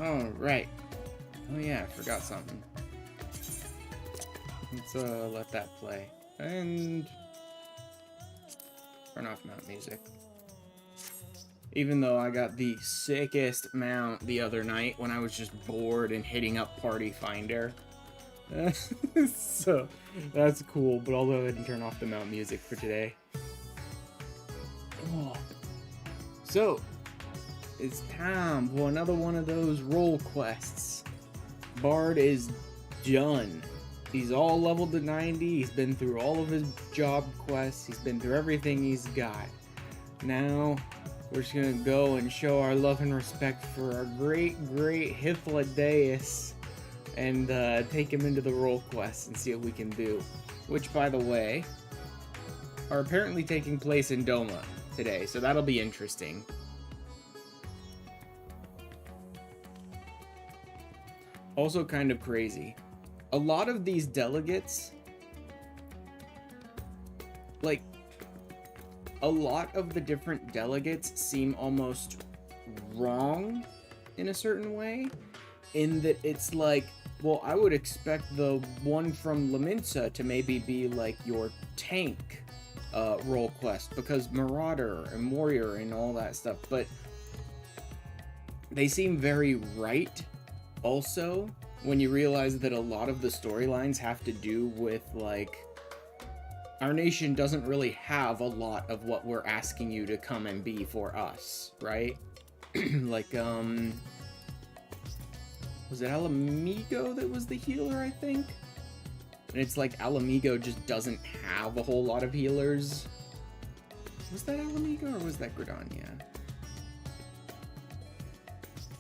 Oh, right. Oh yeah, I forgot something. Let's let that play. And turn off mount music. Even though I got the sickest mount the other night when I was just bored and hitting up Party Finder. So, that's cool, but I'll go ahead and turn off the mount music for today. Oh. So, it's time for another one of those role quests. Bard is done. He's all leveled to 90, he's been through all of his job quests, he's been through everything he's got. Now, we're just gonna go and show our love and respect for our great Hythlodaeus and take him into the role quest and see what we can do. Which, by the way, are apparently taking place in Doma today, so that'll be interesting. Also kind of crazy. A lot of these delegates, like, a lot of the different delegates seem almost wrong in a certain way, in that it's like, well, I would expect the one from Laminsa to maybe be like your tank role quest, because Marauder and Warrior and all that stuff, but they seem very right also when you realize that a lot of the storylines have to do with, like, our nation doesn't really have a lot of what we're asking you to come and be for us, right? Like, was it Alamigo that was the healer, I think? And it's like Alamigo just doesn't have a whole lot of healers. Was that Alamigo or was that Gridania?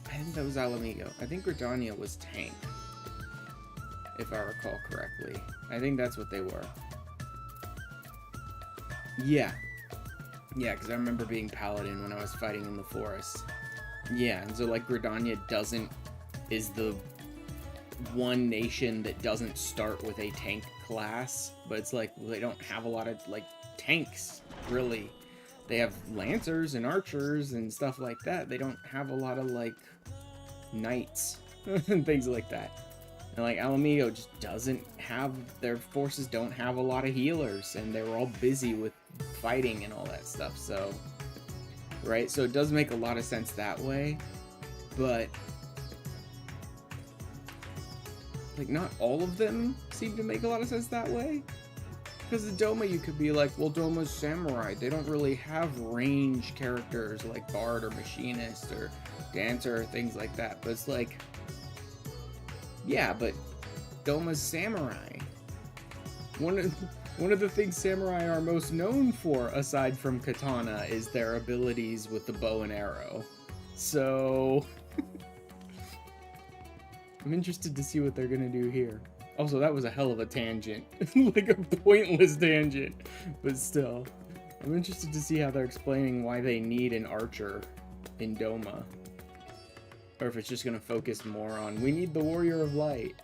I think that was Alamigo. I think Gridania was tank, if I recall correctly. I think that's what they were. Yeah. Yeah, because I remember being Paladin when I was fighting in the forest. Yeah, and so, like, Gridania is the one nation that doesn't start with a tank class, but it's like, well, they don't have a lot of, like, tanks, really. They have lancers and archers and stuff like that. They don't have a lot of, like, knights and things like that. And, like, Alamigo just doesn't have, their forces don't have a lot of healers, and they were all busy with fighting and all that stuff, so, right? So it does make a lot of sense that way, but, like, not all of them seem to make a lot of sense that way. Because in Doma, you could be like, well, Doma's samurai. They don't really have range characters like Bard or Machinist or Dancer or things like that. But it's like, yeah, but Doma's samurai. One of the things samurai are most known for, aside from katana, is their abilities with the bow and arrow. So I'm interested to see what they're gonna do here. Also, that was a hell of a tangent. Like a pointless tangent. But still. I'm interested to see how they're explaining why they need an archer in Doma. Or if it's just gonna focus more on, we need the Warrior of Light.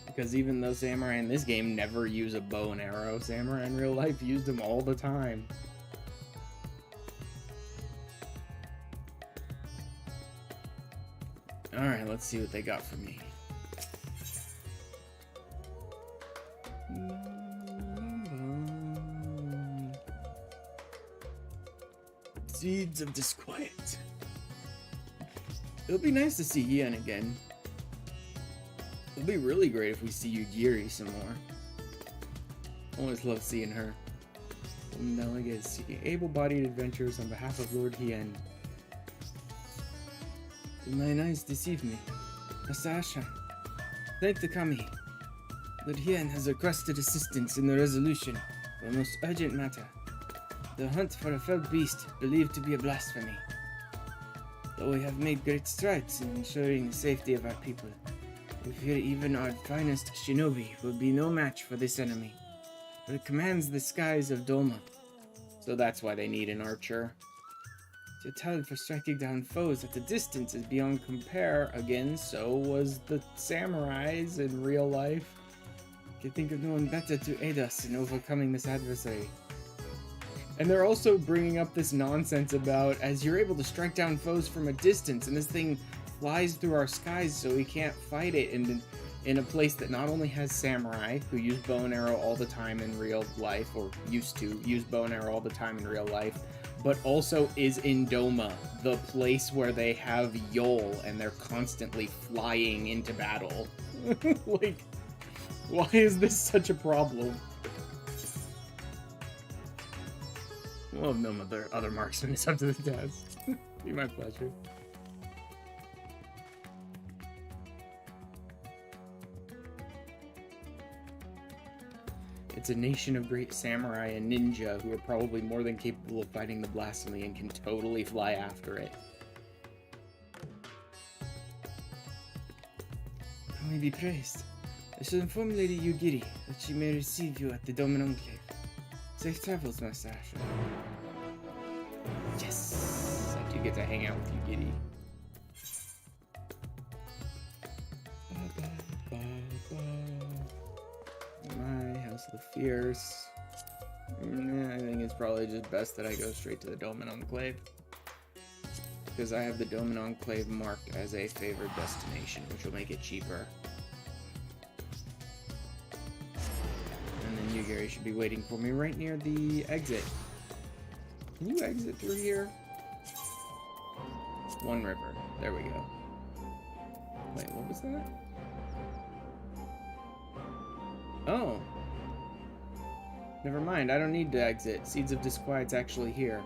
Because even though samurai in this game never use a bow and arrow, samurai in real life used them all the time. Alright, let's see what they got for me. Seeds of Disquiet. It'll be nice to see Yen again. It'll be really great if we see Yugiri some more. Always love seeing her. Delegates seeking able-bodied adventures on behalf of Lord Hien. My eyes deceive me. Asasha, thank the Kami. Lord Hien has requested assistance in the resolution of a most urgent matter. The hunt for a fell beast believed to be a blasphemy. Though we have made great strides in ensuring the safety of our people, we fear even our finest shinobi will be no match for this enemy. But it commands the skies of Doma. So that's why they need an archer. Your talent for striking down foes at a distance is beyond compare. Again, so was the samurais in real life. I can think of no one better to aid us in overcoming this adversary. And they're also bringing up this nonsense about as you're able to strike down foes from a distance, and this thing flies through our skies so we can't fight it in a place that not only has samurai who use bow and arrow all the time in real life, or used to use bow and arrow all the time in real life, but also is in Doma, the place where they have Yol and they're constantly flying into battle. Like, why is this such a problem? Well, if no other marksman is up to the task. Be my pleasure. It's a nation of great samurai and ninja who are probably more than capable of fighting the blasphemy and can totally fly after it. May be praised. I shall inform Lady Yugiri that she may receive you at the Domin Enclave. Safe travels, Master Asher. Yes! I do get to hang out with Yugiri. My House of the Fierce. I think it's probably just best that I go straight to the Domin Enclave. Because I have the Domin Enclave marked as a favored destination, which will make it cheaper. And then Yugiri should be waiting for me right near the exit. Can you exit through here? One river. There we go. Wait, what was that? Oh. Never mind, I don't need to exit. Seeds of Disquiet's actually here.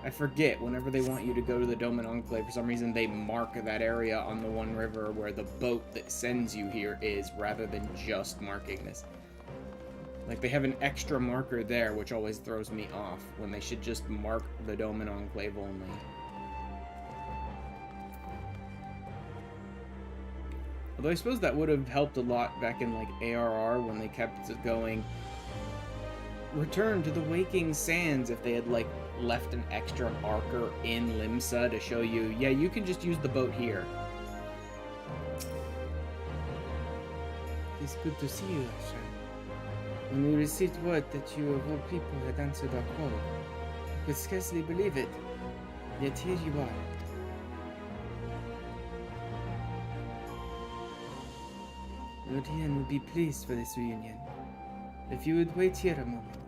I forget, whenever they want you to go to the Domin Enclave, for some reason they mark that area on the one river where the boat that sends you here is, rather than just marking this. Like, they have an extra marker there, which always throws me off, when they should just mark the Domin Enclave only. Although I suppose that would have helped a lot back in, like, ARR, when they kept it going, return to the Waking Sands, if they had, like, left an extra marker in Limsa to show you, yeah, you can just use the boat here. It's good to see you, Asher. When we received word that you of all people had answered our call, I could scarcely believe it. Yet here you are. Lord Ian would be pleased for this reunion. If you would wait here a moment.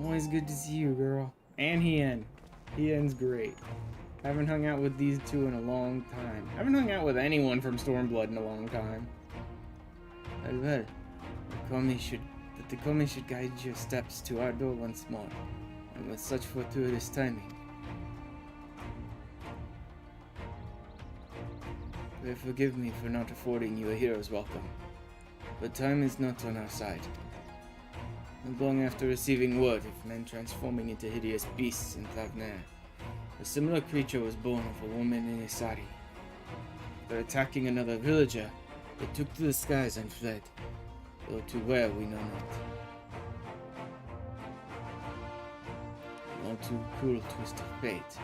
Always good to see you, girl. And Hien. Hien's great. Haven't hung out with these two in a long time. Haven't hung out with anyone from Stormblood in a long time. Well, the Komi should guide your steps to our door once more, and with such fortuitous timing. Pray forgive me for not affording you a hero's welcome, but time is not on our side. Not long after receiving word of men transforming into hideous beasts in Thavnair, a similar creature was born of a woman in Isari. After attacking another villager, they took to the skies and fled, though to where we know not. All too cruel twist of fate.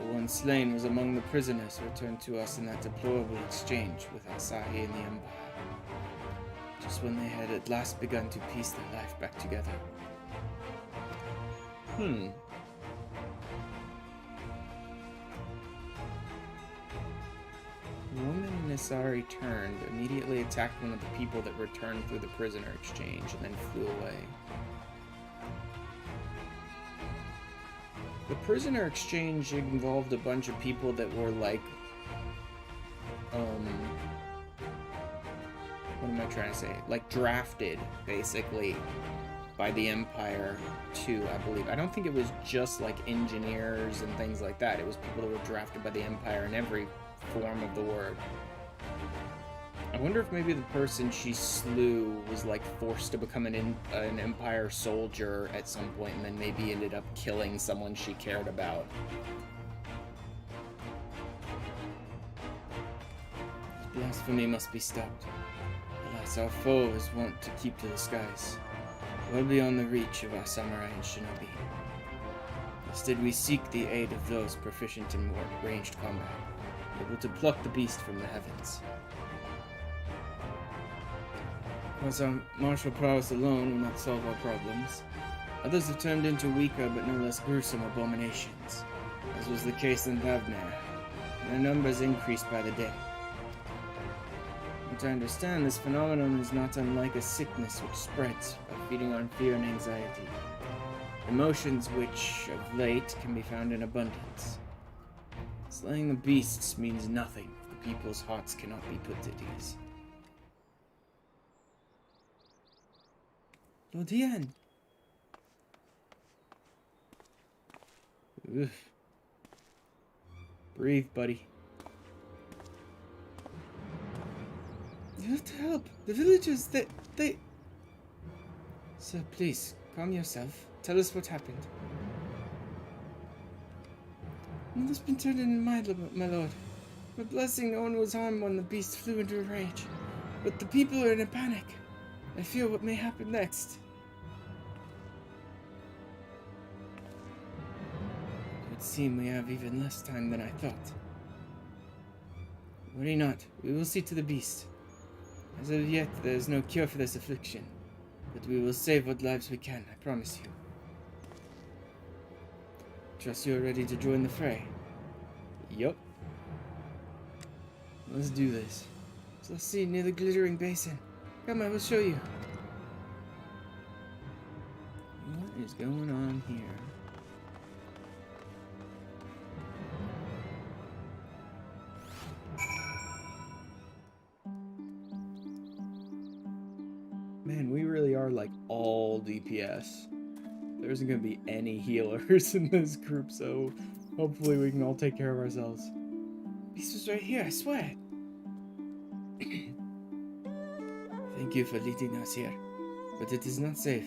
The one slain was among the prisoners returned to us in that deplorable exchange with Asahi and the Empire, just when they had at last begun to piece their life back together. The woman in Isari turned, immediately attacked one of the people that returned through the prisoner exchange, and then flew away. The prisoner exchange involved a bunch of people that were like, what am I trying to say? Like drafted, basically, by the Empire too, I believe. I don't think it was just like engineers and things like that. It was people that were drafted by the Empire in every form of the word. I wonder if maybe the person she slew was like forced to become an Empire soldier at some point, and then maybe ended up killing someone she cared about. This blasphemy must be stopped. Alas, our foe is wont to keep to the skies, well beyond the reach of our samurai and shinobi. Instead, we seek the aid of those proficient in more ranged combat, able to pluck the beast from the heavens. Because our martial prowess alone will not solve our problems. Others have turned into weaker but no less gruesome abominations, as was the case in Thavner. Their numbers increased by the day. To understand, this phenomenon is not unlike a sickness which spreads by feeding on fear and anxiety. Emotions which, of late, can be found in abundance. Slaying the beasts means nothing. The people's hearts cannot be put at ease. Lord Ian! Oof. Breathe, buddy. You have to help. The villagers, they... Sir, please, calm yourself. Tell us what happened. Mother's been turned in my lord. My blessing, no one was harmed when the beast flew into a rage. But the people are in a panic. I fear what may happen next. It would seem we have even less time than I thought. Worry not. We will see to the beast. As of yet, there is no cure for this affliction, but we will save what lives we can, I promise you. Trust you are ready to join the fray. Yup. Let's do this. So let's see, near the glittering basin. Come, I will show you. What is going on here? Man, we really are like all DPS. There isn't going to be any healers in this group, so hopefully we can all take care of ourselves. Beast was right here, I swear. Thank you for leading us here, but it is not safe.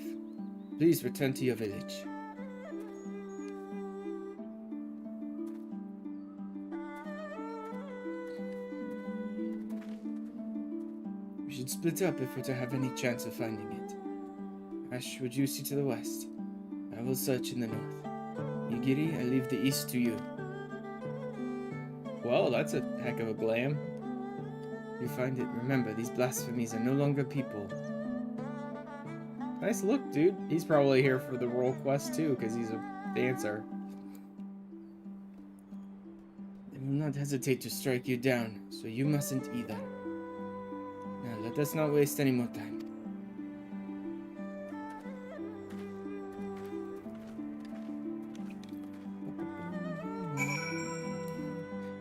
Please return to your village. We should split up if we're to have any chance of finding it. Ash, would you see to the west? I will search in the north. Yigiri, I leave the east to you. Well, that's a heck of a glam. If you find it, remember, these blasphemies are no longer people. Nice look, dude. He's probably here for the role quest too, because he's a dancer. They will not hesitate to strike you down, so you mustn't either. Now, let us not waste any more time.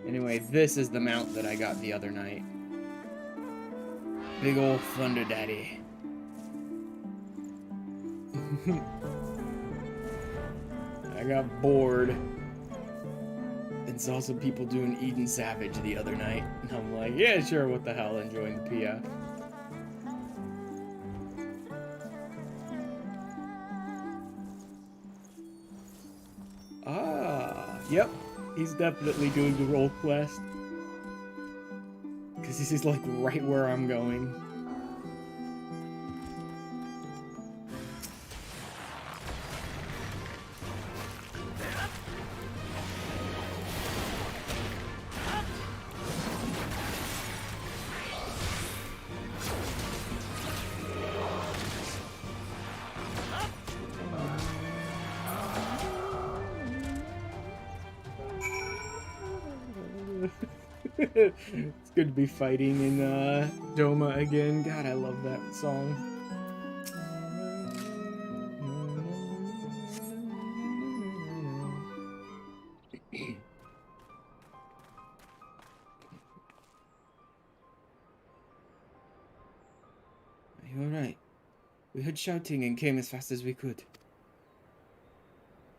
Anyway, this is the mount that I got the other night. Big ol' Thunder Daddy. I got bored and saw some people doing Eden Savage the other night. And I'm like, yeah, sure, what the hell, enjoying the PF. Ah, yep. He's definitely doing the role quest. Because this is like right where I'm going. It's good to be fighting in Doma again. God, I love that song. Are you alright? We heard shouting and came as fast as we could.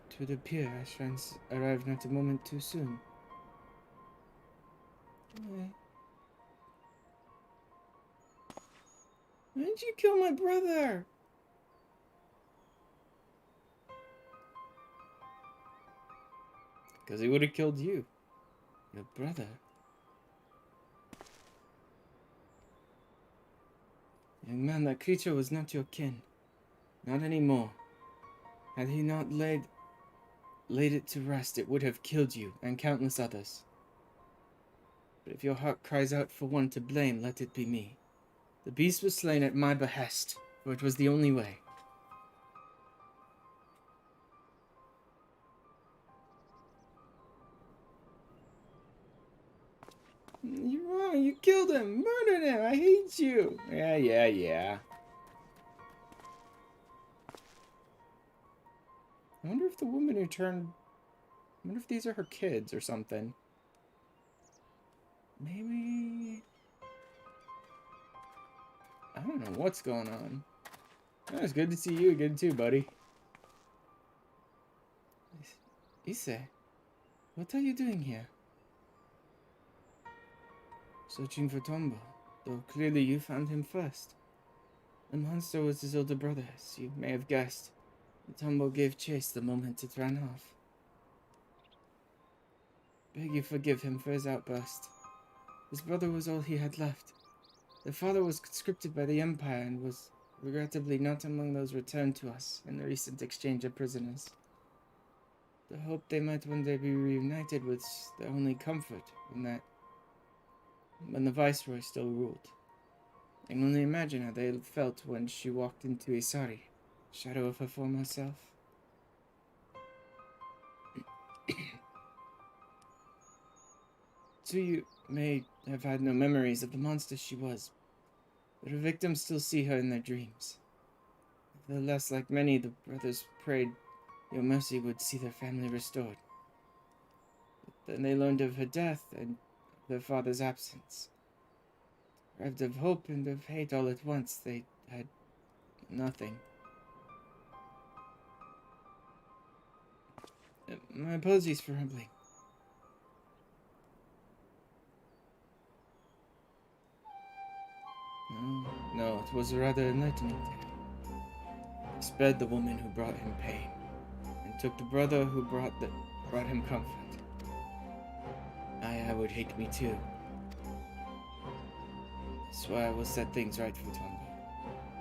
It would appear Ashrans arrived not a moment too soon. Why did you kill my brother? Because he would have killed you. Your brother. Young man, that creature was not your kin. Not anymore. Had he not laid it to rest, it would have killed you and countless others. But if your heart cries out for one to blame, let it be me. The beast was slain at my behest, for it was the only way. You're wrong, you killed him, murdered him, I hate you. Yeah. I wonder if the woman who turned... I wonder if these are her kids or something. Maybe... I don't know what's going on. Oh, it's good to see you again too, buddy. Ise, what are you doing here? Searching for Tombo, though clearly you found him first. The monster was his older brother, as you may have guessed. Tombo gave chase the moment it ran off. Beg you forgive him for his outburst. His brother was all he had left. Their father was conscripted by the Empire and was regrettably not among those returned to us in the recent exchange of prisoners. The hope they might one day be reunited was their only comfort when the Viceroy still ruled. I can only imagine how they felt when she walked into Isari, shadow of her former self. Tsuyu may have had no memories of the monster she was, but her victims still see her in their dreams. Nevertheless, like many, the brothers prayed your mercy would see their family restored. But then they learned of her death and their father's absence. Bereft of hope and of hate all at once, they had nothing. My apologies for rambling. No, it was a rather enlightening tale. He spared the woman who brought him pain, and took the brother who brought him comfort. I would hate me too. That's why I will set things right for Tombo.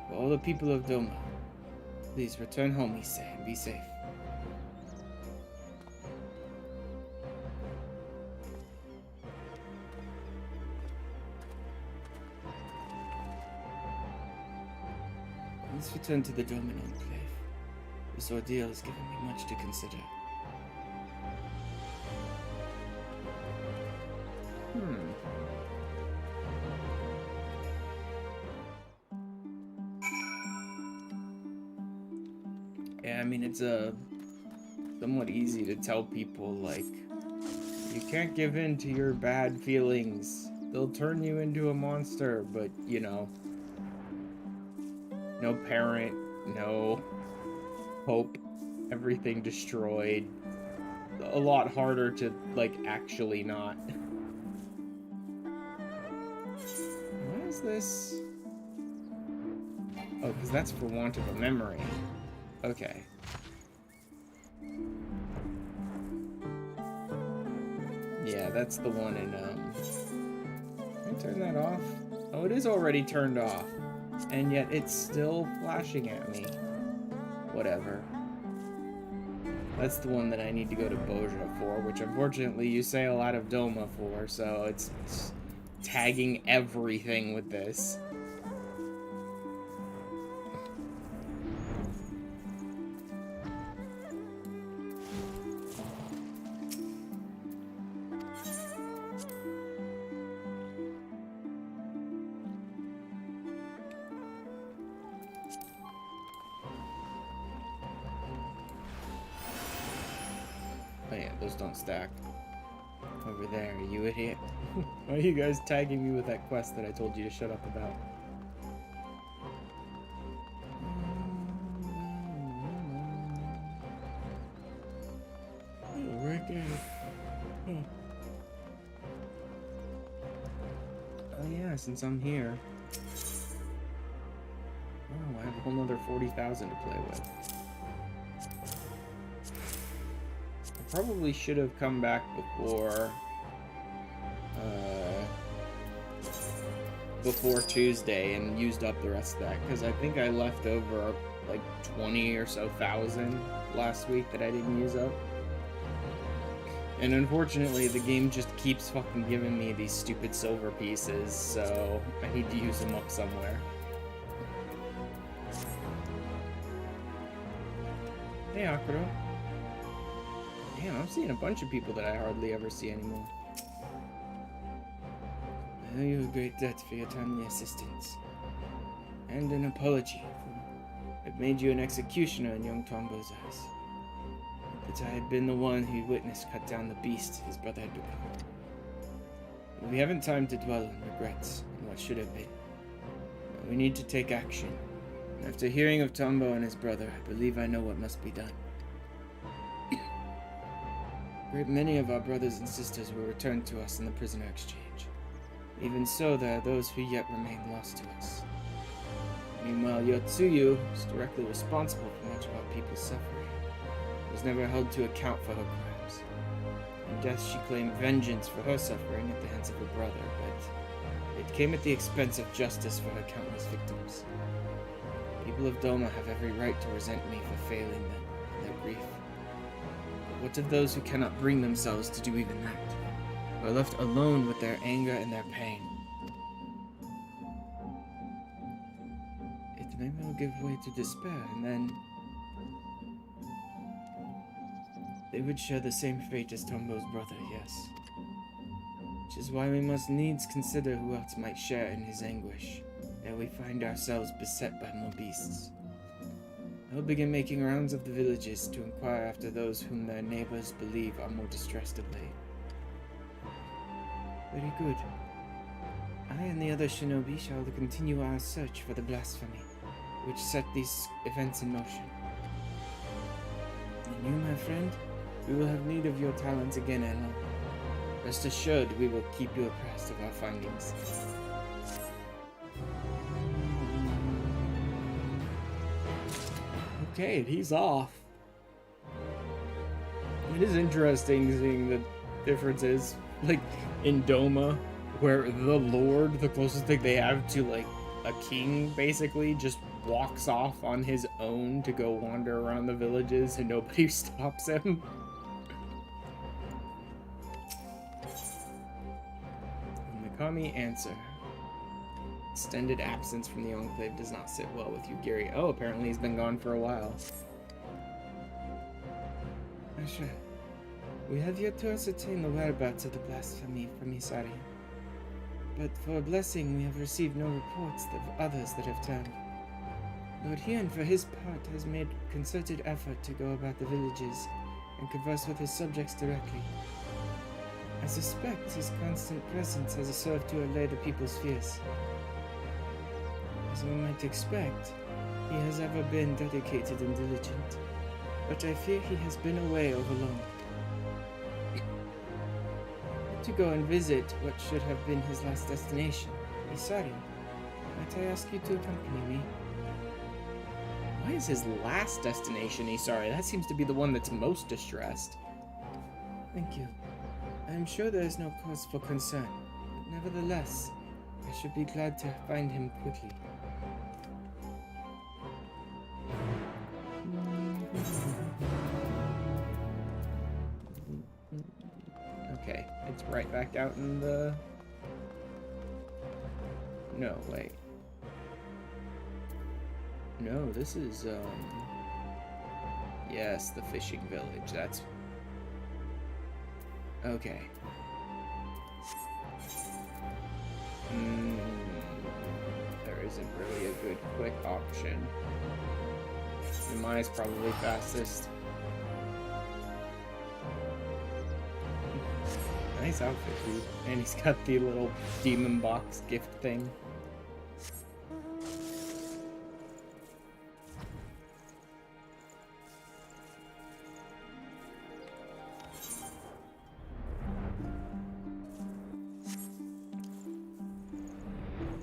For all the people of Doma, please return home, Ise, and be safe. Let's return to the Doman Enclave. This ordeal has given me much to consider. Yeah, I mean, it's somewhat easy to tell people, like, you can't give in to your bad feelings. They'll turn you into a monster, but, you know, no parent, no hope, everything destroyed. A lot harder to, like, actually not. What is this? Oh, because that's for want of a memory. Okay. Yeah, that's the one in, can I turn that off? Oh, it is already turned off. And yet it's still flashing at me. Whatever. That's the one that I need to go to Boja for, which unfortunately you sail out of Doma for, so it's tagging everything with this. Oh yeah, those don't stack. Over there, you idiot. Why are you guys tagging me with that quest that I told you to shut up about? Oh, right there. Oh yeah, since I'm here. Oh, I have a whole nother 40,000 to play with. Probably should have come back before Tuesday and used up the rest of that, because I think I left over like 20 or so thousand last week that I didn't use up. And unfortunately, the game just keeps fucking giving me these stupid silver pieces, so I need to use them up somewhere. Hey, Akuro. Damn, I'm seeing a bunch of people that I hardly ever see anymore. I owe you a great debt for your timely assistance. And an apology for it made you an executioner in young Tombo's eyes. That I had been the one who witnessed cut down the beast his brother had become. But we haven't time to dwell on regrets and what should have been. We need to take action. After hearing of Tombo and his brother, I believe I know what must be done. A great many of our brothers and sisters were returned to us in the prisoner exchange. Even so, there are those who yet remain lost to us. Meanwhile, Yotsuyu is directly responsible for much of our people's suffering. Was never held to account for her crimes. In death, she claimed vengeance for her suffering at the hands of her brother, but it came at the expense of justice for her countless victims. People of Doma have every right to resent me for failing them in their grief. But what of those who cannot bring themselves to do even that? Who are left alone with their anger and their pain? It may well give way to despair, and then they would share the same fate as Tombo's brother, yes. Which is why we must needs consider who else might share in his anguish, ere we find ourselves beset by more beasts. I will begin making rounds of the villages to inquire after those whom their neighbors believe are more distressed of late. Very good. I and the other shinobi shall continue our search for the blasphemy, which set these events in motion. And you, my friend, we will have need of your talents again ere long. Rest assured, we will keep you abreast of our findings. Okay, he's off. It is interesting seeing the differences, like in Doma, where the Lord, the closest thing they have to like a king, basically just walks off on his own to go wander around the villages and nobody stops him. Mikami answer. Extended absence from the Enclave does not sit well with you, Gary. Oh, apparently he's been gone for a while. Asha, we have yet to ascertain the whereabouts of the blasphemy from Isari. But for a blessing, we have received no reports of others that have turned. Lord Hien, for his part, has made concerted effort to go about the villages and converse with his subjects directly. I suspect his constant presence has served to allay the people's fears. As one might expect, he has ever been dedicated and diligent, but I fear he has been away overlong. To go and visit what should have been his last destination, Isari. Might I ask you to accompany me? Why is his last destination Isari? That seems to be the one that's most distressed. Thank you. I am sure there is no cause for concern, but nevertheless, I should be glad to find him quickly. Okay, it's right back out in the... No, wait. No, this is, yes, the fishing village, that's... Okay. There isn't really a good quick option. Mine's probably fastest. Nice outfit, dude. And he's got the little demon box gift thing.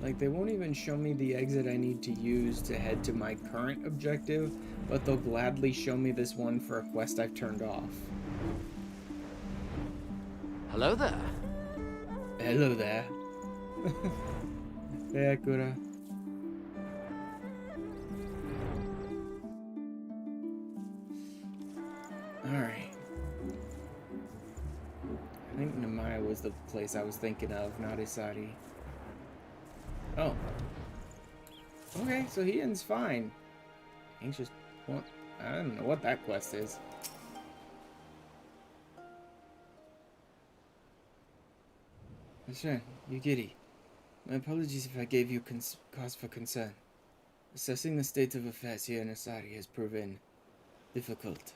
Like, they won't even show me the exit I need to use to head to my current objective, but they'll gladly show me this one for a quest I've turned off. Hello there. Hello there. Hey, Akura. Alright. was the place I was thinking of, not Isari. Oh. Okay, so Hien's fine. Anxious... Well, I don't know what that quest is. Sure, Yugiri. My apologies if I gave you cause for concern. Assessing the state of affairs here in Asari has proven difficult.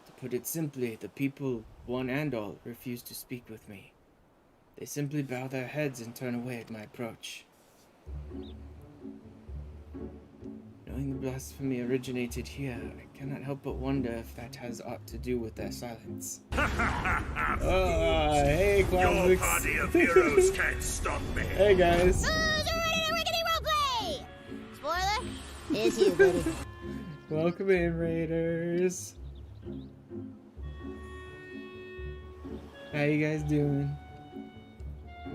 To put it simply, the people, one and all, refuse to speak with me. They simply bow their heads and turn away at my approach. Knowing the blasphemy originated here, I cannot help but wonder if that has aught to do with their silence. Hey, Cloudmix. Your party of heroes can't stop me. Hey, guys. Who's ready to rickety roleplay? Spoiler, it's you, buddy. Welcome in, Raiders. How you guys doing?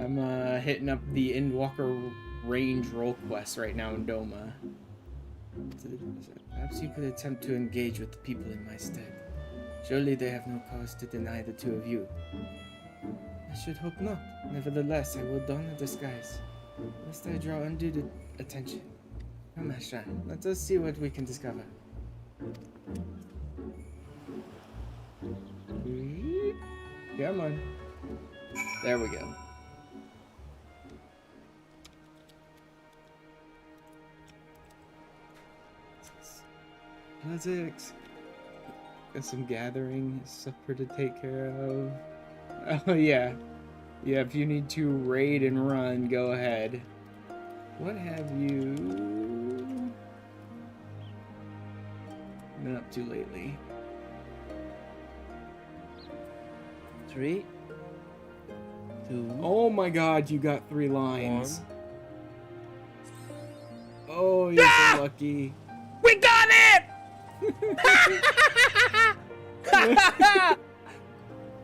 I'm hitting up the Endwalker range role quest right now in Doma. Perhaps you could attempt to engage with the people in my stead. Surely they have no cause to deny the two of you. I should hope not. Nevertheless, I will don a disguise, lest I draw undue attention. Come, Ashran, let us see what we can discover. Come on. There we go. Politics. Got some gathering supper to take care of. Oh yeah. Yeah, if you need to raid and run, go ahead. What have you been up to lately? 3, 2. Oh my god, you got 3 lines. 1. Oh, you're so lucky. We got it!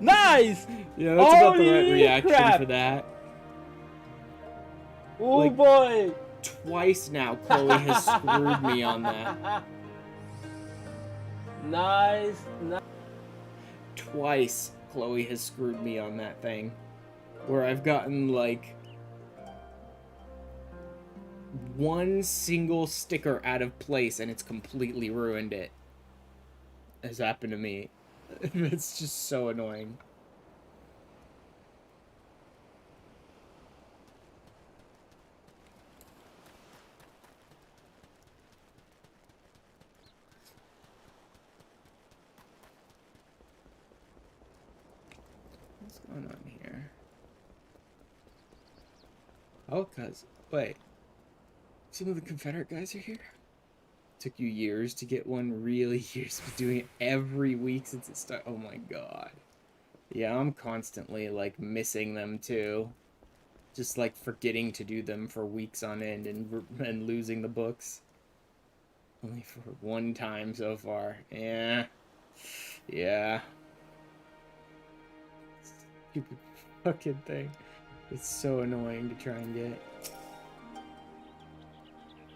Nice! Yeah, that's about the right Holy reaction crap. for that. Oh Like- boy! Twice now, Chloe has screwed me on that. Nice. Twice, Chloe has screwed me on that thing. Where I've gotten, like, one single sticker out of place and it's completely ruined it. Has happened to me. It's just so annoying. What's going on here? Oh, cuz. Wait. Some of the Confederate guys are here? Took you years to get one? Really? Years of doing it every week since it started? Oh my god. Yeah, I'm constantly, like, missing them, too. Just, like, forgetting to do them for weeks on end and losing the books. Only for one time so far. Yeah. Yeah. Stupid fucking thing. It's so annoying to try and get.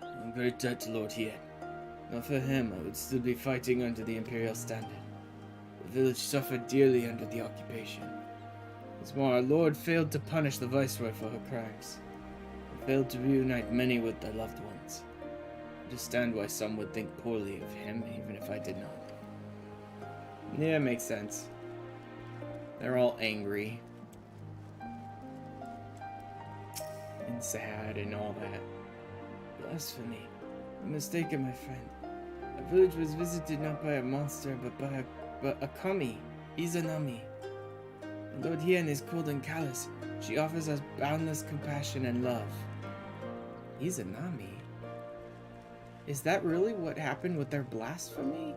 I'm very touched, Lord here. Not for him, I would still be fighting under the Imperial standard. The village suffered dearly under the occupation. What's more, our Lord failed to punish the Viceroy for her crimes. He failed to reunite many with their loved ones. I understand why some would think poorly of him, even if I did not. Yeah, makes sense. They're all angry. And sad and all that. Blasphemy. A mistaken, my friend. Our village was visited not by a monster, but a kami, Izanami. And Lord Hien is cold and callous. She offers us boundless compassion and love. Izanami? Is that really what happened with their blasphemy?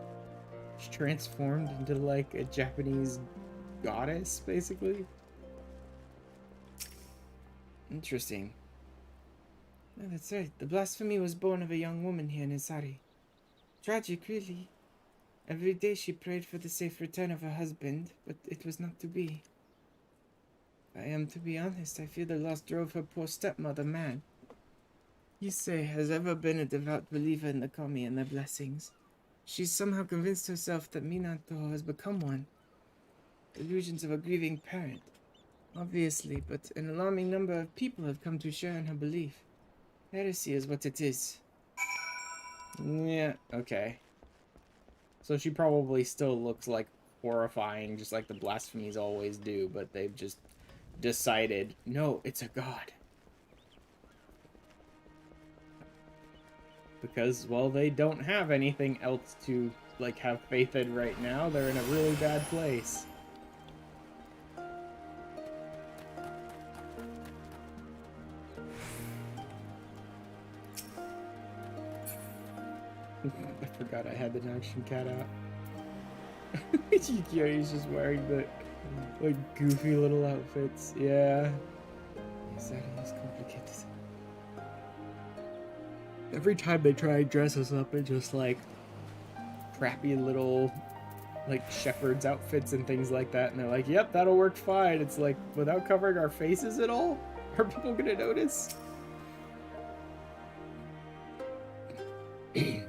She transformed into, like, a Japanese goddess, basically? Interesting. Oh, that's right. The blasphemy was born of a young woman here in Isari. Tragic, really. Every day she prayed for the safe return of her husband, but it was not to be. If I am to be honest, I fear the loss drove her poor stepmother mad. Yusei has ever been a devout believer in the kami and their blessings. She's somehow convinced herself that Minato has become one. Illusions of a grieving parent. Obviously, but an alarming number of people have come to share in her belief. Heresy is what it is. Yeah, okay. So she probably still looks like horrifying, just like the blasphemies always do, but they've just decided, no, it's a god. Because, well, they don't have anything else to, like, have faith in right now. They're in a really bad place. I forgot I had the action cat out. Yukio's just wearing the, like, goofy little outfits. Yeah. Yes, that is complicated. Every time they try and dress us up in just, like, crappy little, like, shepherd's outfits and things like that, and they're like, yep, that'll work fine. It's like, without covering our faces at all? Are people gonna notice? I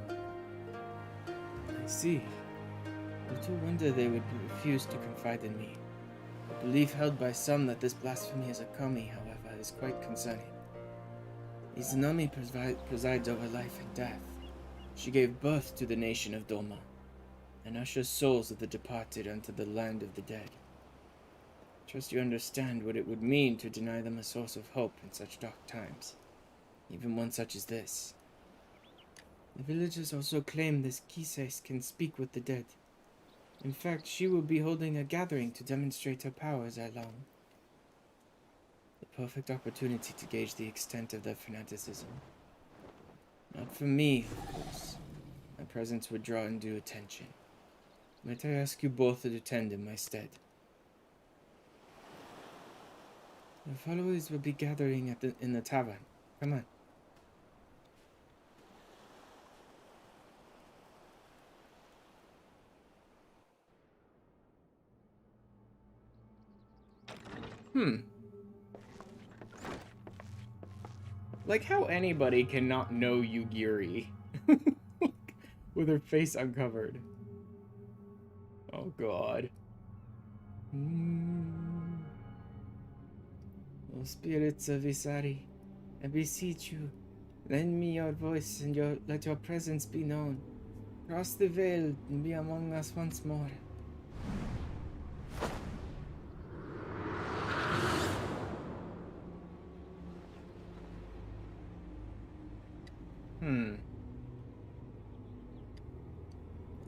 see. Little wonder they would refuse to confide in me. The belief held by some that this blasphemy is a kami, however, is quite concerning. Izanami presides over life and death. She gave birth to the nation of Doma, and ushers souls of the departed unto the land of the dead. Trust you understand what it would mean to deny them a source of hope in such dark times, even one such as this. The villagers also claim this Kises can speak with the dead. In fact, she will be holding a gathering to demonstrate her powers ere long. The perfect opportunity to gauge the extent of their fanaticism. Not for me, of course. My presence would draw undue attention. Might I ask you both to attend in my stead? The followers will be gathering in the tavern. Come on. Like how anybody cannot know Yugiri with her face uncovered. Oh god. Oh spirits of Isari, I beseech you, lend me your voice and let your presence be known. Cross the veil and be among us once more.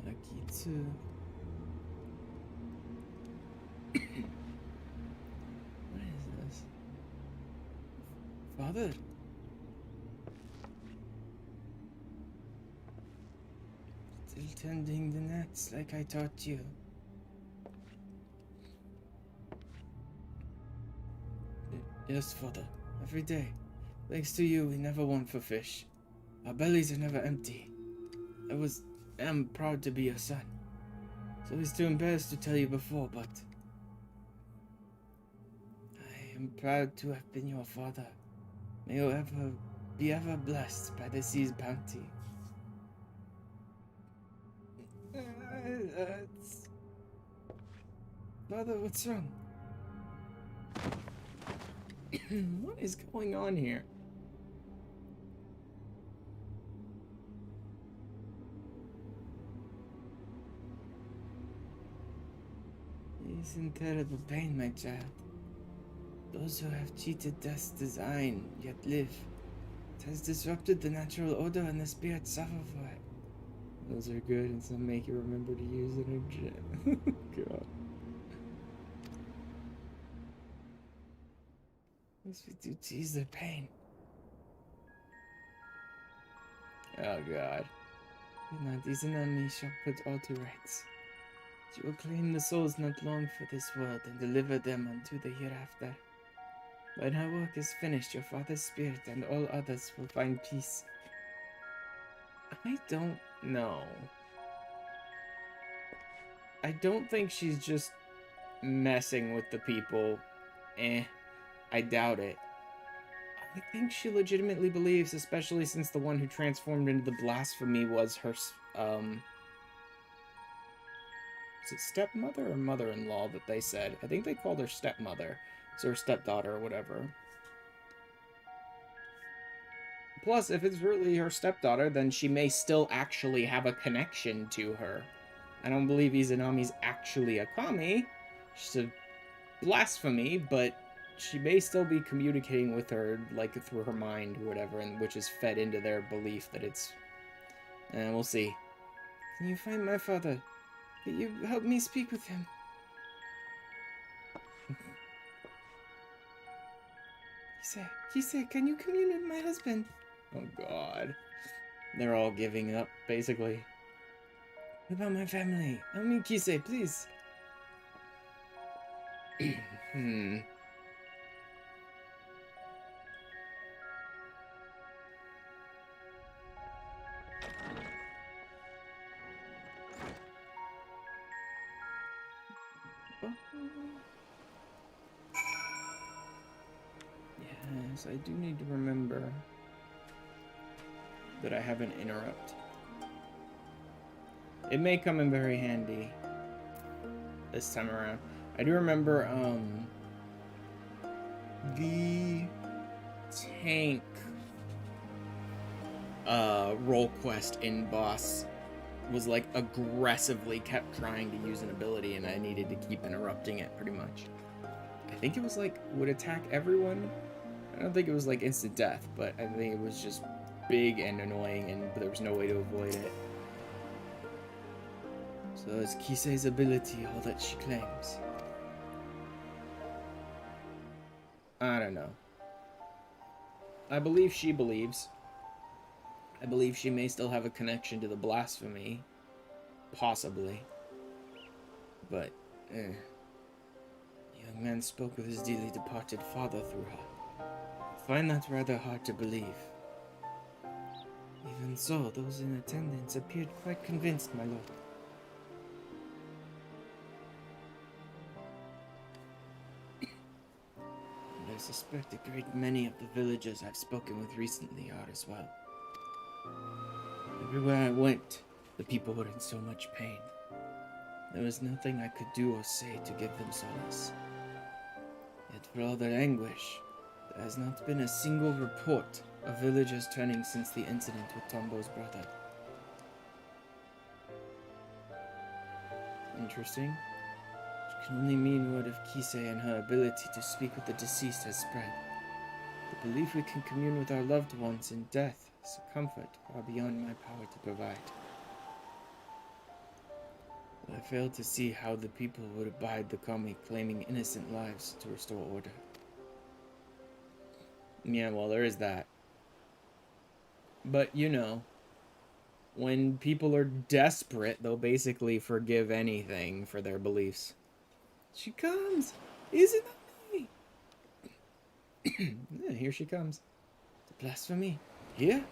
Akitsu. What is this? Father? Still tending the nets like I taught you. Yes, Father. Every day. Thanks to you, we never want for fish. Our bellies are never empty. am proud to be your son. It's always too embarrassed to tell you before, but I am proud to have been your father. May you be ever blessed by the sea's bounty. Father, what's wrong? What is going on here? He's in terrible pain, my child. Those who have cheated death's design, yet live. It has disrupted the natural order and the spirits suffer for it. Those are good and some make you remember to use it again. God. Must we do to ease their pain? Oh God. Good night, Izanami shall put all to rights. She will claim the souls not long for this world and deliver them unto the hereafter. When her work is finished, your father's spirit and all others will find peace. I don't know. I don't think she's just messing with the people. I doubt it. I think she legitimately believes, especially since the one who transformed into the blasphemy was her, is it stepmother or mother-in-law that they said? I think they called her stepmother. It's her stepdaughter or whatever. Plus, if it's really her stepdaughter, then she may still actually have a connection to her. I don't believe Izanami's actually a kami. She's a blasphemy, but she may still be communicating with her, like, through her mind or whatever, and which is fed into their belief that it's... And we'll see. Can you find my father? Can you help me speak with him? Kise, can you commune with my husband? Oh god. They're all giving up, basically. What about my family? I mean, Kise, please. Yes, I do need to remember that I have an interrupt. It may come in very handy this time around. I do remember, the tank, role quest in boss was, like, aggressively kept trying to use an ability, and I needed to keep interrupting it, pretty much. I think it was, like, would attack everyone. I don't think it was, like, instant death, but I think it was just big and annoying, and there was no way to avoid it. So is Kise's ability all that she claims? I don't know. I believe she believes. I believe she may still have a connection to the blasphemy. Possibly. But, The young man spoke of his dearly departed father through her. I find that rather hard to believe. Even so, those in attendance appeared quite convinced, my lord. And I suspect a great many of the villagers I've spoken with recently are as well. Everywhere I went, the people were in so much pain. There was nothing I could do or say to give them solace. Yet for all their anguish, there has not been a single report of villagers turning since the incident with Tombo's brother. Interesting. Which can only mean word of Kise and her ability to speak with the deceased has spread. The belief we can commune with our loved ones in death is a comfort far beyond my power to provide. But I fail to see how the people would abide the kami claiming innocent lives to restore order. Yeah, well, there is that. But, you know, when people are desperate, they'll basically forgive anything for their beliefs. She comes! Isn't that me? Yeah, here she comes. The blasphemy. Here?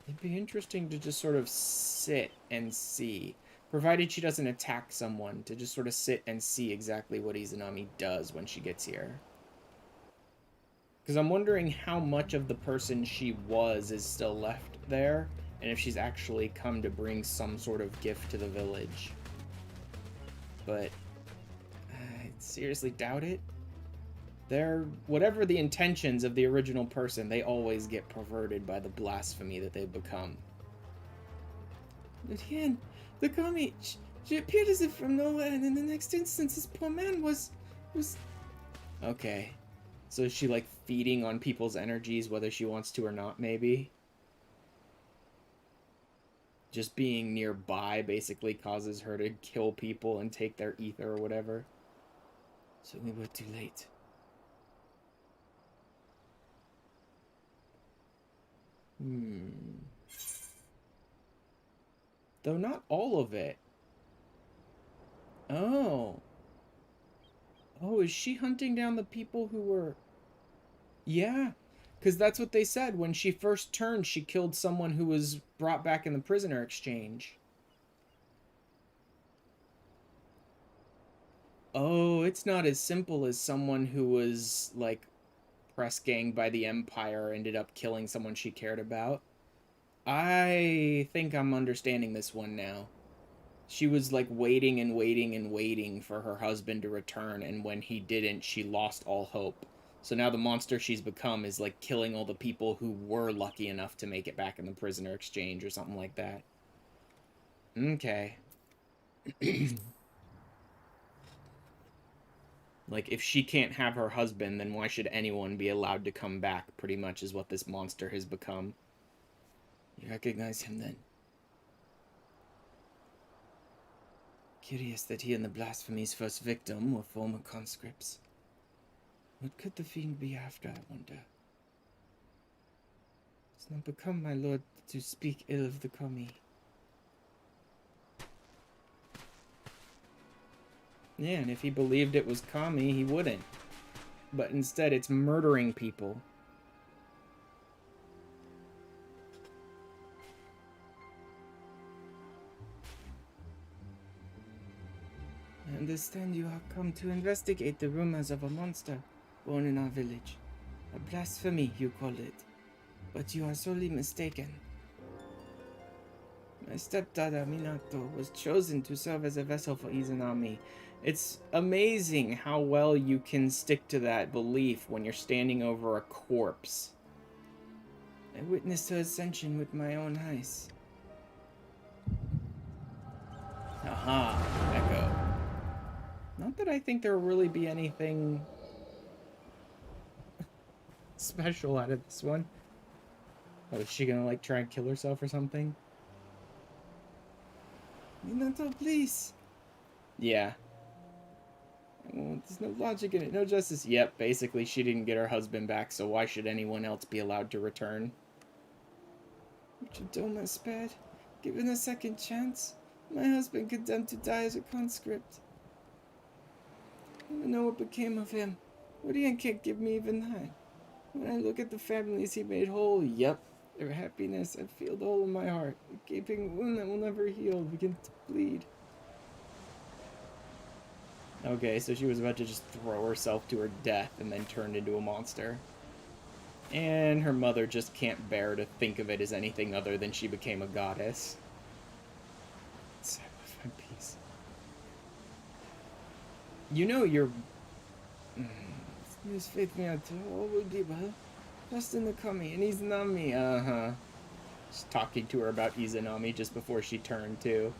It'd be interesting to just sort of sit and see. Provided she doesn't attack someone, to just sort of sit and see exactly what Izanami does when she gets here. Because I'm wondering how much of the person she was is still left there, and if she's actually come to bring some sort of gift to the village. But I seriously doubt it. Whatever the intentions of the original person, they always get perverted by the blasphemy that they've become. But again, the kami, she appeared as if from nowhere, and in the next instance, this poor man was... Okay. So is she, like, feeding on people's energies, whether she wants to or not, maybe? Just being nearby basically causes her to kill people and take their ether or whatever. So we were too late. Though not all of it. Oh. Oh, is she hunting down the people who were... Yeah, because that's what they said. When she first turned, she killed someone who was brought back in the prisoner exchange. Oh, it's not as simple as someone who was, like, press ganged by the Empire ended up killing someone she cared about. I think I'm understanding this one now. She was like waiting and waiting and waiting for her husband to return, and when he didn't, she lost all hope. So now the monster she's become is like killing all the people who were lucky enough to make it back in the prisoner exchange or something like that. Okay. Like, if she can't have her husband, then why should anyone be allowed to come back, pretty much is what this monster has become. You recognize him, then? Curious that he and the blasphemy's first victim were former conscripts. What could the fiend be after, I wonder? It's not become, my lord, to speak ill of the commie. Yeah, and if he believed it was commie, he wouldn't. But instead, it's murdering people. I understand you have come to investigate the rumors of a monster born in our village. A blasphemy, you call it. But you are sorely mistaken. My stepdaughter, Minato, was chosen to serve as a vessel for Izanami. It's amazing how well you can stick to that belief when you're standing over a corpse. I witnessed her ascension with my own eyes. Aha, Echo. Not that I think there will really be anything special out of this one. Oh, is she gonna, like, try and kill herself or something? Minato, please. Yeah. Well, there's no logic in it, no justice. Yep, basically she didn't get her husband back, so why should anyone else be allowed to return? Richard Doma spared. Given a second chance, my husband condemned to die as a conscript. I don't know what became of him. Odian can't give me even that. When I look at the families he made whole, yep, their happiness, I feel the hole in my heart. A gaping wound that will never heal begins to bleed. Okay, so she was about to just throw herself to her death and then turned into a monster. And her mother just can't bear to think of it as anything other than she became a goddess. Sacrifice peace. You know you're... His faith me out to all will be well. Trust in the kami and Izanami. Uh-huh. Just talking to her about Izanami just before she turned, too.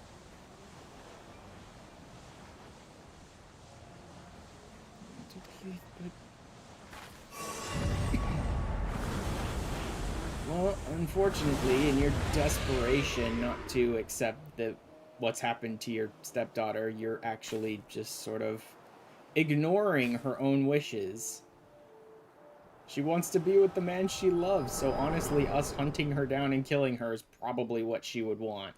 Well, unfortunately, in your desperation not to accept that what's happened to your stepdaughter, you're actually just sort of ignoring her own wishes. She wants to be with the man she loves, so honestly, us hunting her down and killing her is probably what she would want.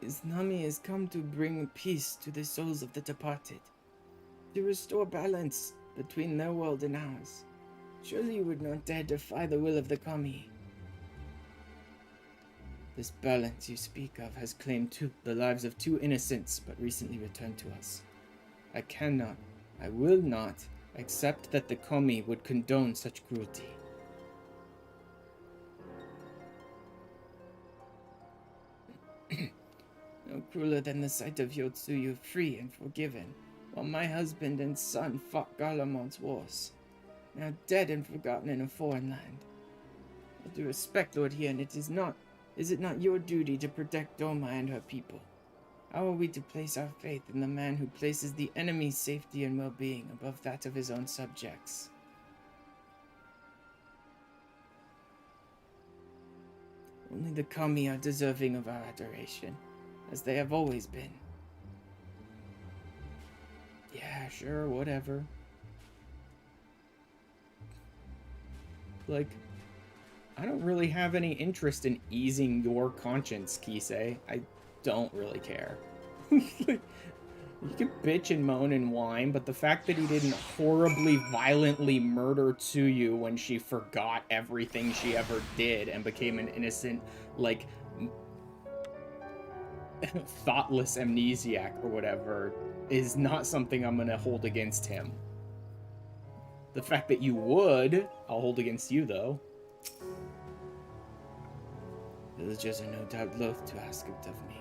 Izanami has come to bring peace to the souls of the departed, to restore balance between their world and ours. Surely you would not dare defy the will of the kami. This balance you speak of has claimed the lives of two innocents, but recently returned to us. I cannot, I will not, accept that the kami would condone such cruelty. No crueler than the sight of Yotsuyu free and forgiven, while my husband and son fought Garlemald's wars, now dead and forgotten in a foreign land. With due respect, Lord Hien, is it not your duty to protect Doma and her people? How are we to place our faith in the man who places the enemy's safety and well-being above that of his own subjects? Only the kami are deserving of our adoration, as they have always been. Yeah, sure, whatever. Like, I don't really have any interest in easing your conscience, Kisei. I don't really care. You can bitch and moan and whine, but the fact that he didn't horribly, violently murder Tsuyu when she forgot everything she ever did and became an innocent, like, thoughtless amnesiac or whatever is not something I'm gonna hold against him. The fact that you would, I'll hold against you, though. Villagers are no doubt loath to ask it of me.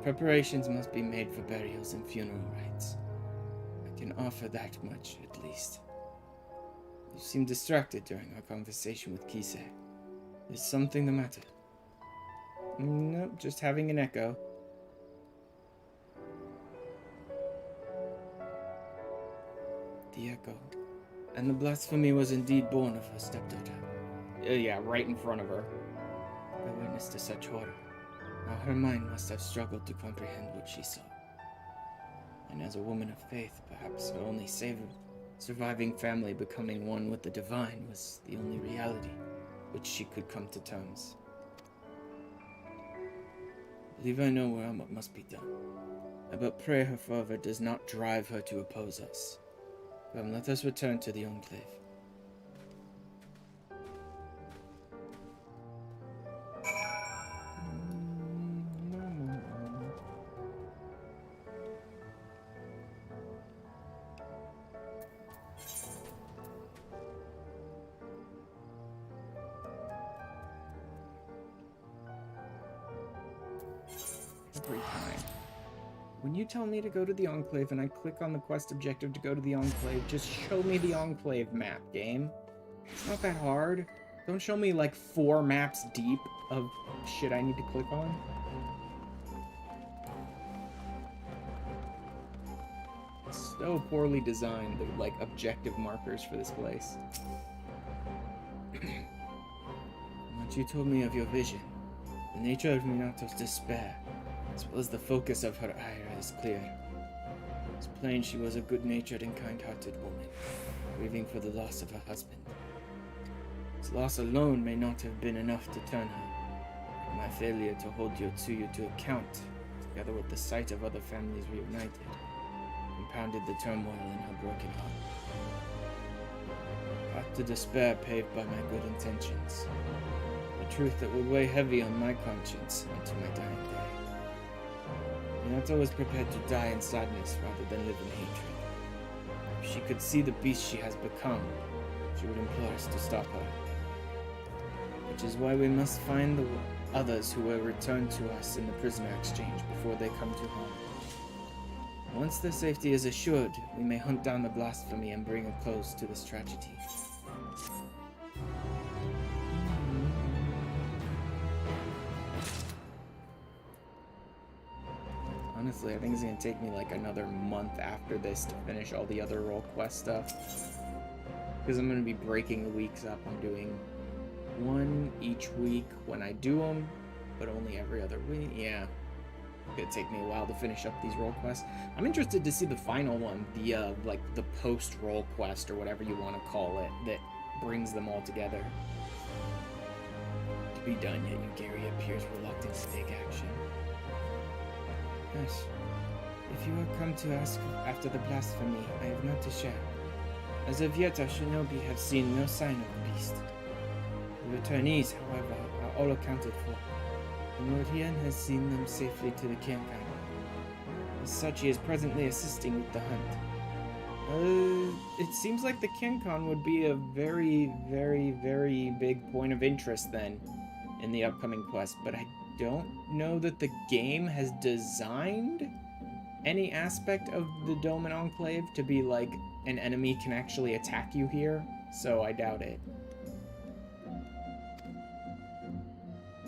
Preparations must be made for burials and funeral rites. I can offer that much, at least. You seem distracted during our conversation with Kise. Is something the matter? Nope, just having an echo. The echo. And the blasphemy was indeed born of her stepdaughter. Yeah, right in front of her. A witness to such horror. How her mind must have struggled to comprehend what she saw. And as a woman of faith, perhaps her only surviving family becoming one with the divine was the only reality which she could come to terms. I believe I know what must be done. I but pray her fervor does not drive her to oppose us. Come, let us return to the Enclave. Every time. When you tell me to go to the Enclave and I click on the quest objective to go to the Enclave, just show me the Enclave map, game. It's not that hard. Don't show me like 4 maps deep of shit I need to click on. It's so poorly designed, the like objective markers for this place. Once you told me of your vision, the nature of Minato's despair, as well as the focus of her ire, is clear. It's plain she was a good-natured and kind-hearted woman, grieving for the loss of her husband. His loss alone may not have been enough to turn her, but my failure to hold Yotsuyu to account, together with the sight of other families reunited, compounded the turmoil in her broken heart. Path to despair paved by my good intentions, a truth that would weigh heavy on my conscience into my dying day. Minato was prepared to die in sadness rather than live in hatred. If she could see the beast she has become, she would implore us to stop her. Which is why we must find the others who were returned to us in the prisoner exchange before they come to harm. Once their safety is assured, we may hunt down the blasphemy and bring a close to this tragedy. Honestly, I think it's gonna take me like another month after this to finish all the other role quest stuff. Because I'm gonna be breaking the weeks up. I'm doing one each week when I do them, but only every other week. Yeah. It's gonna take me a while to finish up these role quests. I'm interested to see the final one, the like the post role quest or whatever you want to call it, that brings them all together. To be done, yet Yugiri appears reluctant to take action. Yes. If you have come to ask after the blasphemy, I have not to share. As of yet, our shinobi have seen no sign of the beast. The returnees, however, are all accounted for. And Lord Hien has seen them safely to the Kankan. As such, he is presently assisting with the hunt. It seems like the Kankan would be a very, very, very big point of interest then in the upcoming quest, but I don't know that the game has designed any aspect of the Dome and Enclave to be like an enemy can actually attack you here, so I doubt it.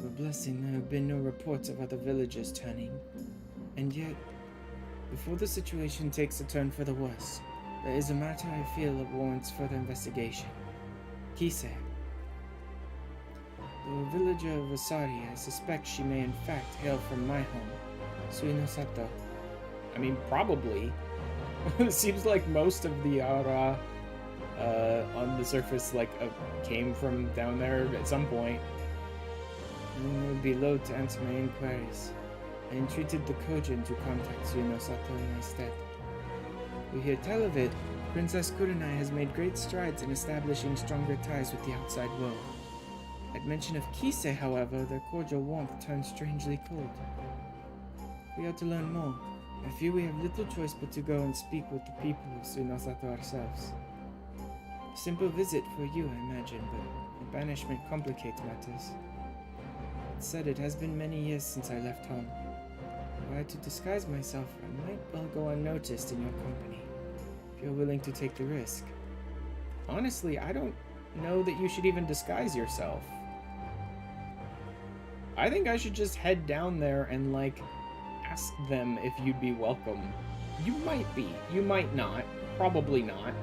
For a blessing, there have been no reports of other villagers turning, and yet, before the situation takes a turn for the worse, there is a matter I feel that warrants further investigation. Kise. Though a villager of Asari, I suspect she may in fact hail from my home, Suinosato. I mean, probably. It seems like most of the Ara on the surface came from down there at some point. And I would be loath to answer my inquiries. I entreated the Kojin to contact Suinosato in my stead. We hear tell of it, Princess Kurenai has made great strides in establishing stronger ties with the outside world. At mention of Kise, however, their cordial warmth turned strangely cold. We ought to learn more. I fear we have little choice but to go and speak with the people of Suinosato ourselves. A simple visit for you, I imagine, but a banishment complicates matters. That said, it has been many years since I left home. Were I to disguise myself, I might well go unnoticed in your company, if you're willing to take the risk. Honestly, I don't know that you should even disguise yourself. I think I should just head down there and, like, ask them if you'd be welcome. You might be. You might not. Probably not.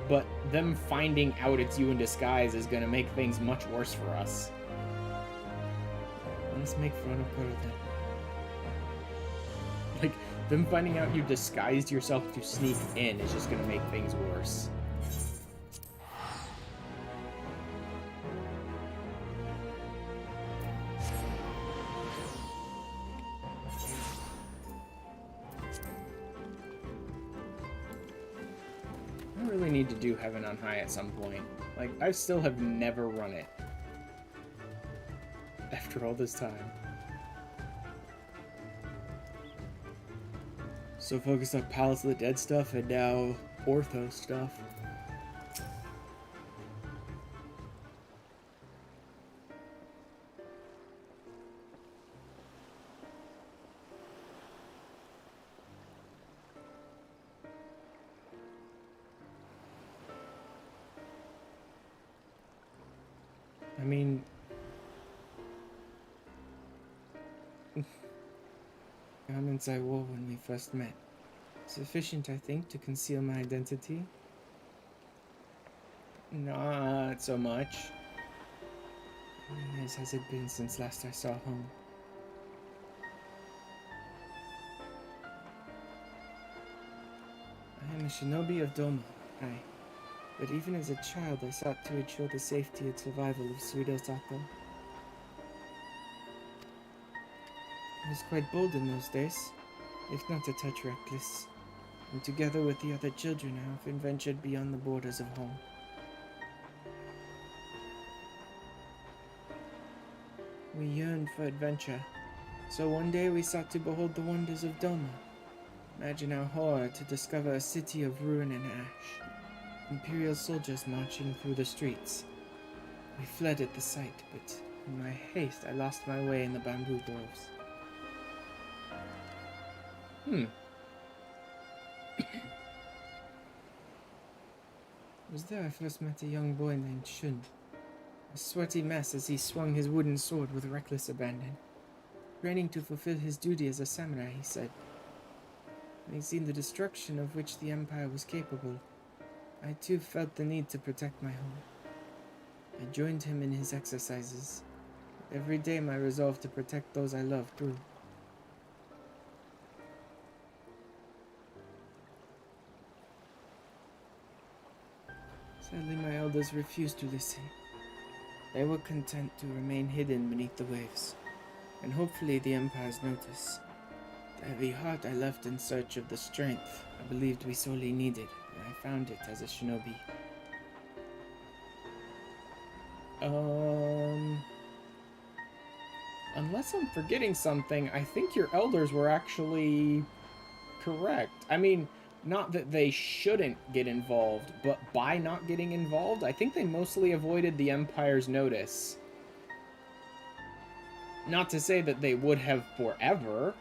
But them finding out it's you in disguise is gonna make things much worse for us. Let's make fun of her then. Like, them finding out you disguised yourself to sneak in is just gonna make things worse. I really need to do Heaven on High at some point. Like, I still have never run it. After all this time. So focused on Palace of the Dead stuff and now Ortho stuff. I mean, garments I wore when we first met. Sufficient, I think, to conceal my identity. Not so much. How many years has it been since last I saw home? I am a shinobi of Doma, aye. But even as a child, I sought to ensure the safety and survival of Suido Sato. I was quite bold in those days, if not a touch reckless, and together with the other children I often ventured beyond the borders of home. We yearned for adventure, so one day we sought to behold the wonders of Doma. Imagine our horror to discover a city of ruin and ash. Imperial soldiers marching through the streets. We fled at the sight, but in my haste I lost my way in the bamboo groves. It was there I first met a young boy named Shun. A sweaty mess as he swung his wooden sword with reckless abandon. Training to fulfill his duty as a samurai, he said. Having seen the destruction of which the Empire was capable, I too felt the need to protect my home. I joined him in his exercises. Every day my resolve to protect those I loved grew. Sadly, my elders refused to listen. They were content to remain hidden beneath the waves, and hopefully the Empire's notice. The heavy heart I left in search of the strength I believed we sorely needed, and I found it as a shinobi. Unless I'm forgetting something, I think your elders were actually correct. I mean, not that they shouldn't get involved, but by not getting involved, I think they mostly avoided the Empire's notice. Not to say that they would have forever.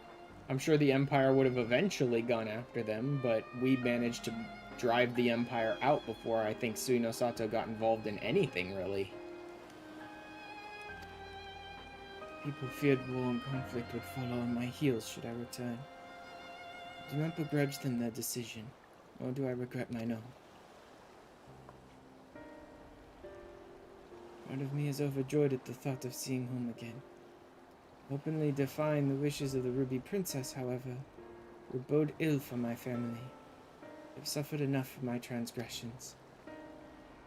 I'm sure the Empire would have eventually gone after them, but we managed to drive the Empire out before I think Suino Sato got involved in anything, really. People feared war and conflict would follow on my heels should I return. I do not begrudge them their decision, nor do I regret my no. Part of me is overjoyed at the thought of seeing home again. Openly defying the wishes of the Ruby Princess, however, would bode ill for my family. I've suffered enough for my transgressions.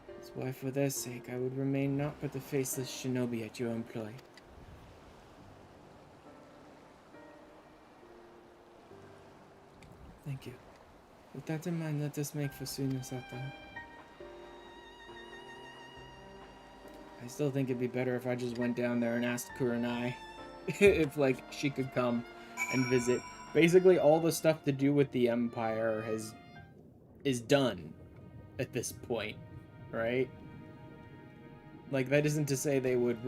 That's why, for their sake, I would remain naught but the faceless shinobi at your employ. Thank you. With that in mind, let us make for Suino Sato. I still think it'd be better if I just went down there and asked Kurenai if, like, she could come and visit. Basically, all the stuff to do with the Empire is done at this point, right? Like, that isn't to say they would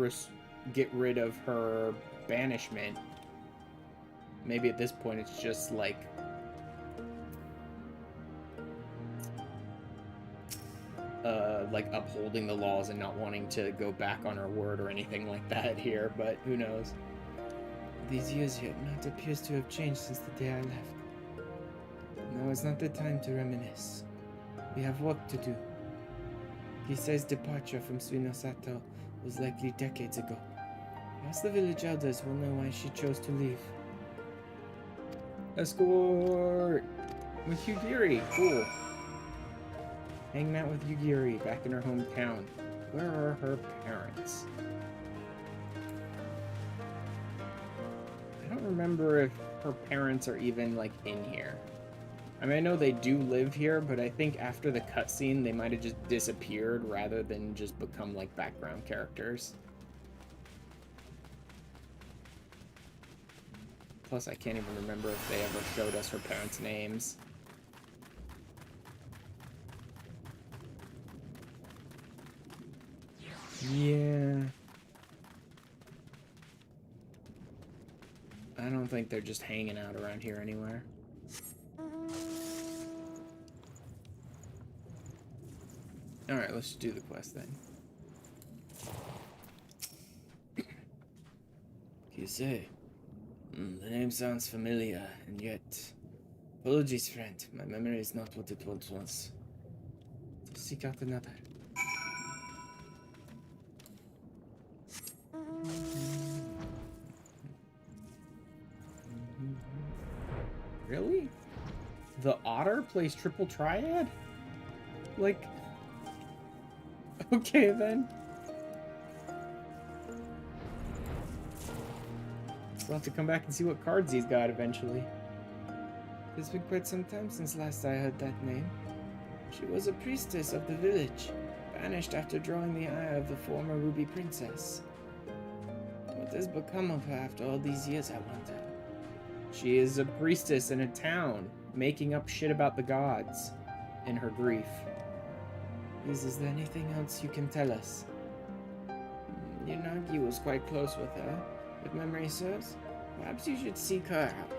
get rid of her banishment. Maybe at this point it's just like upholding the laws and not wanting to go back on her word or anything like that here, but who knows. These years yet not appears to have changed since the day I left. Now is not the time to reminisce. We have work to do. Kisei's departure from Suinosato was likely decades ago. Perhaps the village elders will know why she chose to leave. Escort! With Yugiri, cool. Hanging out with Yugiri back in her hometown. Where are her parents? I don't remember if her parents are even, like, in here. I mean, I know they do live here, but I think after the cutscene, they might have just disappeared rather than just become, like, background characters. Plus, I can't even remember if they ever showed us her parents' names. Yeah. I don't think they're just hanging out around here anywhere. Alright, let's do the quest then. Kisei. The name sounds familiar, and yet... Apologies, friend. My memory is not what it once was. Seek out another. Really? The otter plays triple triad? Like... Okay, then. We'll have to come back and see what cards he's got eventually. It's been quite some time since last I heard that name. She was a priestess of the village, banished after drawing the eye of the former Ruby Princess. What has become of her after all these years, I wonder? She is a priestess in a town, making up shit about the gods in her grief. Is there anything else you can tell us? Yunagi was quite close with her, if memory serves. Perhaps you should seek her out.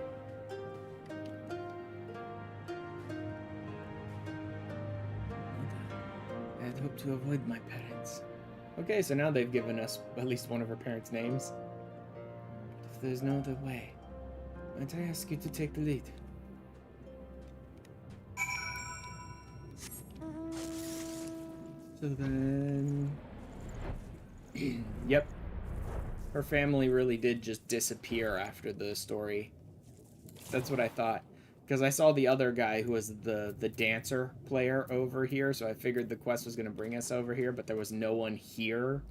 I had hoped to avoid my parents. Okay, so now they've given us at least one of her parents' names. But if there's no other way, might I ask you to take the lead? So then... Yep. Her family really did just disappear after the story. That's what I thought. Because I saw the other guy who was the dancer player over here, so I figured the quest was going to bring us over here, but there was no one here.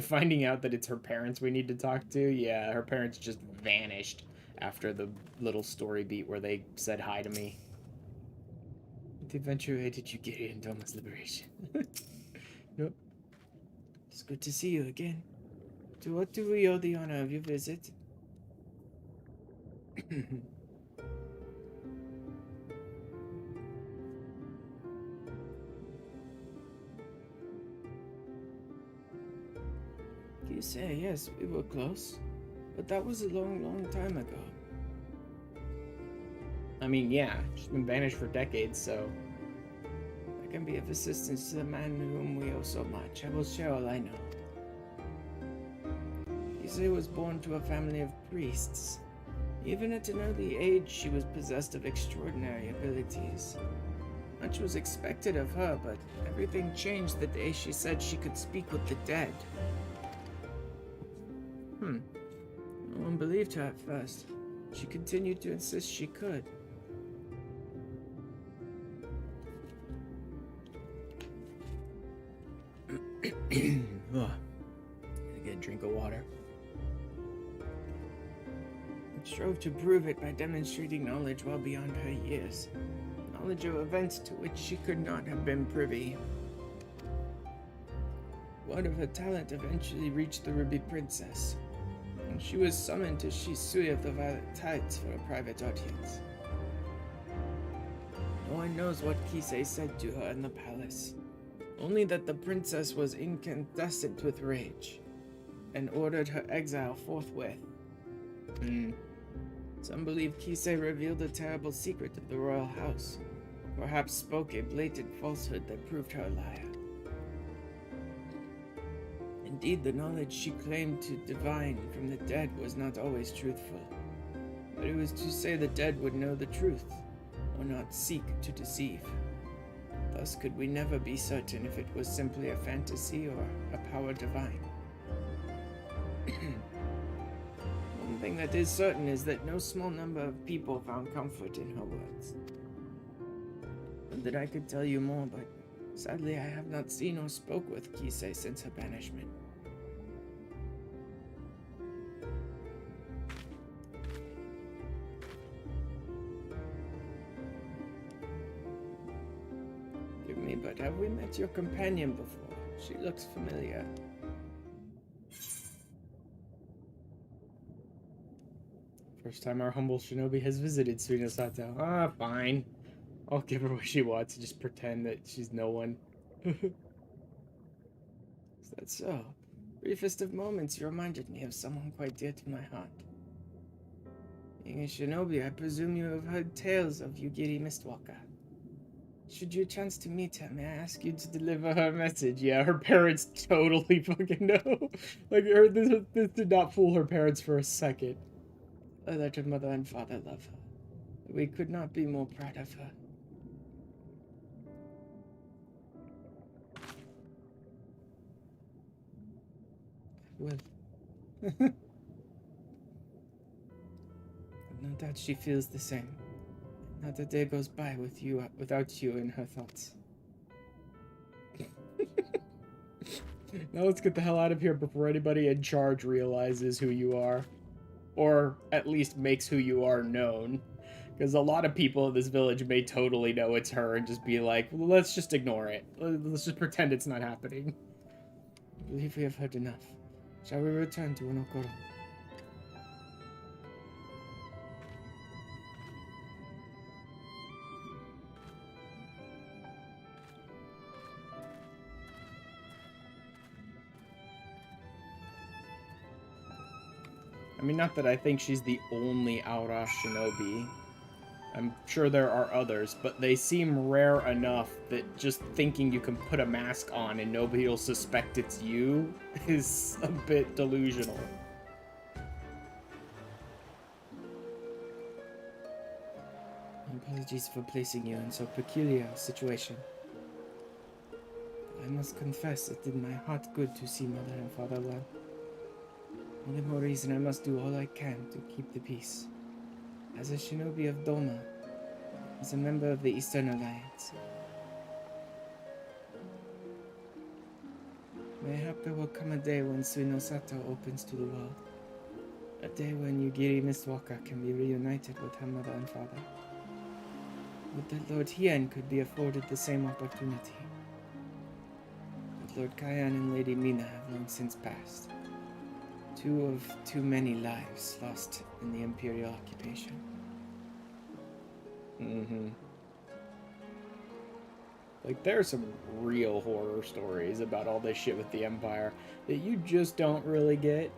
Finding out that it's her parents we need to talk to, yeah, her parents just vanished after the little story beat where they said hi to me. What adventure aided Yugiri in Doma's liberation? Nope. It's good to see you again. To what do we owe the honor of your visit? You say, yes, we were close. But that was a long, long time ago. I mean, yeah, she's been banished for decades, so... I can be of assistance to the man to whom we owe so much. I will share all I know. Kisei was born to a family of priests. Even at an early age, she was possessed of extraordinary abilities. Much was expected of her, but everything changed the day she said she could speak with the dead. No one believed her at first. She continued to insist she could. Ugh. Get a drink of water. Strove to prove it by demonstrating knowledge well beyond her years. Knowledge of events to which she could not have been privy. Word of her talent eventually reached the Ruby Princess, and she was summoned to Shisui of the Violet Tides for a private audience. No one knows what Kisei said to her in the palace, only that the princess was incandescent with rage. and ordered her exile forthwith. Some believe Kisei revealed a terrible secret of the royal house, perhaps spoke a blatant falsehood that proved her a liar. Indeed, the knowledge she claimed to divine from the dead was not always truthful, but it was to say the dead would know the truth, or not seek to deceive. Thus could we never be certain if it was simply a fantasy or a power divine. One thing that is certain is that no small number of people found comfort in her words. And that I could tell you more, but sadly I have not seen or spoke with Kisei since her banishment. Forgive me, but have we met your companion before? She looks familiar. First time our humble shinobi has visited Suino Sato. Ah, fine. I'll give her what she wants and just pretend that she's no one. Is that so? Briefest of moments, you reminded me of someone quite dear to my heart. Being a shinobi, I presume you have heard tales of Yugiri Mistwalker. Should you chance to meet her, may I ask you to deliver her message? Yeah, her parents totally fucking know. Like, this did not fool her parents for a second. Let her mother and father love her. We could not be more proud of her. Well, no doubt she feels the same. Not a day goes by without you in her thoughts. Now let's get the hell out of here before anybody in charge realizes who you are. Or at least makes who you are known. Because a lot of people in this village may totally know it's her and just be like, well, let's just ignore it. Let's just pretend it's not happening. I believe we have heard enough. Shall we return to Onokoro? I mean, not that I think she's the only Aura shinobi. I'm sure there are others, but they seem rare enough that just thinking you can put a mask on and nobody will suspect it's you is a bit delusional. Apologies for placing you in so peculiar a situation. I must confess it did my heart good to see mother and father well. All the more reason I must do all I can to keep the peace. As a shinobi of Doma, as a member of the Eastern Alliance. Mayhap there will come a day when Suino Sato opens to the world. A day when Yugiri Mistwalker can be reunited with her mother and father. Would that Lord Hien could be afforded the same opportunity. But Lord Kayan and Lady Mina have long since passed. Two of too many lives lost in the Imperial occupation. Like, there are some real horror stories about all this shit with the Empire that you just don't really get.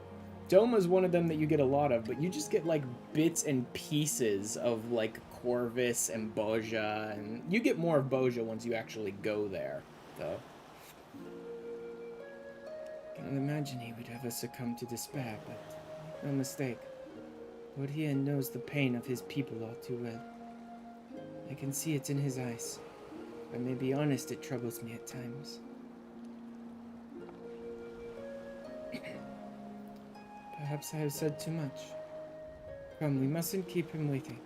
Doma's one of them that you get a lot of, but you just get, like, bits and pieces of, like, Corvus and Boja, and you get more of Boja once you actually go there, though. Can't imagine he would ever succumb to despair, but no mistake. Lord Hien knows the pain of his people all too well. I can see it in his eyes. If I may be honest, it troubles me at times. Perhaps I have said too much. Come, we mustn't keep him waiting.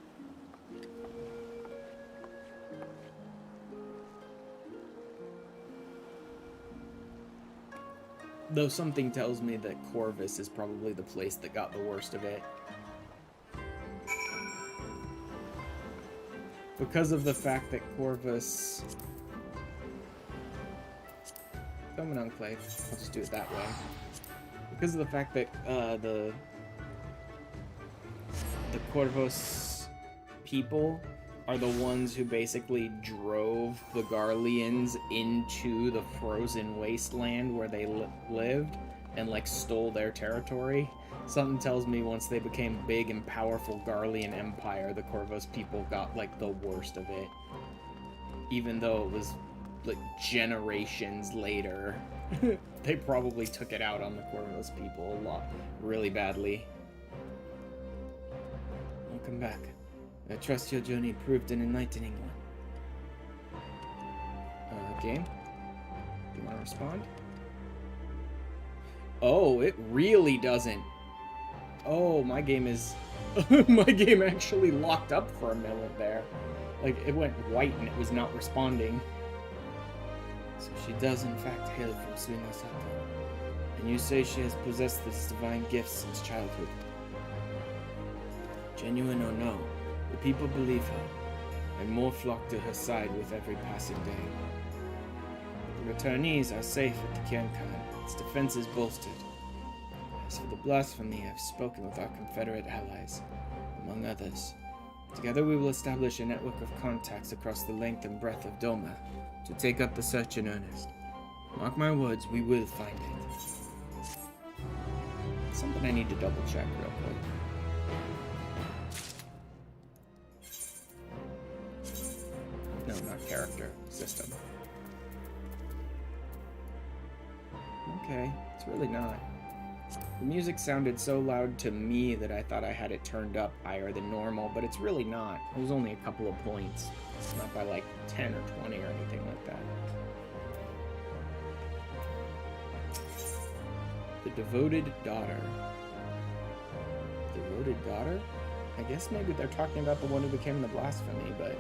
Though something tells me that Corvus is probably the place that got the worst of it. Because of the fact that Corvus... Doman Enclave. I'll just do it that way. Because of the fact that the Corvus people are the ones who basically drove the Garleans into the frozen wasteland where they lived. and like stole their territory. Something tells me once they became big and powerful Garlean Empire, the Corvus people got like the worst of it. Even though it was like generations later, they probably took it out on the Corvus people a lot, really badly. Welcome back. I trust your journey proved an enlightening one. Game? Do you want to respond? Oh, it really doesn't. Oh, my game is... my game actually locked up for a minute there. Like, it went white and it was not responding. So she does in fact hail from Suina Sato. And you say she has possessed this divine gift since childhood. Genuine or no, the people believe her, and more flock to her side with every passing day. The returnees are safe at the Kiankan, its defense is bolstered. As for the blasphemy, I've spoken with our Confederate allies, among others. Together we will establish a network of contacts across the length and breadth of Doma to take up the search in earnest. Mark my words, we will find it. Something I need to double check real quick. No, not character. System. Okay, it's really not. The music sounded so loud to me that I thought I had it turned up higher than normal, but it's really not. It was only a couple of points. It's not by like 10 or 20 or anything like that. The Devoted Daughter. Devoted Daughter? I guess maybe they're talking about the one who became the blasphemy, but...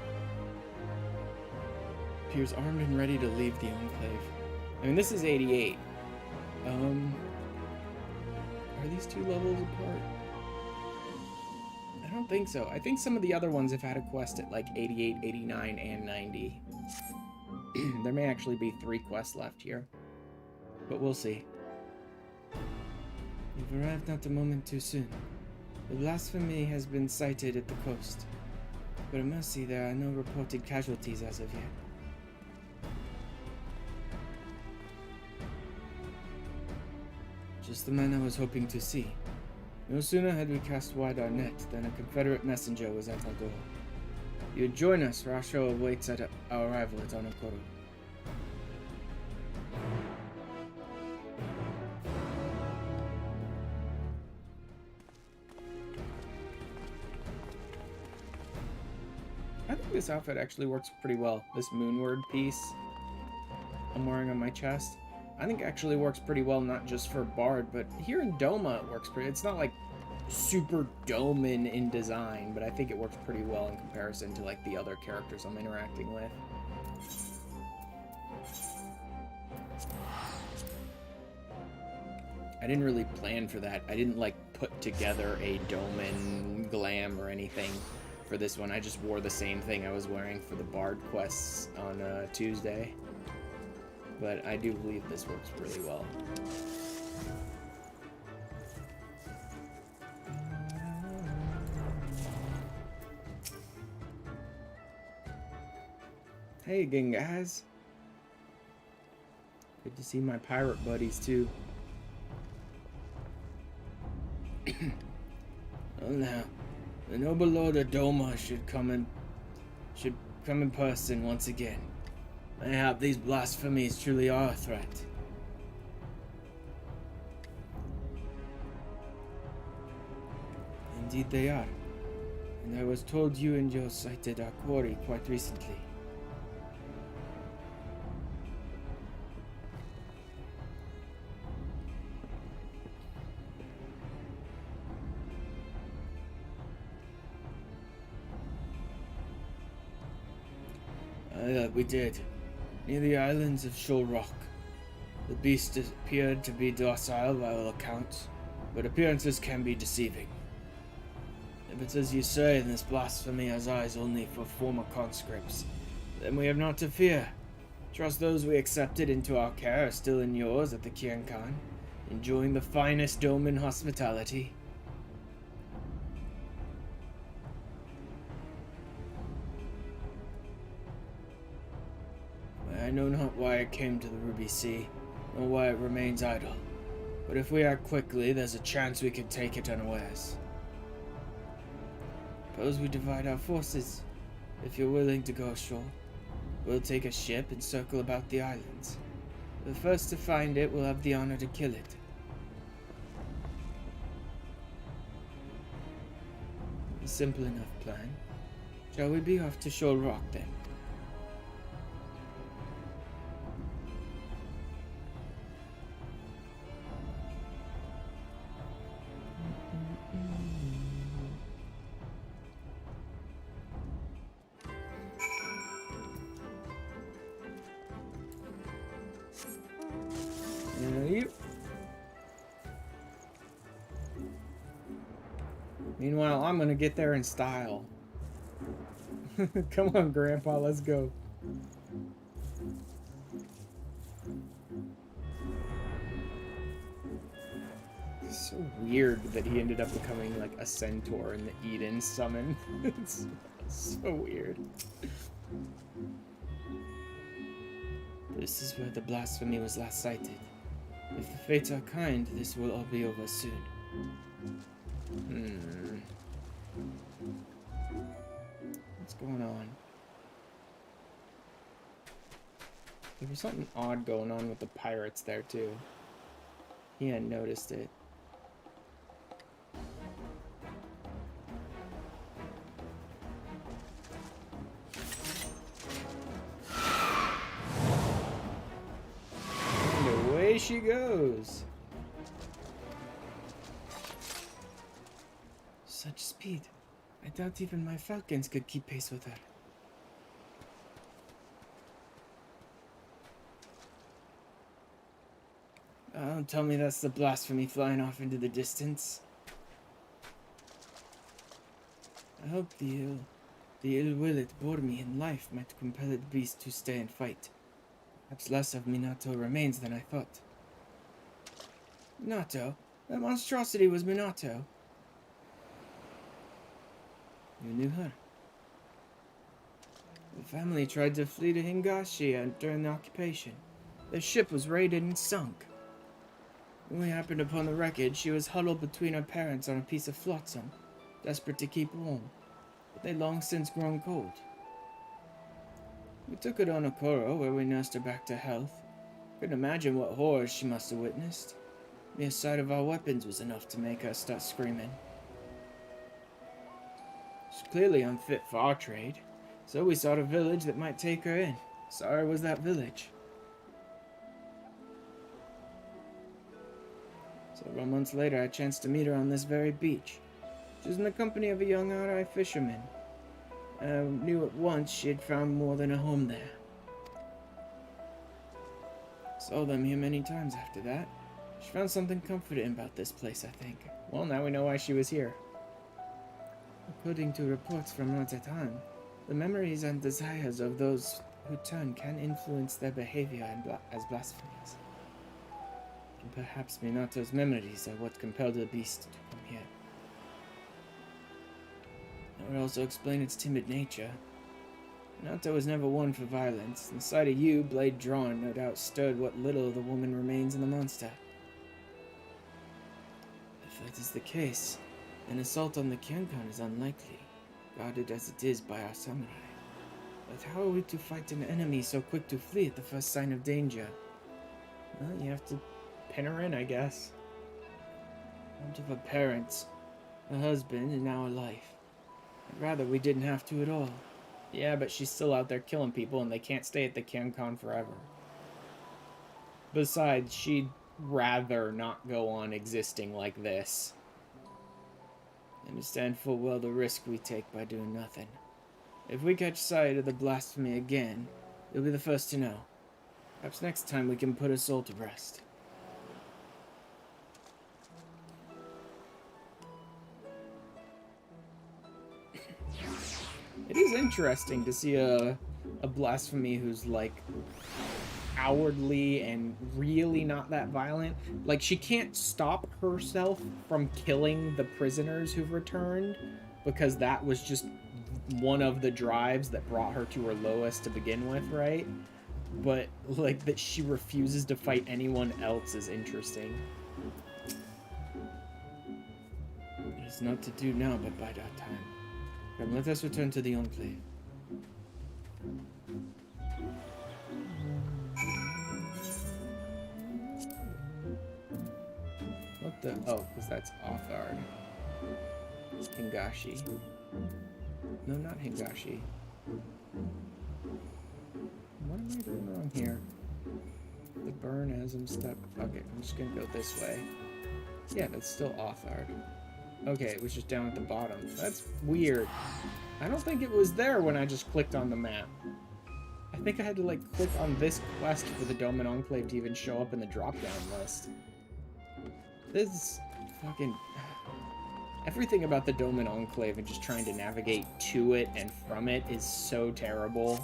appears armed and ready to leave the Enclave. I mean, this is 88. Are these two levels apart? I don't think so. I think some of the other ones have had a quest at like 88, 89, and 90. There may actually be 3 quests left here. But we'll see. You've arrived not a moment too soon. The blasphemy has been sighted at the coast. But at mercy, there are no reported casualties as of yet. Just the man I was hoping to see. No sooner had we cast wide our net than a Confederate messenger was at our door. You'd join us, Rasho awaits at our arrival at Onokoro. I think this outfit actually works pretty well. This moonward piece I'm wearing on my chest, I think actually works pretty well, not just for Bard, but here in Doma it works pretty. It's not like super Doman in design, but I think it works pretty well in comparison to like the other characters I'm interacting with. I didn't really plan for that. I didn't like put together a Doman glam or anything for this one. I just wore the same thing I was wearing for the Bard quests on Tuesday. But I do believe this works really well. Hey again, guys. Good to see my pirate buddies too. Well now, the noble Lord of Doma should come in person once again. Mayhap these blasphemies truly are a threat. Indeed they are. And I was told you and your sighted our quarry quite recently. We did. Near the islands of Shoal Rock. The beast appeared to be docile by all accounts, but appearances can be deceiving. If it's as you say, and this blasphemy has eyes only for former conscripts, then we have not to fear. Trust those we accepted into our care are still in yours at the Kiankan, enjoying the finest Doman hospitality. I know not why it came to the Ruby Sea, nor why it remains idle. But if we act quickly, there's a chance we could take it unawares. Suppose we divide our forces. If you're willing to go ashore, we'll take a ship and circle about the islands. The first to find it will have the honor to kill it. A simple enough plan. Shall we be off to Shoal Rock then? Yep. Meanwhile, I'm gonna get there in style. Come on, Grandpa, let's go. It's so weird that he ended up becoming like a centaur in the Eden summon. It's so weird. This is where the blasphemy was last sighted. If the fates are kind, this will all be over soon. What's going on? There was something odd going on with the pirates there, too. He hadn't noticed it. And away she goes. Such speed. I doubt even my falcons could keep pace with her. Don't tell me that's the blasphemy flying off into the distance. I hope the ill will it bore me in life might compel the beast to stay and fight. Perhaps less of Minato remains than I thought. Minato? That monstrosity was Minato. You knew her. The family tried to flee to Higashi during the occupation. Their ship was raided and sunk. When we happened upon the wreckage, she was huddled between her parents on a piece of flotsam, desperate to keep warm, but they'd long since grown cold. We took her to Onokoro, where we nursed her back to health. Couldn't imagine what horrors she must have witnessed. The sight of our weapons was enough to make her start screaming. She's clearly unfit for our trade, so we sought a village that might take her in. Sorry was that village. Several months later, I chanced to meet her on this very beach. She was in the company of a young Arai fisherman. I knew at once she had found more than a home there. Saw them here many times after that. She found something comforting about this place, I think. Well, now we know why she was here. According to reports from Rotetan, the memories and desires of those who turn can influence their behavior as blasphemies. And perhaps Minato's memories are what compelled the beast to come here. That would also explain its timid nature. Minato was never one for violence, and the sight of you, blade drawn, no doubt stirred what little of the woman remains in the monster. If that is the case, an assault on the Kyokan is unlikely, guarded as it is by our samurai. But how are we to fight an enemy so quick to flee at the first sign of danger? Well, you have to pin her in, I guess. Out of her parents, a husband, and now a life. I'd rather we didn't have to at all. Yeah, but she's still out there killing people, and they can't stay at the Kyokan forever. Besides, she'd rather not go on existing like this. I understand full well the risk we take by doing nothing. If we catch sight of the blasphemy again, you'll be the first to know. Perhaps next time we can put her soul to rest. It is interesting to see a blasphemy who's like outwardly and really not that violent. Like, she can't stop herself from killing the prisoners who've returned because that was just one of the drives that brought her to her lowest to begin with, right? But like that she refuses to fight anyone else is interesting. It's not to do now, but bide our time. Come, let us return to the Enclave. What the? Oh, because that's Othard. Hingashi. No, not Hingashi. What am I doing wrong here? The burn has him step. Okay, I'm just gonna go this way. Yeah, that's still Othard. Okay, it was just down at the bottom. That's weird. I don't think it was there when I just clicked on the map. I think I had to, like, click on this quest for the Doman Enclave to even show up in the drop-down list. This is fucking... Everything about the Doman Enclave and just trying to navigate to it and from it is so terrible.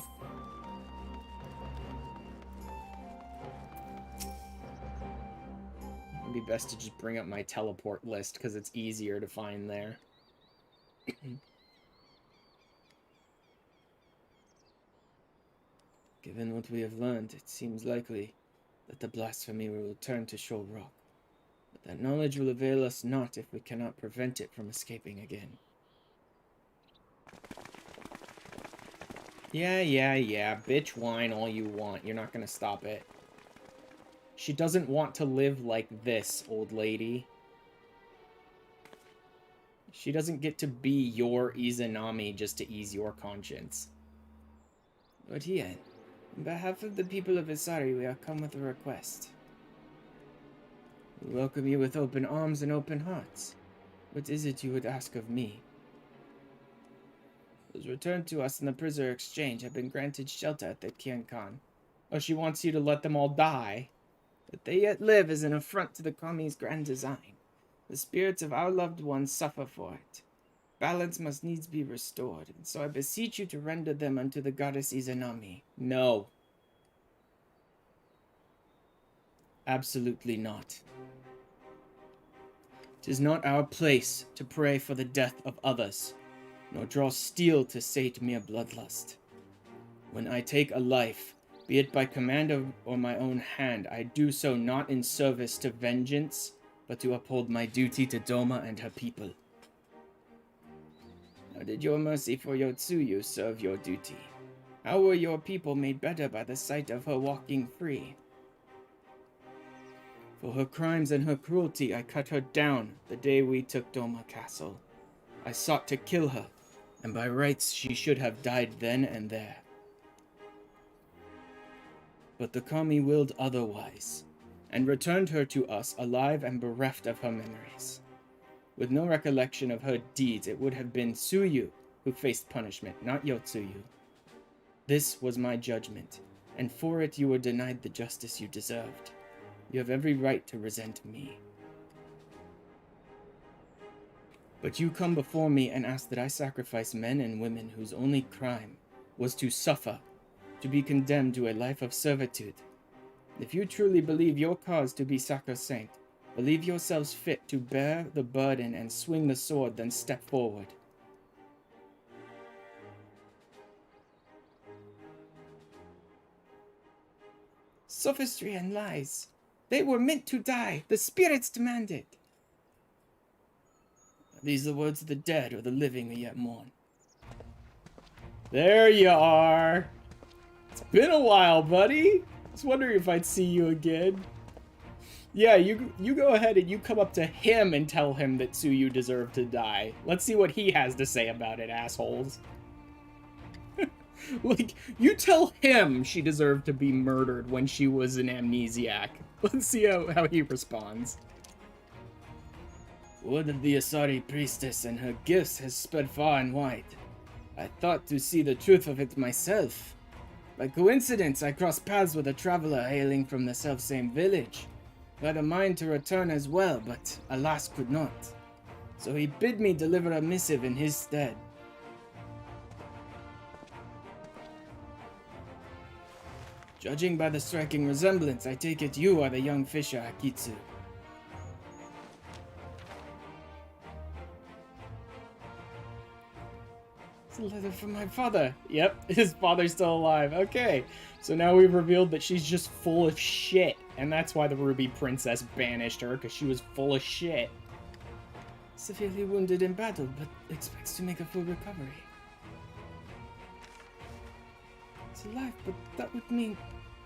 It'd be best to just bring up my teleport list because it's easier to find there. Given what we have learned, it seems likely that the blasphemy will return to Shoal Rock. But that knowledge will avail us not if we cannot prevent it from escaping again. Yeah. Bitch whine all you want. You're not gonna stop it. She doesn't want to live like this, old lady. She doesn't get to be your Izanami just to ease your conscience. But Hien, on behalf of the people of Isari, we have come with a request. We welcome you with open arms and open hearts. What is it you would ask of me? Those returned to us in the prisoner exchange have been granted shelter at the Khan. Oh, she wants you to let them all die. That they yet live is an affront to the Kami's grand design. The spirits of our loved ones suffer for it. Balance must needs be restored, and so I beseech you to render them unto the goddess Izanami. No. Absolutely not. 'Tis not our place to pray for the death of others, nor draw steel to sate mere bloodlust. When I take a life, be it by command or my own hand, I do so not in service to vengeance, but to uphold my duty to Doma and her people. How did your mercy for Yotsuyu serve your duty? How were your people made better by the sight of her walking free? For her crimes and her cruelty, I cut her down the day we took Doma Castle. I sought to kill her, and by rights she should have died then and there. But the Kami willed otherwise, and returned her to us alive and bereft of her memories. With no recollection of her deeds, it would have been Tsuyu who faced punishment, not Yotsuyu. This was my judgment, and for it you were denied the justice you deserved. You have every right to resent me. But you come before me and ask that I sacrifice men and women whose only crime was to suffer, to be condemned to a life of servitude. If you truly believe your cause to be sacrosanct, believe yourselves fit to bear the burden and swing the sword, then step forward. Sophistry and lies. They were meant to die. The spirits demand it. Are these the words of the dead or the living we yet mourn? There you are. It's been a while, buddy. I was wondering if I'd see you again. Yeah, you go ahead and you come up to him and tell him that Tsuyu deserved to die. Let's see what he has to say about it, assholes. Like, you tell him she deserved to be murdered when she was an amnesiac. Let's see how he responds. Word of the Asari priestess and her gifts has spread far and wide. I thought to see the truth of it myself. By coincidence, I crossed paths with a traveler hailing from the selfsame village, who had a mind to return as well, but alas could not. So he bid me deliver a missive in his stead. Judging by the striking resemblance, I take it you are the young fisher Akitsu. It's a letter from my father. Yep, his father's still alive. Okay, so now we've revealed that she's just full of shit, and that's why the Ruby Princess banished her, because she was full of shit. Severely wounded in battle, but expects to make a full recovery. It's alive, but that would mean...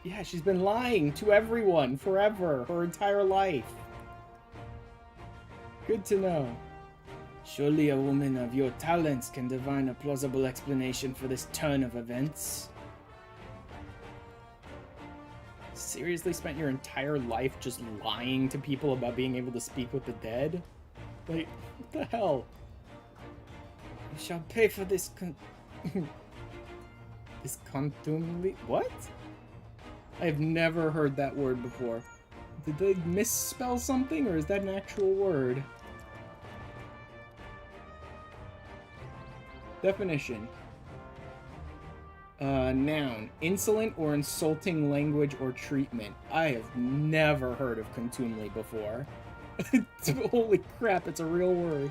Yeah, she's been lying to everyone forever, her entire life. Good to know. Surely a woman of your talents can divine a plausible explanation for this turn of events. Seriously spent your entire life just lying to people about being able to speak with the dead? Like, what the hell? You shall pay for this this contumely... What? I have never heard that word before. Did they misspell something, or is that an actual word? Definition. Noun. Insolent or insulting language or treatment. I have never heard of contumely before. Holy crap, it's a real word.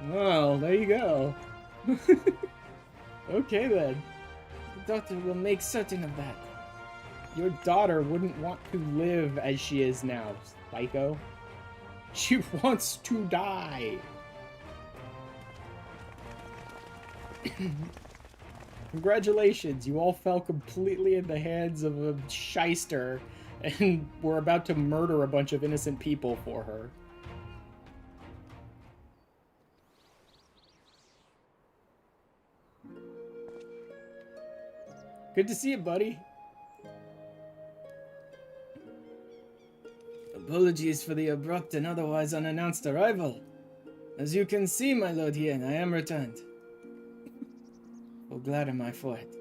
Well, there you go. Okay then. The doctor will make certain of that. Your daughter wouldn't want to live as she is now, psycho. She wants to die. Congratulations, you all fell completely in the hands of a shyster and were about to murder a bunch of innocent people for her. Good to see you, buddy. Apologies for the abrupt and otherwise unannounced arrival. As you can see, my lord Hien, I am returned. Oh, glad am I for it.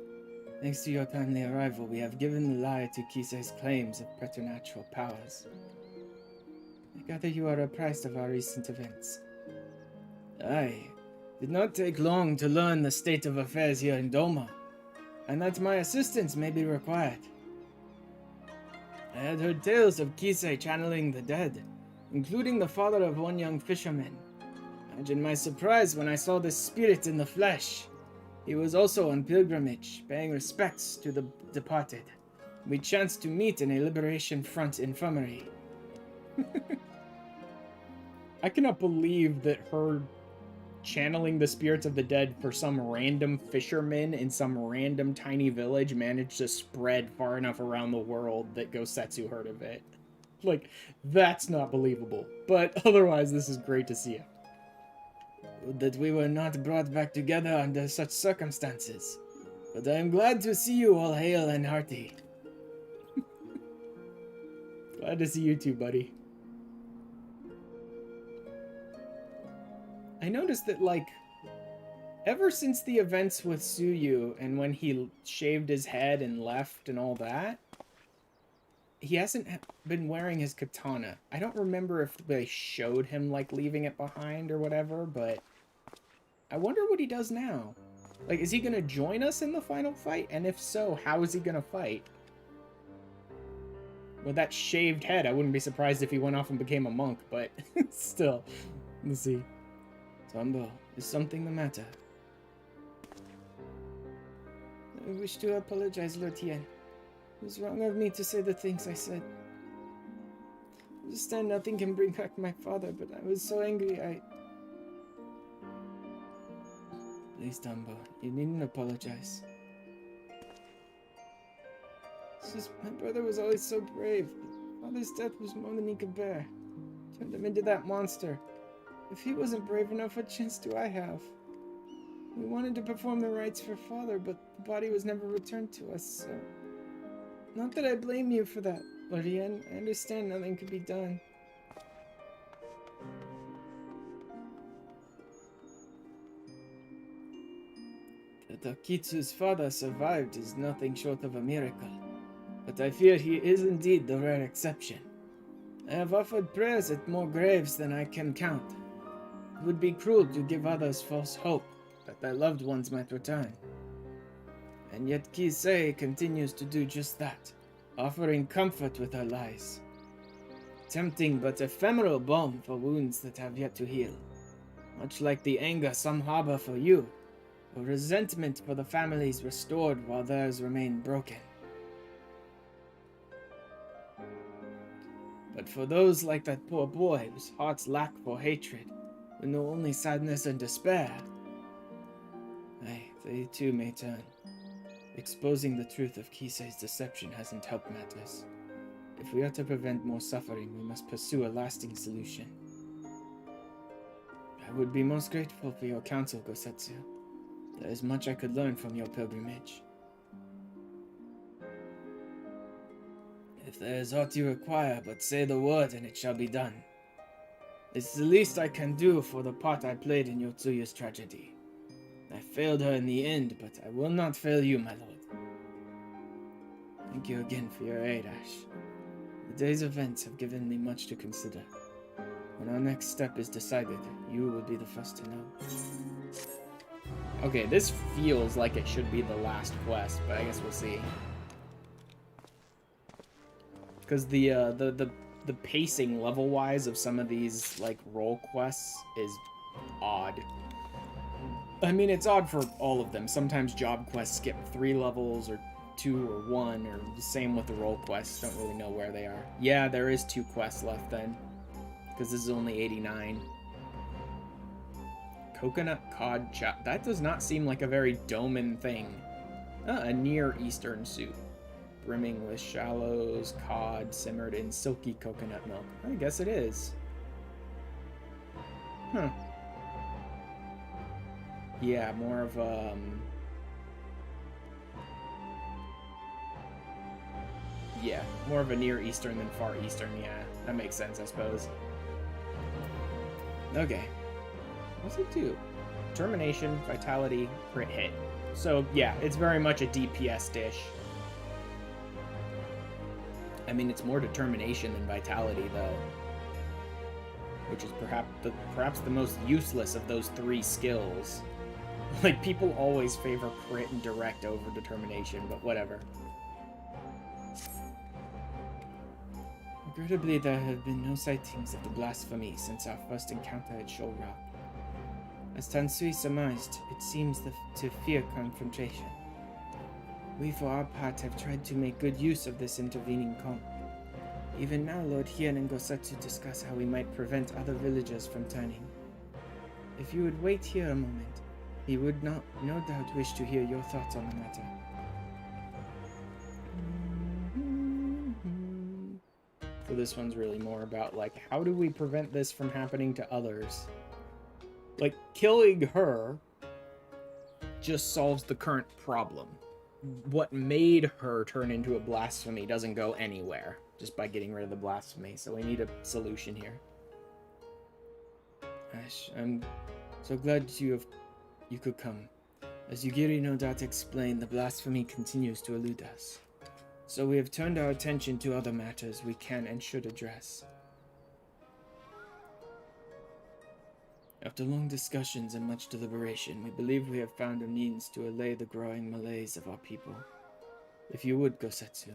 Thanks to your timely arrival, we have given the lie to Kisei's claims of preternatural powers. I gather you are apprised of our recent events. Aye. Did not take long to learn the state of affairs here in Doma, and that my assistance may be required. I had heard tales of Kisei channeling the dead, including the father of one young fisherman. Imagine my surprise when I saw this spirit in the flesh. He was also on pilgrimage, paying respects to the departed. We chanced to meet in a Liberation Front infirmary. I cannot believe that her channeling the spirits of the dead for some random fisherman in some random tiny village managed to spread far enough around the world that Gosetsu heard of it. Like, that's not believable. But otherwise, this is great to see. That we were not brought back together under such circumstances. But I am glad to see you all hale and hearty. Glad to see you too, buddy. I noticed that, like, ever since the events with Tsuyu and when he shaved his head and left and all that, he hasn't been wearing his katana. I don't remember if they showed him, like, leaving it behind or whatever, but I wonder what he does now. Like, is he gonna join us in the final fight? And if so, how is he gonna fight? With that shaved head, I wouldn't be surprised if he went off and became a monk, but still. Let's see. Tombo, is something the matter? I wish to apologize, Lord Tien. It was wrong of me to say the things I said. I understand nothing can bring back my father, but I was so angry Please, Tombo, you needn't apologize. It's just, my brother was always so brave. Father's death was more than he could bear. Turned him into that monster. If he wasn't brave enough, what chance do I have? We wanted to perform the rites for father, but the body was never returned to us, so... Not that I blame you for that, Lord Ien. I understand nothing could be done. That Akitsu's father survived is nothing short of a miracle, but I fear he is indeed the rare exception. I have offered prayers at more graves than I can count. It would be cruel to give others false hope that their loved ones might return. And yet Kisei continues to do just that, offering comfort with her lies. Tempting but ephemeral balm for wounds that have yet to heal. Much like the anger some harbor for you, or resentment for the families restored while theirs remain broken. But for those like that poor boy whose hearts lack for hatred, will know only sadness and despair. Aye, they too may turn. Exposing the truth of Kisei's deception hasn't helped matters. If we are to prevent more suffering, we must pursue a lasting solution. I would be most grateful for your counsel, Gosetsu. There is much I could learn from your pilgrimage. If there is aught you require, but say the word and it shall be done. It's the least I can do for the part I played in Yotsuyu's tragedy. I failed her in the end, but I will not fail you, my lord. Thank you again for your aid, Ash. The day's events have given me much to consider. When our next step is decided, you will be the first to know. Okay, this feels like it should be the last quest, but I guess we'll see. Because the pacing level-wise of some of these, like, role quests is odd. I mean, it's odd for all of them. Sometimes job quests skip 3 levels, or 2 or 1, or the same with the role quests. Don't really know where they are. Yeah, there is 2 quests left then, because this is only 89. Coconut cod chop. That does not seem like a very Doman thing. A Near Eastern soup. Brimming with shallows, cod, simmered in silky coconut milk. I guess it is. Huh. Yeah, more of yeah, more of a Near Eastern than Far Eastern. Yeah, that makes sense, I suppose. Okay. What's it do? Determination, vitality, crit hit. So, yeah, it's very much a DPS dish. I mean, it's more determination than vitality, though. Which is perhaps the most useless of those 3 skills. Like, people always favor crit and direct over determination, but whatever. Regrettably, there have been no sightings of the blasphemy since our first encounter at Shoal Rock. As Tansui surmised, it seems to fear confrontation. We, for our part, have tried to make good use of this intervening calm. Even now, Lord Hien and Gosetsu discuss how we might prevent other villagers from turning. If you would wait here a moment, he would no doubt wish to hear your thoughts on the matter. So this one's really more about, like, how do we prevent this from happening to others? Like, killing her just solves the current problem. What made her turn into a blasphemy doesn't go anywhere just by getting rid of the blasphemy, so we need a solution here. Ash, I'm so glad you could come. As Yugiri no doubt explained, the blasphemy continues to elude us. So we have turned our attention to other matters we can and should address. After long discussions and much deliberation, we believe we have found a means to allay the growing malaise of our people. If you would, Gosetsu.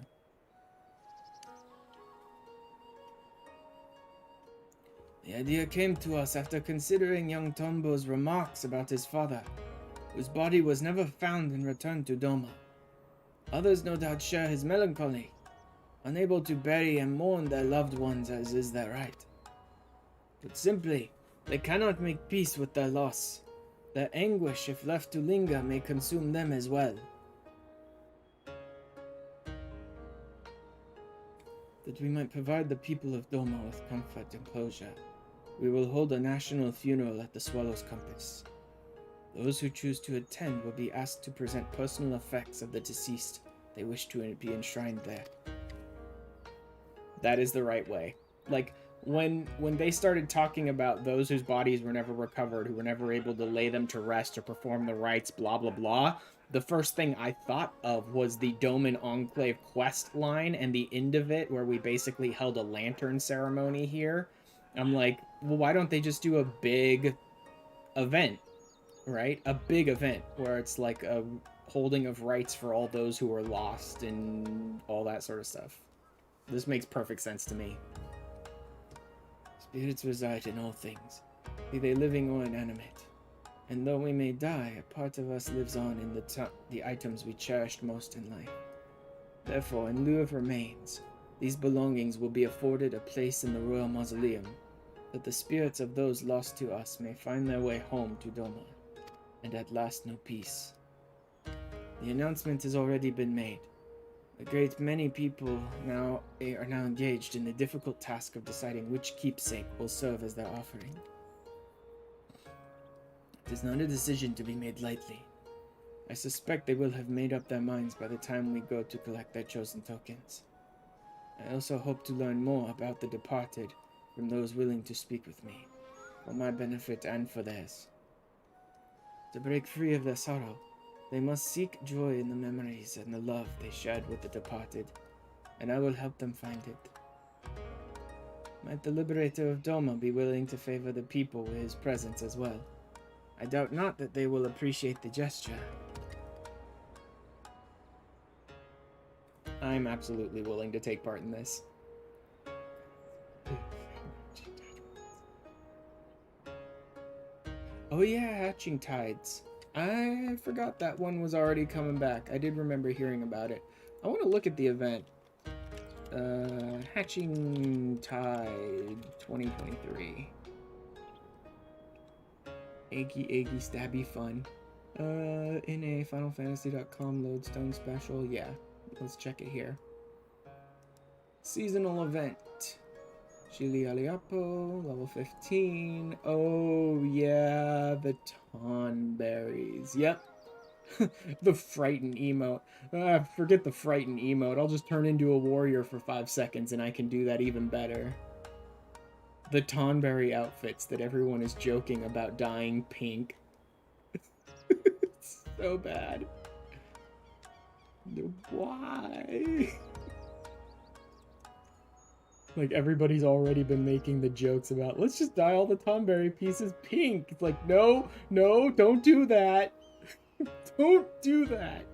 The idea came to us after considering young Tombo's remarks about his father, whose body was never found and returned to Doma. Others no doubt share his melancholy, unable to bury and mourn their loved ones as is their right. But simply, they cannot make peace with their loss. Their anguish, if left to linger, may consume them as well. That we might provide the people of Doma with comfort and closure, we will hold a national funeral at the Swallow's Compass. Those who choose to attend will be asked to present personal effects of the deceased they wish to be enshrined there. That is the right way. Like, when they started talking about those whose bodies were never recovered, who were never able to lay them to rest or perform the rites, blah blah blah, the first thing I thought of was the Doman Enclave quest line and the end of it, where we basically held a lantern ceremony here. I'm like, well, why don't they just do a big event, right? A big event where it's like a holding of rites for all those who are lost and all that sort of stuff. This makes perfect sense to me. Spirits reside in all things, be they living or inanimate. And though we may die, a part of us lives on in the items we cherished most in life. Therefore, in lieu of remains, these belongings will be afforded a place in the royal mausoleum, that the spirits of those lost to us may find their way home to Doma, and at last know peace. The announcement has already been made. A great many people are now engaged in the difficult task of deciding which keepsake will serve as their offering. It is not a decision to be made lightly. I suspect they will have made up their minds by the time we go to collect their chosen tokens. I also hope to learn more about the departed from those willing to speak with me, for my benefit and for theirs. To break free of their sorrow, they must seek joy in the memories and the love they shared with the departed, and I will help them find it. Might the Liberator of Doma be willing to favor the people with his presence as well? I doubt not that they will appreciate the gesture. I'm absolutely willing to take part in this. Oh yeah, Hatching Tides. I forgot that one was already coming back. I did remember hearing about it. I want to look at the event. Hatching Tide 2023. Eggy stabby fun. In a FinalFantasy.com lodestone special. Yeah, let's check it here. Seasonal event. Chili Aliapo, level 15. Oh, yeah, the Tonberries. Yep. The frightened emote. Forget the frightened emote. I'll just turn into a warrior for 5 seconds and I can do that even better. The Tonberry outfits that everyone is joking about dyeing pink. It's so bad. Why? Like, everybody's already been making the jokes about, let's just dye all the Tonberry pieces pink. It's like, no, don't do that. Don't do that.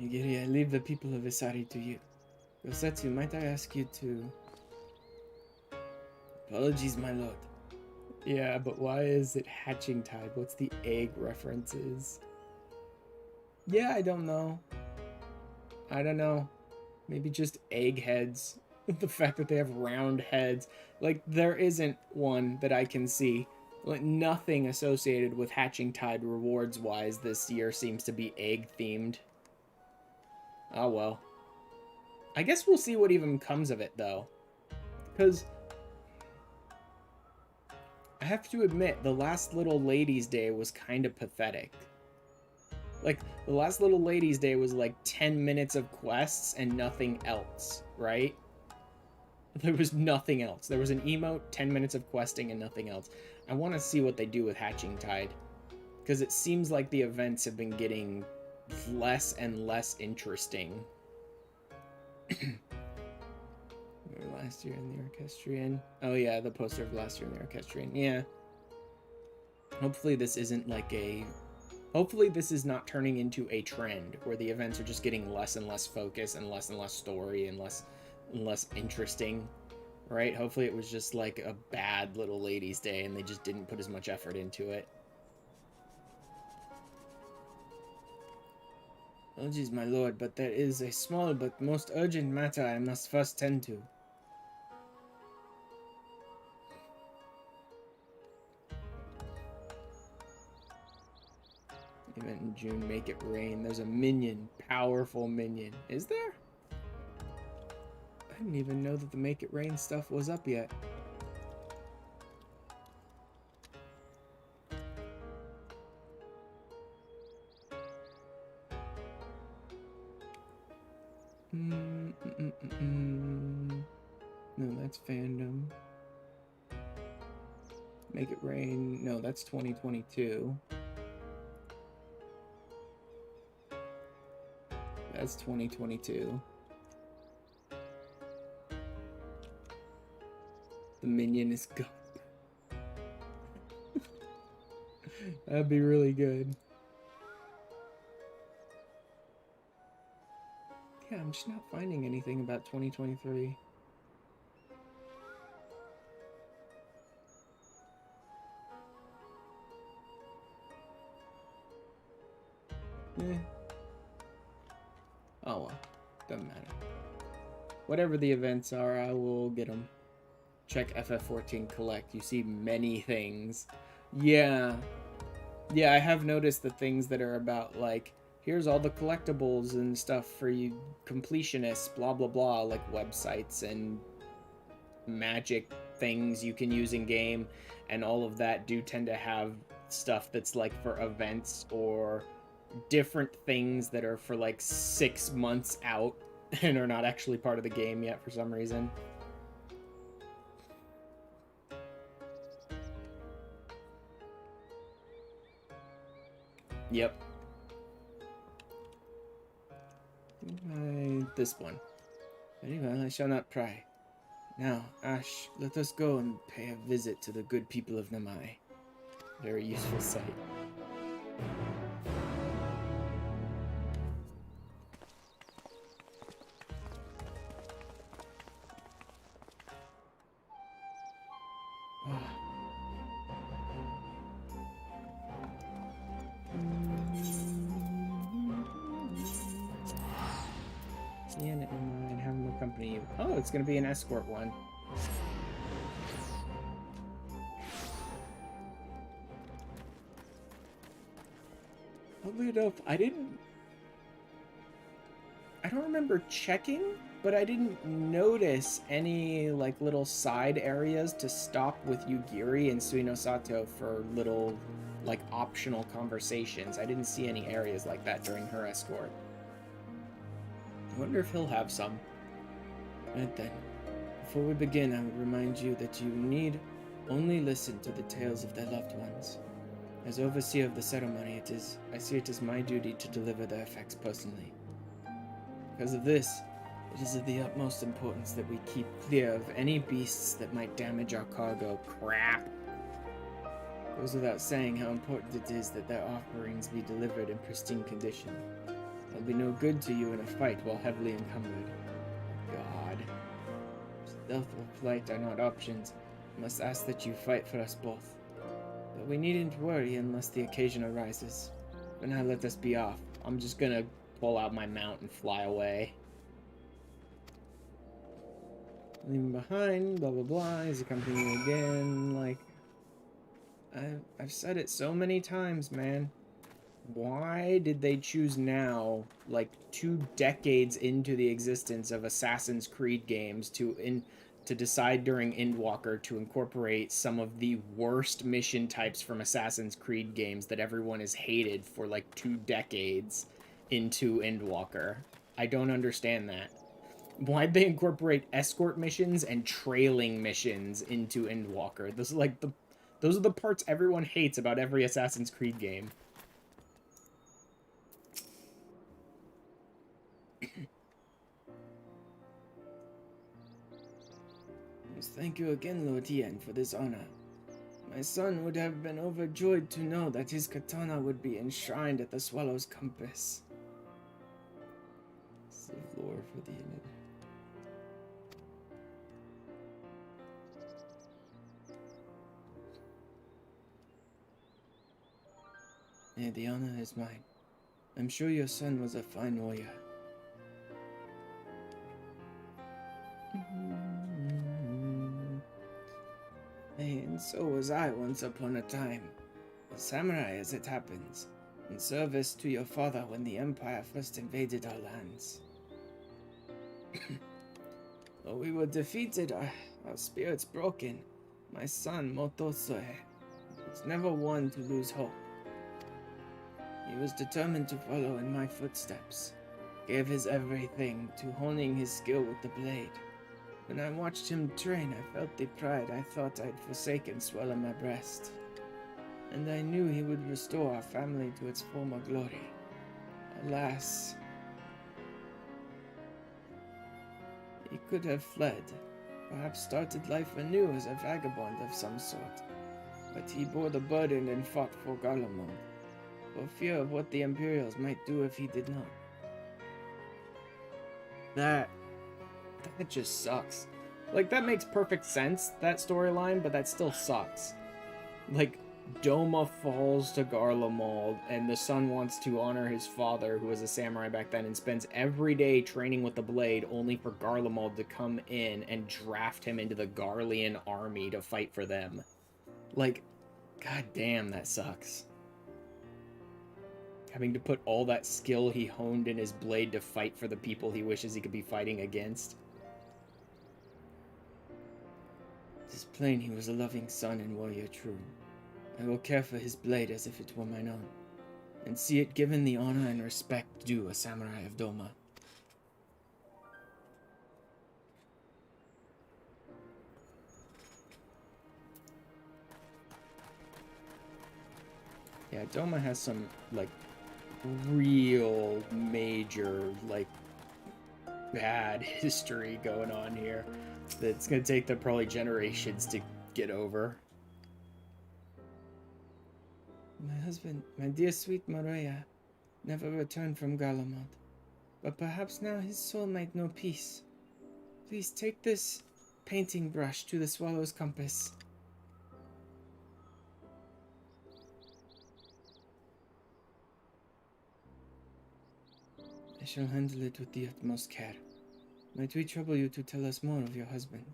Yugiri, I leave the people of Isari to you. Yosetsu, might I ask you to... Apologies, my lord. Yeah, but why is it Hatching Tide? What's the egg references? Yeah, I don't know. Maybe just egg heads. The fact that they have round heads. Like, there isn't one that I can see. Like, nothing associated with Hatching Tide rewards-wise this year seems to be egg-themed. Oh, well. I guess we'll see what even comes of it, though. Because... I have to admit, the last Little Ladies' Day was kind of pathetic. Like, the last Little Ladies' Day was like 10 minutes of quests and nothing else, right? There was nothing else. There was an emote, 10 minutes of questing, and nothing else. I want to see what they do with Hatching Tide. Because it seems like the events have been getting less and less interesting. Last year in the Orchestrion. Oh yeah, the poster of last year in the Orchestrion. Yeah. Hopefully this isn't like a... Hopefully this is not turning into a trend where the events are just getting less and less focus and less story and less interesting, right? Hopefully it was just like a bad Little Ladies' Day and they just didn't put as much effort into it. Oh geez, my lord, but there is a small but most urgent matter I must first tend to. Event in June, make it rain. There's a minion, powerful minion. Is there? I didn't even know that the make it rain stuff was up yet. No, that's fandom. Make it rain. No, that's 2022. That's 2022. The minion is gone. That'd be really good. Yeah, I'm just not finding anything about 2023. Eh. Oh well, doesn't matter. Whatever the events are, I will get them. Check FF14 collect. You see many things. Yeah. Yeah, I have noticed the things that are about, like, here's all the collectibles and stuff for you completionists, blah, blah, blah, like websites and magic things you can use in game, and all of that do tend to have stuff that's like for events or different things that are for like 6 months out and are not actually part of the game yet for some reason. Yep. This one. Very well, I shall not pry. Now, Ash, let us go and pay a visit to the good people of Namai. Very useful sight. Yeah, never mind. Have him accompany you. Oh, it's gonna be an escort one. Oddly enough, I don't remember checking, but I didn't notice any like little side areas to stop with Yugiri and Suino Sato for little like optional conversations. I didn't see any areas like that during her escort. I wonder if he'll have some. Right then, before we begin, I would remind you that you need only listen to the tales of their loved ones. As overseer of the ceremony, I see it as my duty to deliver their effects personally. Because of this, it is of the utmost importance that we keep clear of any beasts that might damage our cargo. Crap! Goes without saying how important it is that their offerings be delivered in pristine condition. They'll be no good to you in a fight while heavily encumbered. God. Stealth or flight are not options. I must ask that you fight for us both. But we needn't worry unless the occasion arises. For now, let us be off. I'm just gonna pull out my mount and fly away. Leave him behind, blah blah blah, he's accompanying you again, like... I've said it so many times, man. Why did they choose now, like 2 decades into the existence of Assassin's Creed games, to decide during Endwalker to incorporate some of the worst mission types from Assassin's Creed games that everyone has hated for like 2 decades into Endwalker? I don't understand that. Why'd they incorporate escort missions and trailing missions into Endwalker? Those are the parts everyone hates about every Assassin's Creed game. Thank you again, Lord Yen, for this honor. My son would have been overjoyed to know that his katana would be enshrined at the Swallow's compass. Save lore for the unit. Yeah, the honor is mine. I'm sure your son was a fine warrior. And so was I once upon a time. A samurai, as it happens, in service to your father when the Empire first invaded our lands. Though we were defeated, our spirits broken, my son, Motosoe, was never one to lose hope. He was determined to follow in my footsteps, gave his everything to honing his skill with the blade. When I watched him train, I felt the pride I thought I'd forsaken swell in my breast. And I knew he would restore our family to its former glory. Alas, he could have fled, perhaps started life anew as a vagabond of some sort. But he bore the burden and fought for Garlemald, for fear of what the Imperials might do if he did not. That just sucks. Like, that makes perfect sense, that storyline, but that still sucks. Like, Doma falls to Garlemald, and the son wants to honor his father, who was a samurai back then, and spends every day training with the blade, only for Garlemald to come in and draft him into the Garlean army to fight for them. Like, god damn, that sucks. Having to put all that skill he honed in his blade to fight for the people he wishes he could be fighting against. It is plain he was a loving son and warrior true. I will care for his blade as if it were mine own, and see it given the honor and respect due a samurai of Doma. Yeah, Doma has some, like, real major, like, bad history going on here that's gonna take them probably generations to get over. My husband, my dear sweet Moreya, never returned from Garlemald, but perhaps now his soul might know peace. Please take this painting brush to the Swallow's Compass. I shall handle it with the utmost care. Might we trouble you to tell us more of your husband?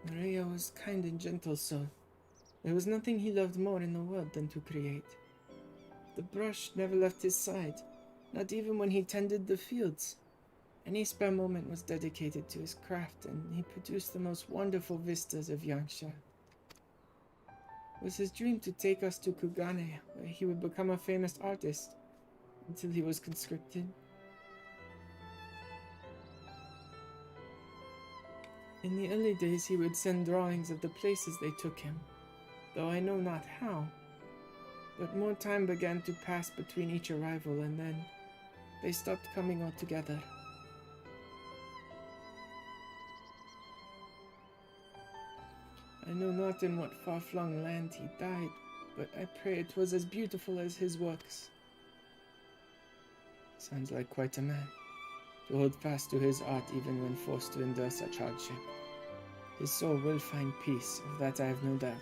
Maria was kind and gentle soul. There was nothing he loved more in the world than to create. The brush never left his side, not even when he tended the fields. Any spare moment was dedicated to his craft, and he produced the most wonderful vistas of Yangsha. It was his dream to take us to Kugane, where he would become a famous artist, until he was conscripted. In the early days, he would send drawings of the places they took him, though I know not how. But more time began to pass between each arrival, and then they stopped coming altogether. I know not in what far-flung land he died, but I pray it was as beautiful as his works. Sounds like quite a man, to hold fast to his art even when forced to endure such hardship. His soul will find peace, of that I have no doubt.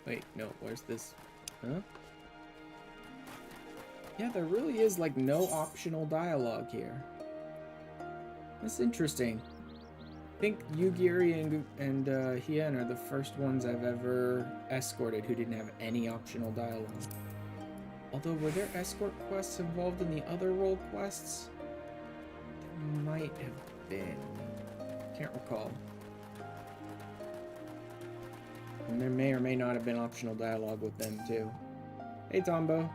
Wait, no, where's this? Huh? Yeah, there really is, like, no optional dialogue here. That's interesting. I think Yugiri and Hien are the first ones I've ever escorted who didn't have any optional dialogue. Although, were there escort quests involved in the other role quests? There might have been. Can't recall. And there may or may not have been optional dialogue with them, too. Hey, Tombo.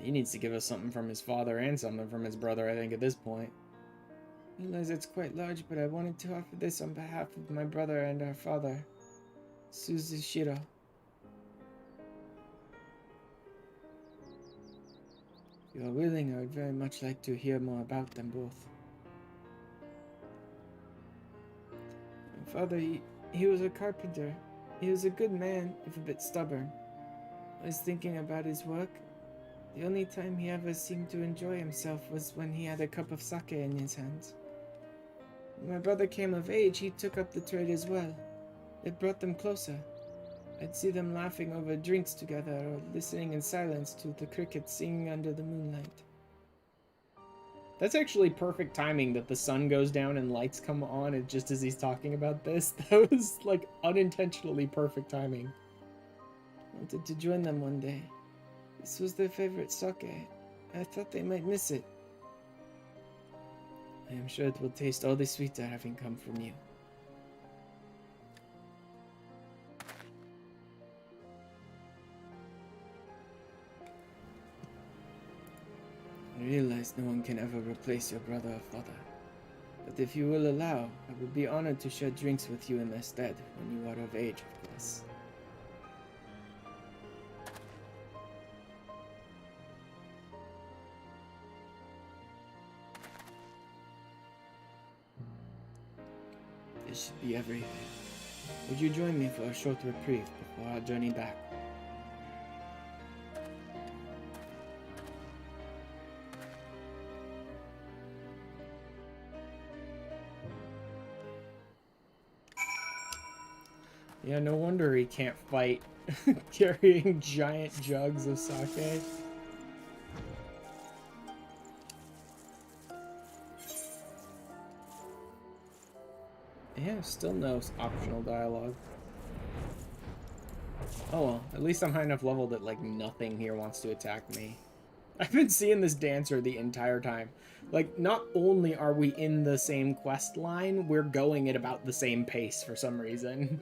He needs to give us something from his father and something from his brother, I think, at this point. I realize it's quite large, but I wanted to offer this on behalf of my brother and our father, Suzushiro. If you are willing, I would very much like to hear more about them both. My father, he was a carpenter. He was a good man, if a bit stubborn. I was thinking about his work. The only time he ever seemed to enjoy himself was when he had a cup of sake in his hands. When my brother came of age, he took up the trade as well. It brought them closer. I'd see them laughing over drinks together or listening in silence to the crickets singing under the moonlight. That's actually perfect timing that the sun goes down and lights come on and just as he's talking about this. That was like unintentionally perfect timing. I wanted to join them one day. This was their favorite sake. I thought they might miss it. I am sure it will taste all the sweeter having come from you. I realize no one can ever replace your brother or father. But if you will allow, I would be honored to share drinks with you in their stead when you are of age, of course. should be everything. Would you join me for a short reprieve before our journey back? Yeah, no wonder he can't fight carrying giant jugs of sake. Yeah, still no optional dialogue. Oh well, at least I'm high enough level that like nothing here wants to attack me. I've been seeing this dancer the entire time. Like, not only are we in the same quest line, we're going at about the same pace for some reason.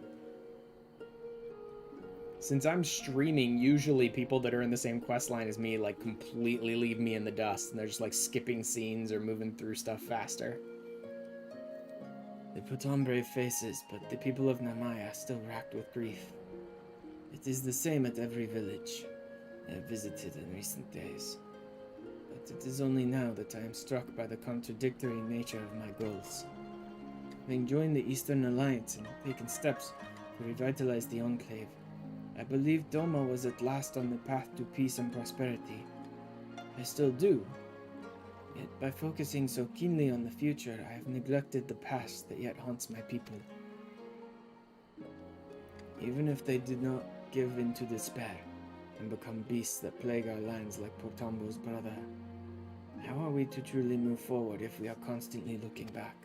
Since I'm streaming, usually people that are in the same quest line as me, like, completely leave me in the dust, and they're just, like, skipping scenes or moving through stuff faster. They put on brave faces, but the people of Namaya are still racked with grief. It is the same at every village I have visited in recent days. But it is only now that I am struck by the contradictory nature of my goals. Having joined the Eastern Alliance and taken steps to revitalize the Enclave, I believed Doma was at last on the path to peace and prosperity. I still do. Yet by focusing so keenly on the future, I have neglected the past that yet haunts my people. Even if they did not give in to despair and become beasts that plague our lands like Portambo's brother, how are we to truly move forward if we are constantly looking back?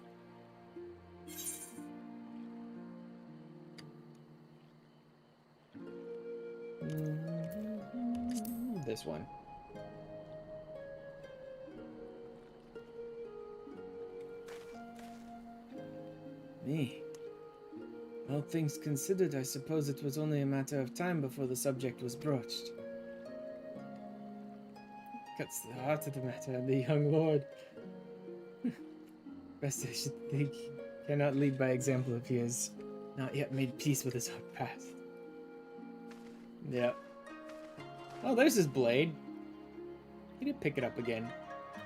This one. Me. All things considered, I suppose it was only a matter of time before the subject was broached. Cuts to the heart of the matter, the young lord. Best I should think he cannot lead by example if he has not yet made peace with his own past. Yep. Oh, there's his blade. He did pick it up again.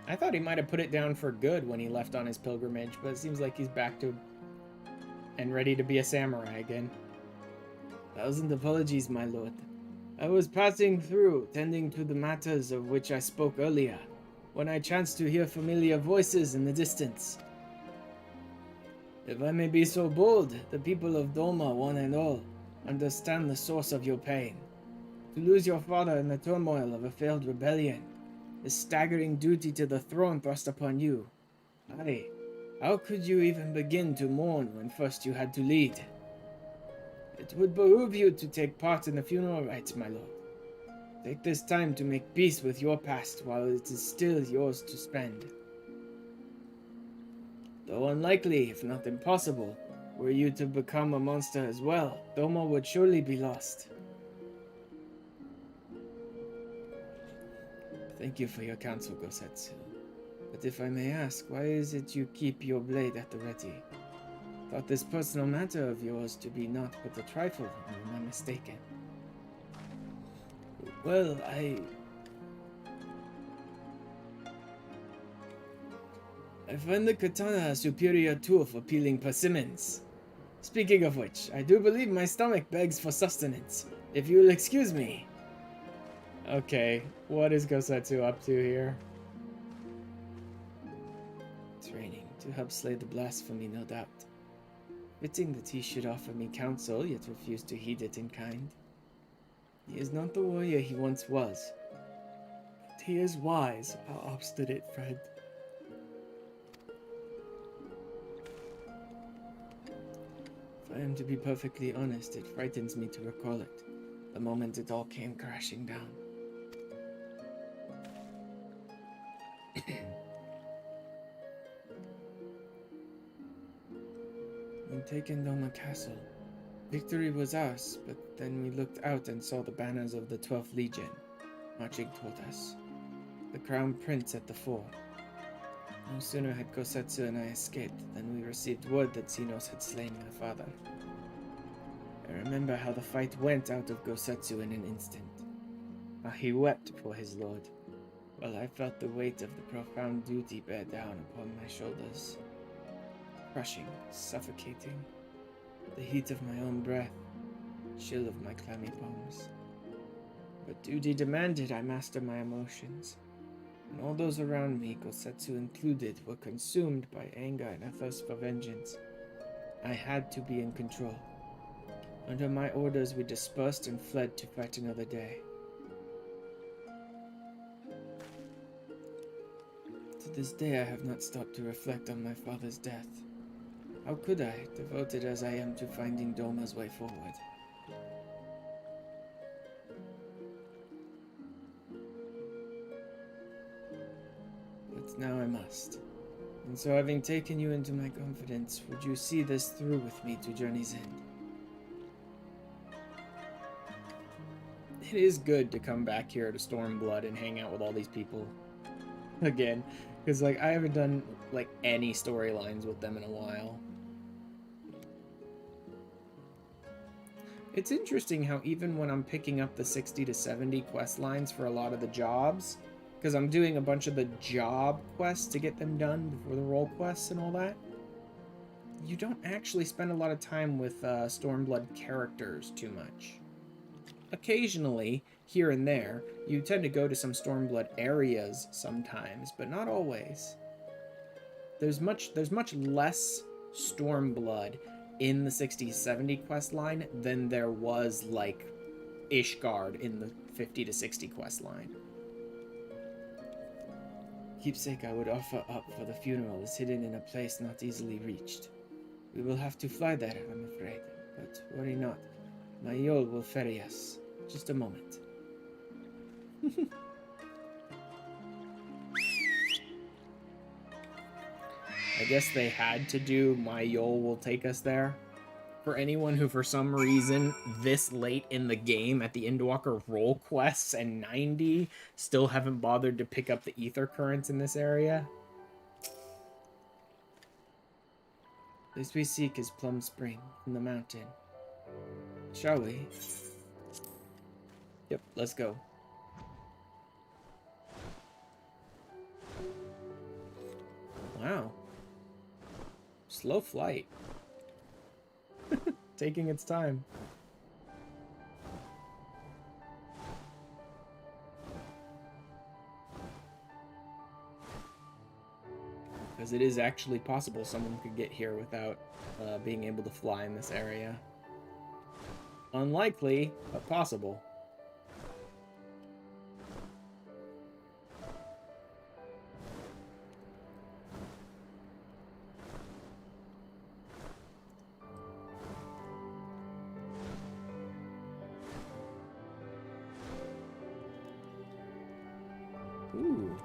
I thought he might have put it down for good when he left on his pilgrimage, but it seems like he's back to and ready to be a samurai again. 1,000 apologies, my lord. I was passing through, tending to the matters of which I spoke earlier, when I chanced to hear familiar voices in the distance. If I may be so bold, the people of Doma, one and all, understand the source of your pain. To lose your father in the turmoil of a failed rebellion, the staggering duty to the throne thrust upon you. Aye, how could you even begin to mourn when first you had to lead? It would behoove you to take part in the funeral rites, my lord. Take this time to make peace with your past while it is still yours to spend. Though unlikely, if not impossible, were you to become a monster as well, Doma would surely be lost. Thank you for your counsel, Gosetsu. But if I may ask, why is it you keep your blade at the ready? Thought this personal matter of yours to be naught but a trifle, or am I mistaken? Well, I find the katana a superior tool for peeling persimmons. Speaking of which, I do believe my stomach begs for sustenance, if you'll excuse me. Okay, what is Gosetsu up to here? Training to help slay the blasphemy, no doubt. Fitting that he should offer me counsel, yet refuse to heed it in kind. He is not the warrior he once was, but he is wise, our obstinate friend. If I am to be perfectly honest, it frightens me to recall it, the moment it all came crashing down. When taken Doma Castle, victory was ours, but then we looked out and saw the banners of the 12th Legion marching toward us. The Crown Prince at the fore. No sooner had Gosetsu and I escaped than we received word that Xenos had slain my father. I remember how the fight went out of Gosetsu in an instant. How he wept for his lord, while I felt the weight of the profound duty bear down upon my shoulders. Crushing, suffocating. The heat of my own breath, chill of my clammy palms. But duty demanded I master my emotions, and all those around me, Gosetsu included, were consumed by anger and a thirst for vengeance. I had to be in control. Under my orders, we dispersed and fled to fight another day. To this day, I have not stopped to reflect on my father's death. How could I, devoted as I am to finding Doma's way forward? But now I must. And so, having taken you into my confidence, would you see this through with me to journey's end? It is good to come back here to Stormblood and hang out with all these people again, because like I haven't done like any storylines with them in a while. It's interesting how even when I'm picking up the 60 to 70 quest lines for a lot of the jobs, because I'm doing a bunch of the job quests to get them done before the role quests and all that, you don't actually spend a lot of time with Stormblood characters too much. Occasionally, here and there, you tend to go to some Stormblood areas sometimes, but not always. There's much less Stormblood in the 60-70 quest line than there was, like, Ishgard in the 50 to 60 quest line. Keepsake I would offer up for the funeral is hidden in a place not easily reached. We will have to fly there, I'm afraid, but worry not. My Yol will ferry us. Just a moment. I guess they had to do My Yol will take us there. For anyone who, for some reason, this late in the game at the Endwalker role quests and 90 still haven't bothered to pick up the ether currents in this area. This we seek is Plum Spring in the mountain. Shall we? Yep, let's go. Wow. Slow flight. Taking its time. Because it is actually possible someone could get here without being able to fly in this area. Unlikely, but possible. Ooh.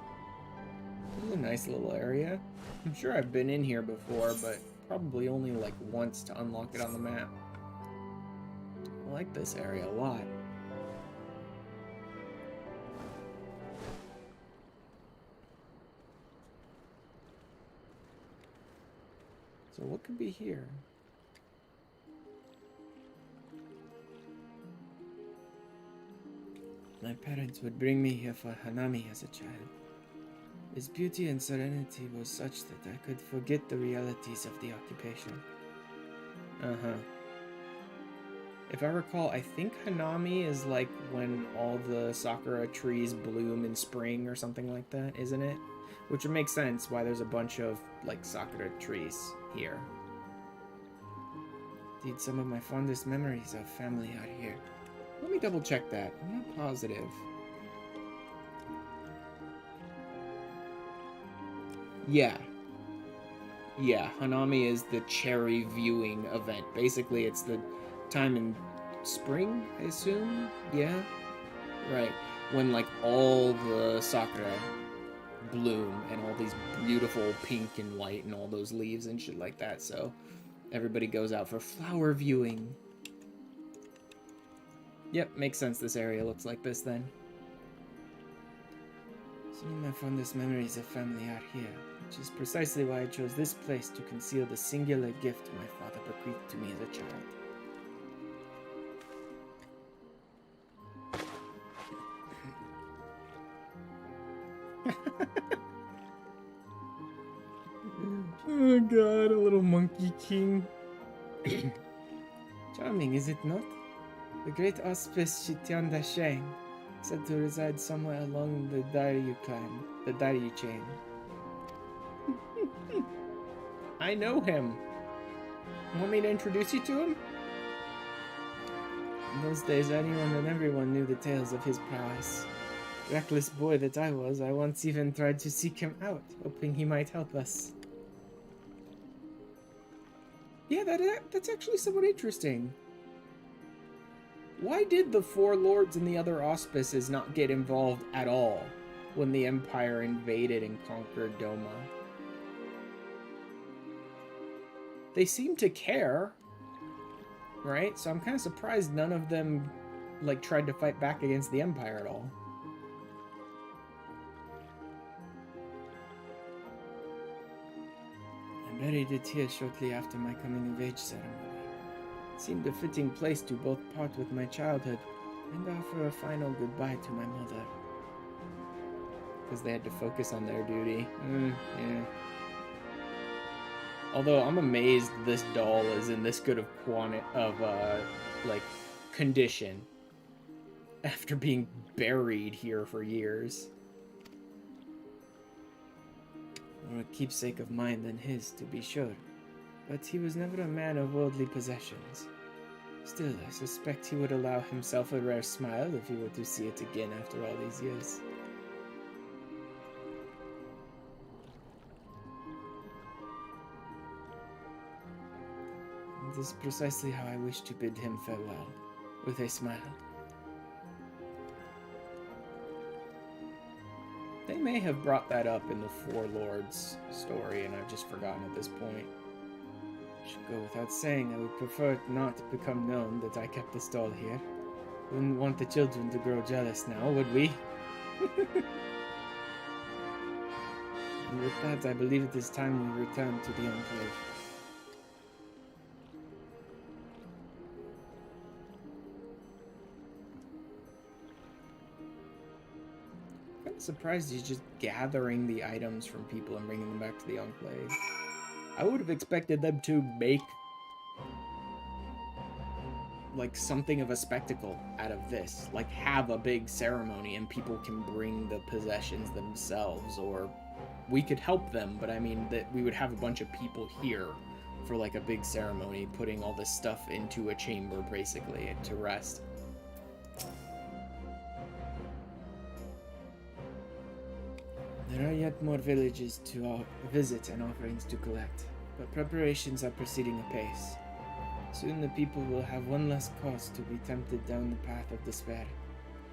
This is a nice little area. I'm sure I've been in here before, but probably only like once to unlock it on the map. I like this area a lot. So what could be here? My parents would bring me here for Hanami as a child. Its beauty and serenity was such that I could forget the realities of the occupation. Uh-huh. If I recall, I think Hanami is like when all the sakura trees bloom in spring or something like that, isn't it? Which would make sense why there's a bunch of, like, sakura trees here. Indeed, some of my fondest memories of family are here. Let me double check that. I'm not positive. Yeah. Yeah, Hanami is the cherry viewing event. Basically, it's the time in spring, I assume? Yeah? Right. When, like, all the sakura bloom and all these beautiful pink and white and all those leaves and shit like that, so everybody goes out for flower viewing. Yep, makes sense this area looks like this then. Some of my fondest memories of family are here, which is precisely why I chose this place to conceal the singular gift my father bequeathed to me as a child. Oh god, a little monkey king. charming, is it not? The great auspice Shitianda Shang, said to reside somewhere along the Daryu chain. I know him. Want me to introduce you to him? In those days, anyone and everyone knew the tales of his prowess. Reckless boy that I was, I once even tried to seek him out, hoping he might help us. Yeah, that's actually somewhat interesting. Why did the Four Lords and the other auspices not get involved at all when the Empire invaded and conquered Doma? They seem to care, right? So I'm kind of surprised none of them, like, tried to fight back against the Empire at all. I buried it here shortly after my coming-of-age ceremony. It seemed a fitting place to both part with my childhood and offer a final goodbye to my mother. Because they had to focus on their duty. Yeah. Although I'm amazed this doll is in this good of condition after being buried here for years. More a keepsake of mine than his, to be sure, but he was never a man of worldly possessions. Still, I suspect he would allow himself a rare smile if he were to see it again after all these years. And this is precisely how I wish to bid him farewell, with a smile. They may have brought that up in the Four Lords story, and I've just forgotten at this point. Should go without saying, I would prefer it not to become known that I kept this doll here. Wouldn't want the children to grow jealous now, would we? And with that, I believe it is time we return to the Enclave. I'm surprised he's just gathering the items from people and bringing them back to the Enclave. I would have expected them to make like something of a spectacle out of this, like have a big ceremony and people can bring the possessions themselves, or we could help them, but I mean that we would have a bunch of people here for like a big ceremony, putting all this stuff into a chamber basically to rest. There are yet more villages to visit and offerings to collect, but preparations are proceeding apace. Soon the people will have one less cause to be tempted down the path of despair.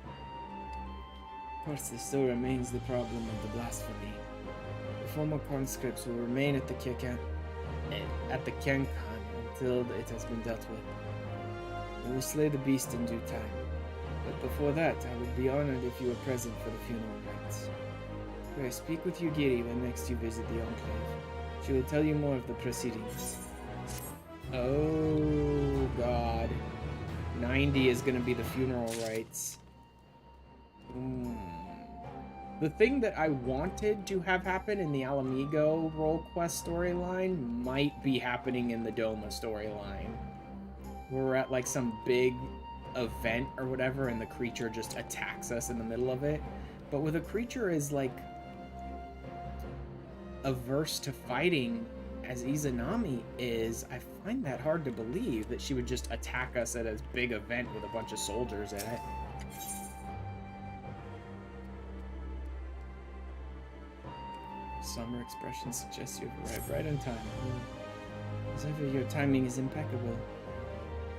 Of course, there still remains the problem of the blasphemy. The former conscripts will remain at the Kiankan until it has been dealt with. We will slay the beast in due time, but before that, I would be honored if you were present for the funeral rites. Pray speak with Yugiri when next you visit the Enclave. She will tell you more of the proceedings. Oh, God. 90 is going to be the funeral rites. The thing that I wanted to have happen in the Alamigo role quest storyline might be happening in the Doma storyline. We're at like some big event or whatever and the creature just attacks us in the middle of it. But with a creature is like averse to fighting as Izanami is, I find that hard to believe that she would just attack us at a big event with a bunch of soldiers in it. Summer expression suggests you've arrived right on time. As ever, your timing is impeccable.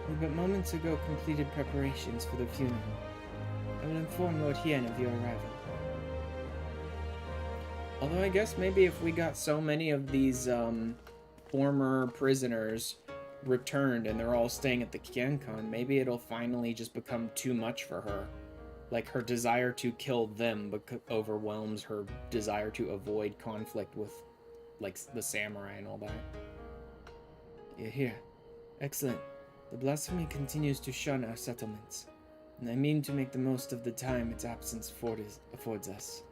We but moments ago completed preparations for the funeral. I will inform Lord Hien of your arrival. Although I guess maybe if we got so many of these former prisoners returned and they're all staying at the Kiankan, maybe it'll finally just become too much for her. Like her desire to kill them overwhelms her desire to avoid conflict with like the samurai and all that. You're here. Excellent. The blasphemy continues to shun our settlements, and I mean to make the most of the time its absence affords us.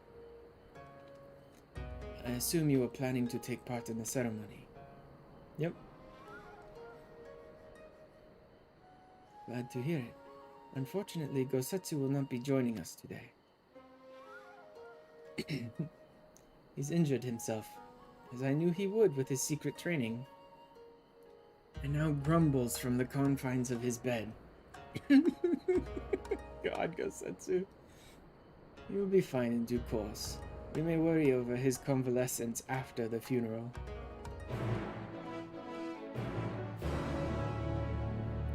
I assume you were planning to take part in the ceremony. Yep. Glad to hear it. Unfortunately, Gosetsu will not be joining us today. He's injured himself, as I knew he would with his secret training, and now grumbles from the confines of his bed. God, Gosetsu. He will be fine in due course. We may worry over his convalescence after the funeral.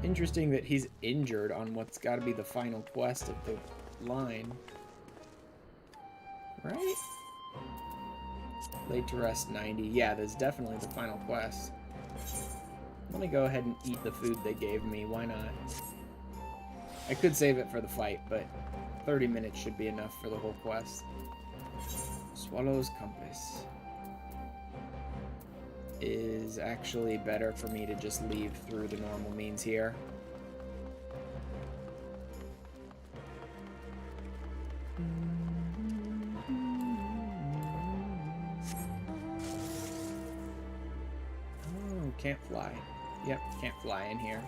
Interesting that he's injured on what's got to be the final quest of the line. Right? Laid to rest 90. Yeah, that's definitely the final quest. Let me go ahead and eat the food they gave me. Why not? I could save it for the fight, but 30 minutes should be enough for the whole quest. Swallow's Compass is actually better for me to just leave through the normal means here. Oh, can't fly. Yep, can't fly in here.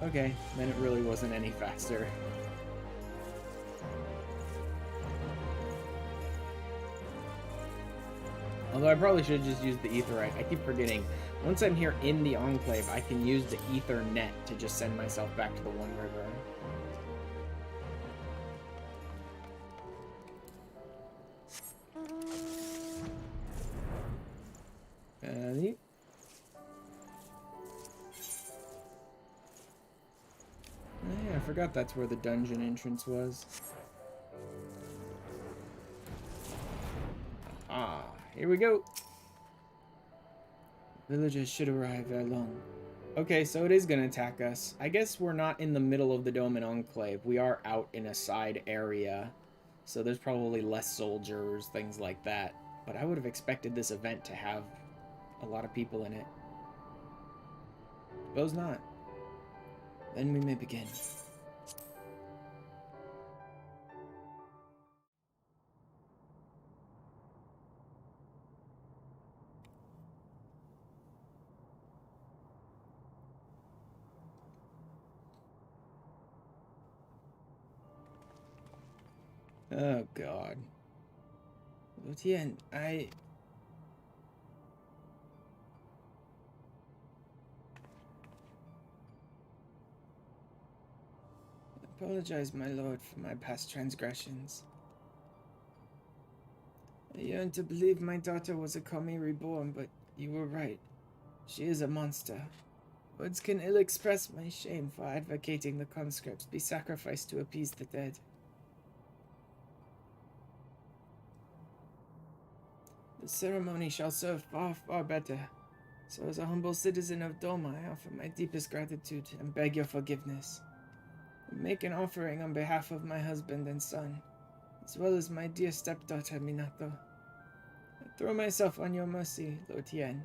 Okay, then it really wasn't any faster. Although I probably should have just used the Aetheryte. I keep forgetting. Once I'm here in the Enclave, I can use the Aether Net to just send myself back to the One River. Yeah, I forgot that's where the dungeon entrance was. Ah, here we go. Villagers should arrive ere long. Okay, so it is going to attack us. I guess we're not in the middle of the Dome and Enclave. We are out in a side area. So there's probably less soldiers, things like that. But I would have expected this event to have a lot of people in it. Suppose not. Then we may begin. Oh, God. Lutien, I apologize, my lord, for my past transgressions. I yearned to believe my daughter was a Kami reborn, but you were right. She is a monster. Words can ill express my shame for advocating the conscripts be sacrificed to appease the dead. The ceremony shall serve far, far better. So as a humble citizen of Doma, I offer my deepest gratitude and beg your forgiveness. I make an offering on behalf of my husband and son, as well as my dear stepdaughter Minato. I throw myself on your mercy, Lord Tien.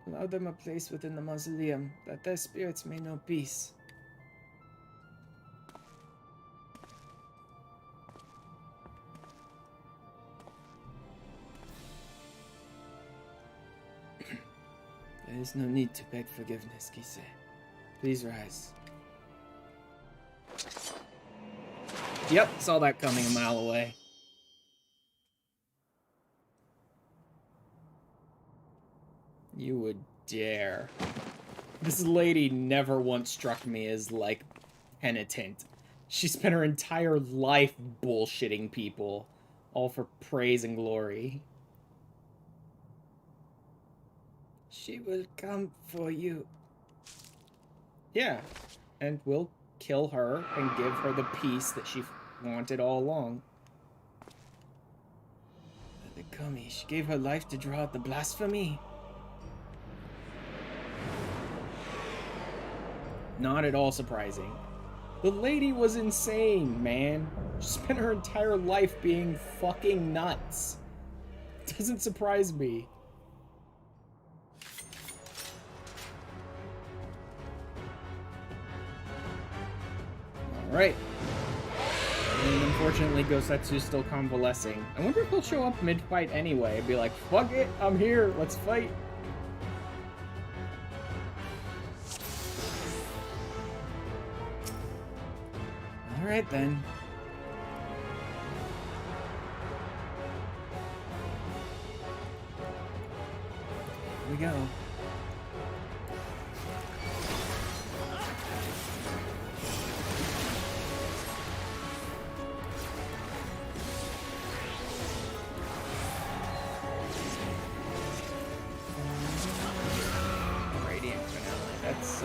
Allow them a place within the mausoleum, that their spirits may know peace. There is no need to beg forgiveness, Kise. Please rise. Yep, saw that coming a mile away. You would dare. This lady never once struck me as, like, penitent. She spent her entire life bullshitting people, all for praise and glory. She will come for you. Yeah, and we'll kill her and give her the peace that she wanted all along. The Kami, she gave her life to draw out the blasphemy. Not at all surprising. The lady was insane, man. She spent her entire life being fucking nuts. Doesn't surprise me. Alright. And unfortunately, Gosetsu's still convalescing. I wonder if he'll show up mid-fight anyway. Be like, fuck it, I'm here, let's fight. Alright then. Here we go. Radiant Finale. That's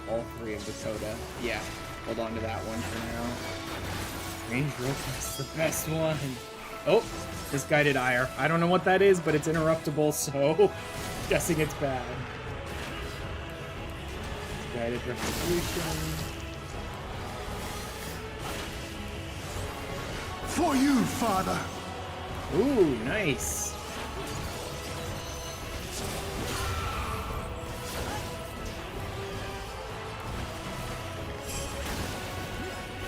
all three of the Coda. Yeah, hold on to that one for now. Range Rope, the best one. Oh, this guided ire. I don't know what that is, but it's interruptible, so guessing it's bad. Guided Retribution. For you, father. Ooh, nice.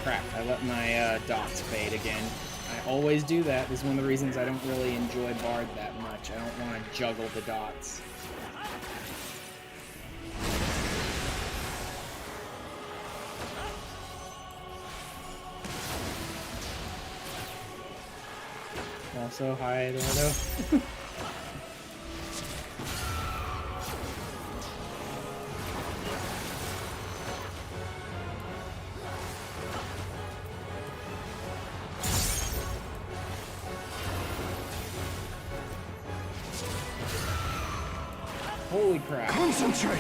Crap, I let my dots fade again. I always do that. This is one of the reasons I don't really enjoy Bard that much. I don't want to juggle the dots. Also, hi, Eduardo. Holy crap. Concentrate.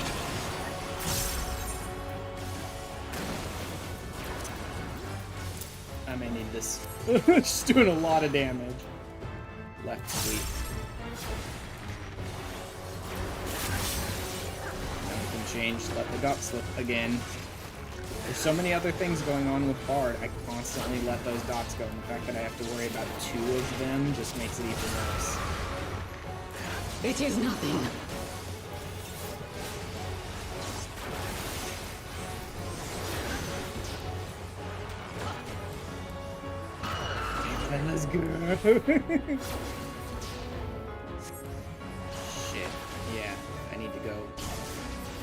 I may need this. Just doing a lot of damage. Left sweep. Now we can change, let the dot slip again. There's so many other things going on with Bard, I constantly let those dots go, and the fact that I have to worry about 2 of them just makes it even worse. It is nothing. Let's go. Shit. Yeah, I need to go.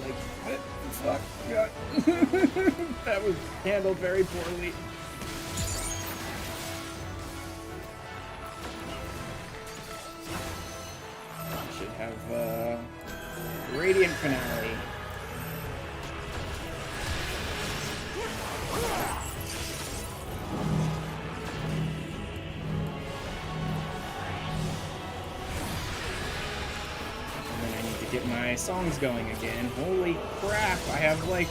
Like, what the fuck? God. That was handled very poorly. Should have, Radiant Finale. Get my songs going again. Holy crap, I have like...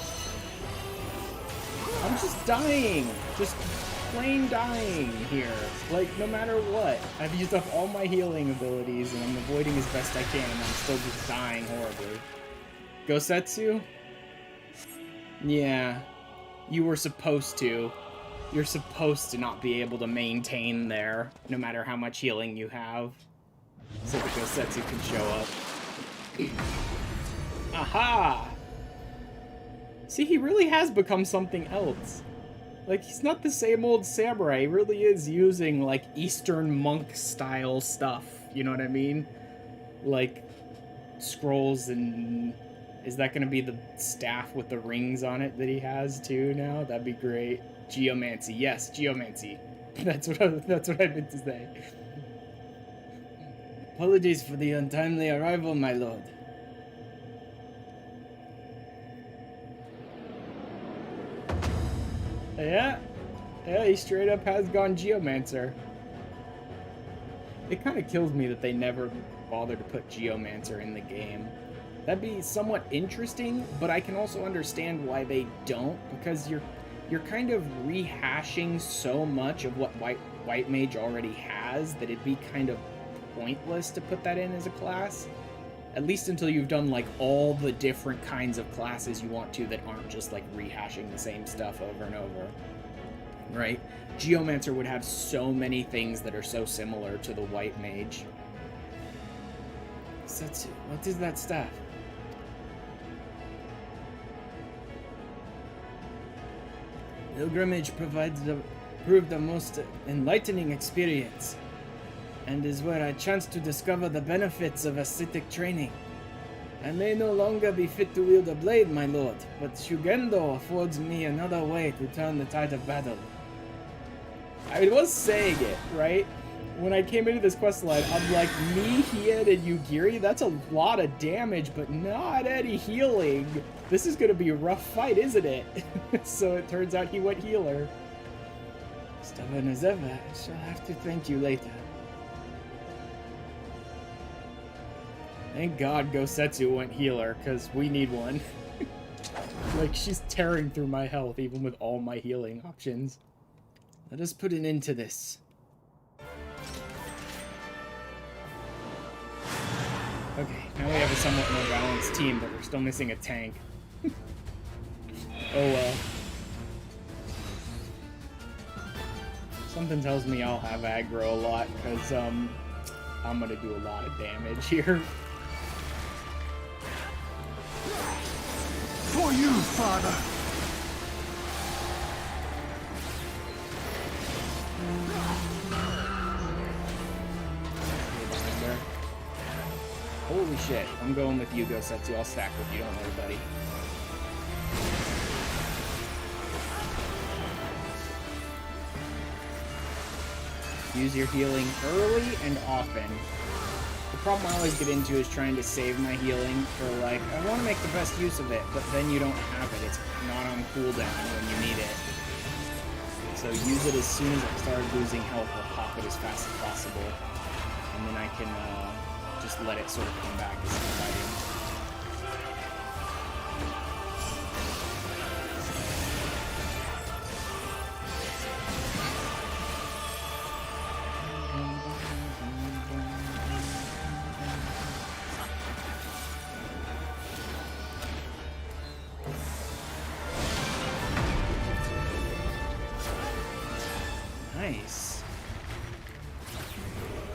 I'm just dying. Just plain dying here. Like, no matter what. I've used up all my healing abilities and I'm avoiding as best I can and I'm still just dying horribly. Gosetsu? Yeah. You were supposed to. You're supposed to not be able to maintain there, no matter how much healing you have. So the Gosetsu can show up. Aha! See, he really has become something else. Like, he's not the same old samurai. He really is using, like, Eastern monk-style stuff. You know what I mean? Like, scrolls and... Is that gonna be the staff with the rings on it that he has, too, now? That'd be great. Geomancy. Yes, geomancy. That's what I meant to say. Apologies for the untimely arrival, my lord. Yeah, he straight up has gone Geomancer. It kind of kills me that they never bothered to put Geomancer in the game. That'd be somewhat interesting, but I can also understand why they don't, because you're kind of rehashing so much of what White Mage already has that it'd be kind of pointless to put that in as a class, at least until you've done like all the different kinds of classes you want to that aren't just like rehashing the same stuff over and over, right? Geomancer would have so many things that are so similar to the White Mage. Setsu, what is that staff? Pilgrimage proved the most enlightening experience, and is where I chanced to discover the benefits of ascetic training. I may no longer be fit to wield a blade, my lord, but Shugendo affords me another way to turn the tide of battle. I was saying it, right? When I came into this quest line, I'm like, me, Hien, and Yugiri, that's a lot of damage, but not any healing. This is gonna be a rough fight, isn't it? So it turns out he went healer. Stubborn as ever, I shall have to thank you later. Thank God Gosetsu went healer, because we need one. Like, she's tearing through my health, even with all my healing options. Let us put an end to this. Okay, now we have a somewhat more balanced team, but we're still missing a tank. Oh well. Something tells me I'll have aggro a lot, because, I'm gonna do a lot of damage here. For you, Father. Holy shit, I'm going with you, Gosetsu. I'll stack with you, don't worry, buddy. Use your healing early and often. The problem I always get into is trying to save my healing for, like, I want to make the best use of it, but then you don't have it. It's not on cooldown when you need it. So use it as soon as I start losing health, or pop it as fast as possible. And then I can, just let it sort of come back as I'm fighting. Nice.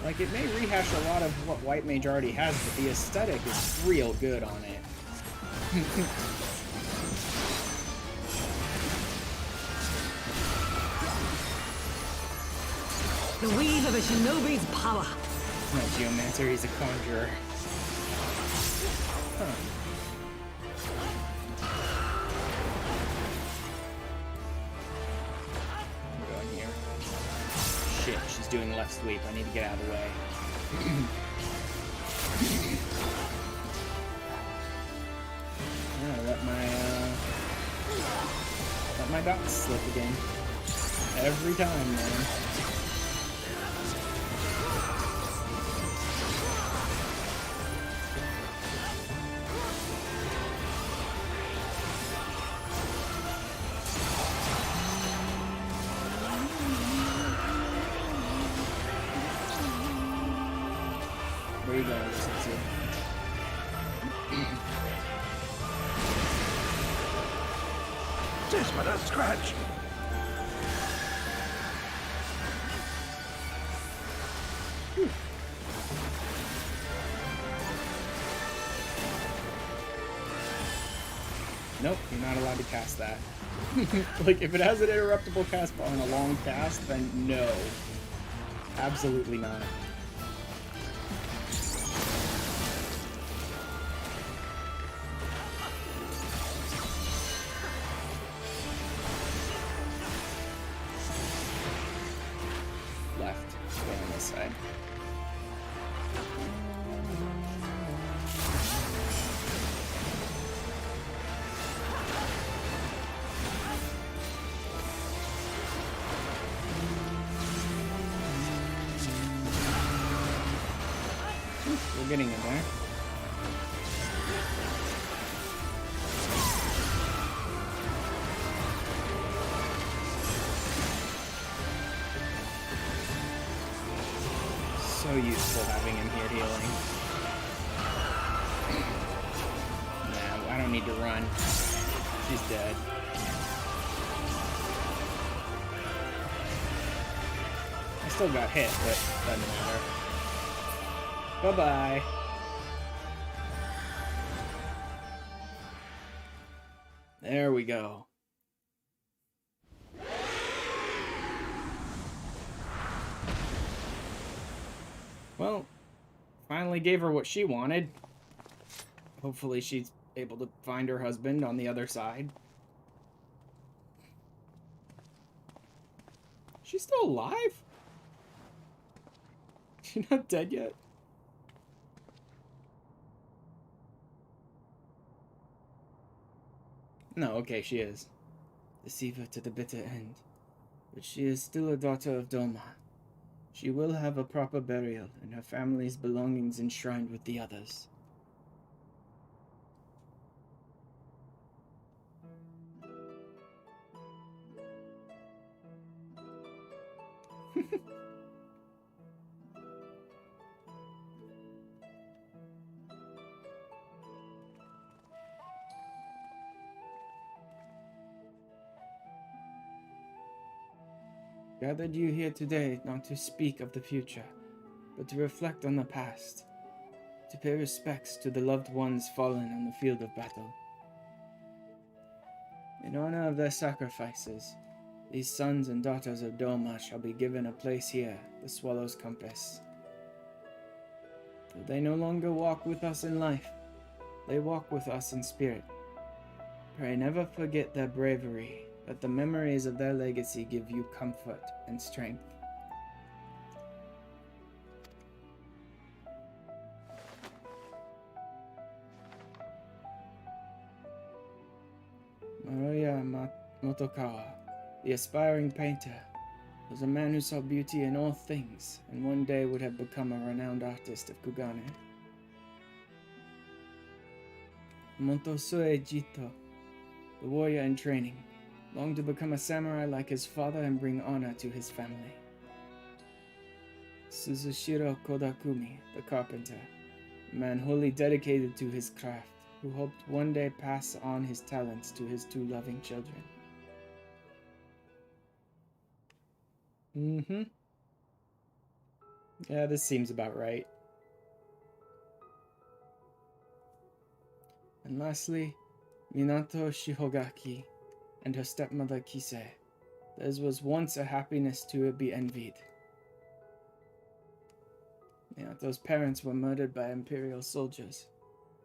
Like, it may rehash a lot of what White Mage already has, but the aesthetic is real good on it. The weave of a shinobi's power. He's not a geomancer, he's a conjurer. Huh. I'm going here. Shit, she's doing left sweep. I need to get out of the way. Yeah, let my dots slip again. Every time, man. Where are you going? Let's see. Just but a scratch. Nope, you're not allowed to cast that. Like, if it has an interruptible cast on a long cast, then no. Absolutely not. Left. Go on this side. We're getting in there. So useful having him here healing. Nah, I don't need to run. She's dead. I still got hit, but doesn't matter. Bye-bye. There we go. Well, finally gave her what she wanted. Hopefully she's able to find her husband on the other side. She's still alive? She's not dead yet? No, okay, she is. Deceive her to the bitter end. But she is still a daughter of Doma. She will have a proper burial, and her family's belongings enshrined with the others. Gathered you here today not to speak of the future, but to reflect on the past, to pay respects to the loved ones fallen on the field of battle. In honor of their sacrifices, these sons and daughters of Doma shall be given a place here, the Swallow's Compass. Though they no longer walk with us in life, they walk with us in spirit. Pray never forget their bravery, that the memories of their legacy give you comfort and strength. Maruya Motokawa, the aspiring painter, was a man who saw beauty in all things, and one day would have become a renowned artist of Kugane. Montosue Jito, the warrior in training, longed to become a samurai like his father and bring honor to his family. Suzushiro Kodakumi, the carpenter, a man wholly dedicated to his craft, who hoped one day pass on his talents to his two loving children. Yeah, this seems about right. And lastly, Minato Shihogaki and her stepmother Kise. Theirs was once a happiness to be envied. Minato's parents were murdered by Imperial soldiers.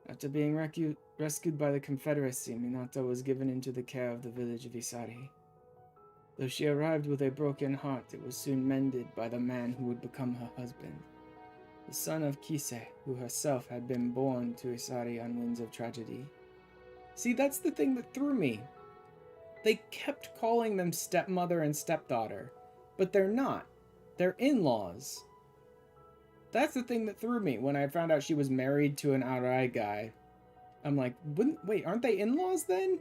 After being rescued by the Confederacy, Minato was given into the care of the village of Isari. Though she arrived with a broken heart, it was soon mended by the man who would become her husband, the son of Kise, who herself had been born to Isari on winds of tragedy. See, that's the thing that threw me. They kept calling them stepmother and stepdaughter, but they're not. They're in-laws. That's the thing that threw me when I found out she was married to an Arai guy. I'm like, wait, aren't they in-laws then?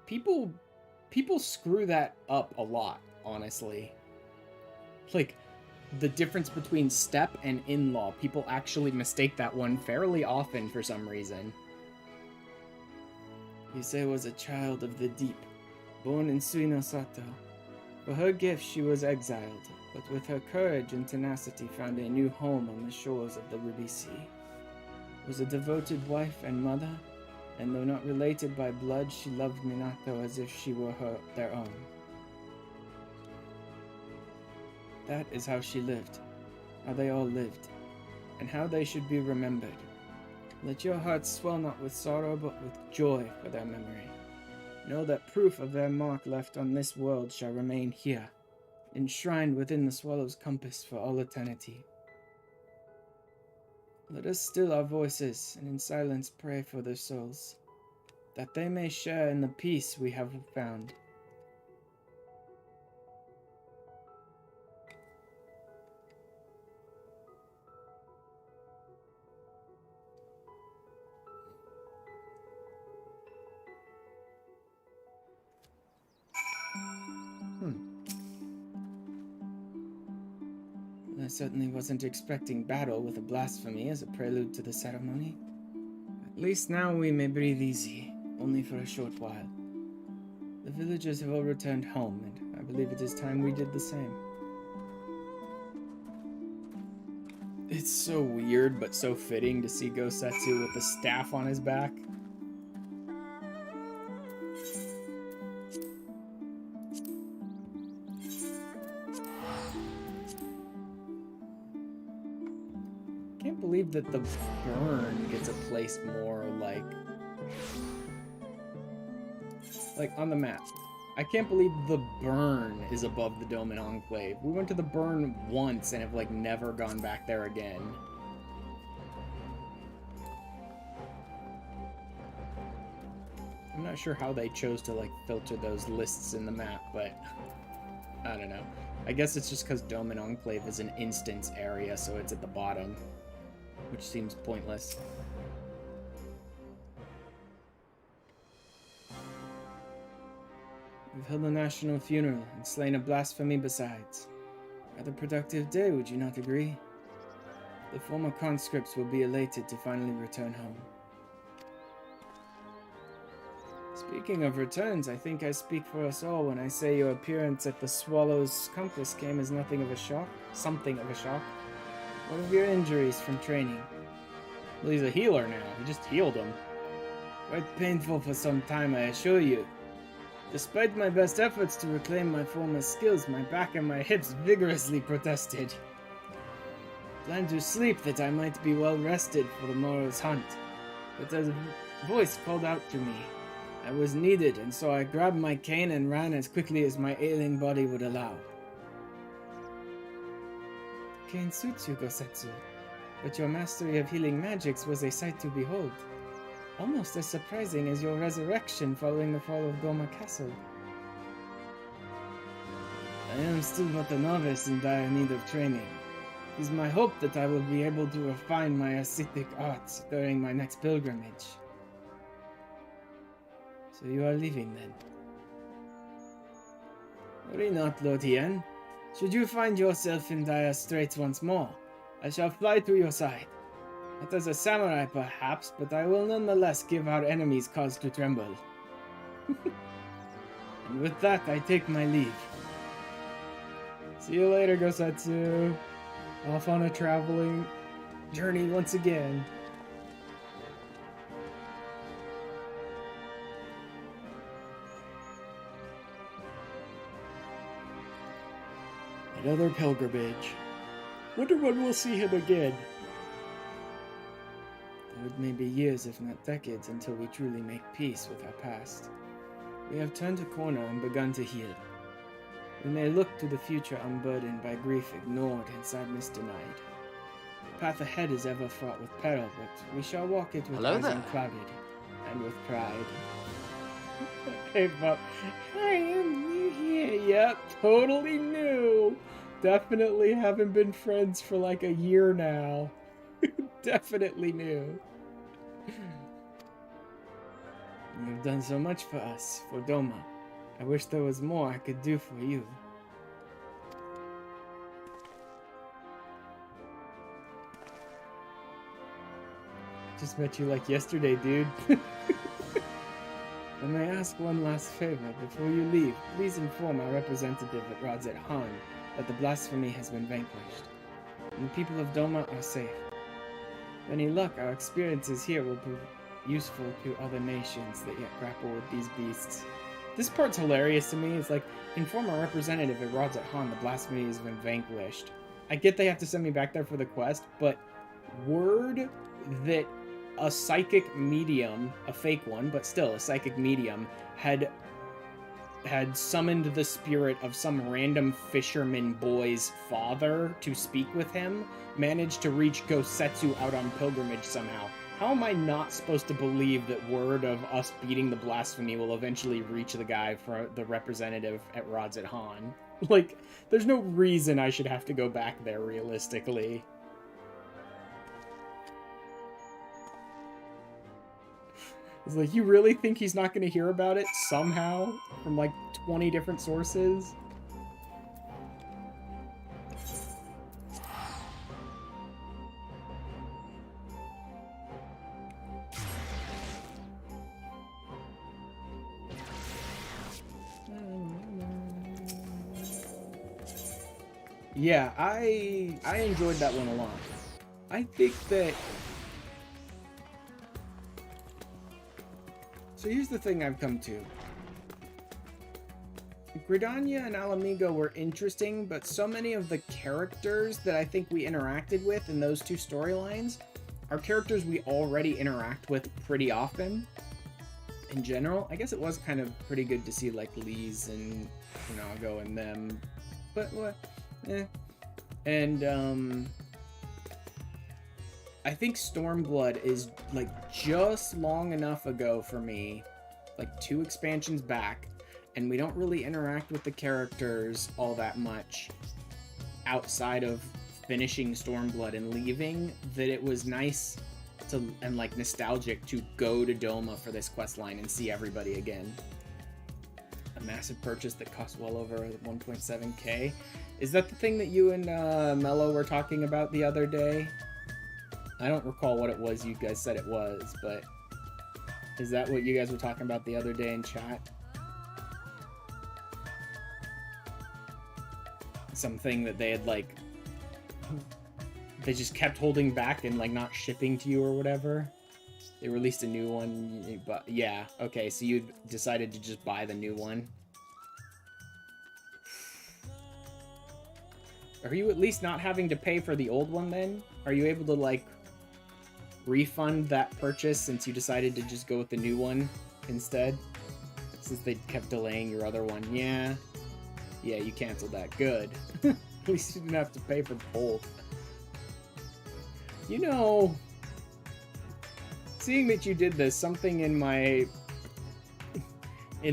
People screw that up a lot, honestly. Like, the difference between step and in-law, people actually mistake that one fairly often for some reason. Yusei was a child of the deep, born in Suinosato. For her gift she was exiled, but with her courage and tenacity found a new home on the shores of the Ruby Sea. Was a devoted wife and mother, and though not related by blood, she loved Minato as if she were their own. That is how she lived, how they all lived, and how they should be remembered. Let your hearts swell not with sorrow, but with joy for their memory. Know that proof of their mark left on this world shall remain here, enshrined within the Swallow's Compass for all eternity. Let us still our voices, and in silence pray for their souls, that they may share in the peace we have found. I certainly wasn't expecting battle with a blasphemy as a prelude to the ceremony. At least now we may breathe easy, only for a short while. The villagers have all returned home, and I believe it is time we did the same. It's so weird, but so fitting to see Gosetsu with the staff on his back. Can't believe that the burn gets a place more like Like, on the map. I can't believe the burn is above the Doman Enclave. We went to the burn once and have, like, never gone back there again. I'm not sure how they chose to, like, filter those lists in the map, but I don't know. I guess it's just because Doman Enclave is an instance area, so it's at the bottom, which seems pointless. We've held a national funeral and slain a blasphemy besides. Rather productive day, would you not agree? The former conscripts will be elated to finally return home. Speaking of returns, I think I speak for us all when I say your appearance at the Swallow's Compass came as nothing of a shock. Something of a shock. What of your injuries from training? Well, he's a healer now. He just healed him. Quite painful for some time, I assure you. Despite my best efforts to reclaim my former skills, my back and my hips vigorously protested. Planned to sleep that I might be well rested for the morrow's hunt, but a voice called out to me. I was needed, and so I grabbed my cane and ran as quickly as my ailing body would allow. The cane suits you, Gosetsu, but your mastery of healing magics was a sight to behold. Almost as surprising as your resurrection following the fall of Goma Castle. I am still but a novice in dire need of training. It is my hope that I will be able to refine my ascetic arts during my next pilgrimage. So you are leaving then? Worry not, Lord Hien. Should you find yourself in dire straits once more, I shall fly to your side. Not as a samurai, perhaps, but I will nonetheless give our enemies cause to tremble. And with that, I take my leave. See you later, Gosetsu. Off on a traveling journey once again. Another pilgrimage. Wonder when we'll see him again. It may be years, if not decades, until we truly make peace with our past. We have turned a corner and begun to heal. We may look to the future unburdened by grief ignored and sadness denied. The path ahead is ever fraught with peril, but we shall walk it with eyes unclouded and with pride. Hey, Bob. I am new here. Yep, totally new. Definitely haven't been friends for like a year now. Definitely new. You have done so much for us, for Doma. I wish there was more I could do for you. Just met you like yesterday, dude. I may ask one last favor before you leave. Please inform our representative at Radzet Han that the blasphemy has been vanquished, and the people of Doma are safe. With any luck, our experiences here will prove useful to other nations that yet grapple with these beasts. This part's hilarious to me. It's like, inform our representative at Radzet Han the blasphemy has been vanquished. I get they have to send me back there for the quest, but word that a psychic medium, a fake one, but still a psychic medium, had summoned the spirit of some random fisherman boy's father to speak with him, managed to reach Gosetsu out on pilgrimage somehow. How am I not supposed to believe that word of us beating the blasphemy will eventually reach the guy for the representative at Radzet Han? Like, there's no reason I should have to go back there realistically. It's like, you really think he's not going to hear about it somehow from like 20 different sources? Yeah, I enjoyed that one a lot. I think that... So here's the thing I've come to. Gridania and Alamigo were interesting, but so many of the characters that I think we interacted with in those two storylines are characters we already interact with pretty often. in general. I guess it was kind of pretty good to see like Lee's and Nago and them, but what? And I think Stormblood is like just long enough ago for me, like 2 expansions back, and we don't really interact with the characters all that much outside of finishing Stormblood and leaving, that it was nice to, and like nostalgic to go to Doma for this quest line and see everybody again. A massive purchase that cost well over 1.7k. Is that the thing that you and Mello were talking about the other day? I don't recall what it was you guys said it was, but is that what you guys were talking about the other day in chat? Something that they had like, they just kept holding back and like not shipping to you or whatever. They released a new one, but yeah, okay, so you decided to just buy the new one. Are you at least not having to pay for the old one then? Are you able to like refund that purchase since you decided to just go with the new one instead? Since they kept delaying your other one. Yeah, you canceled that. Good. At least you didn't have to pay for both. You know, seeing that you did this, something in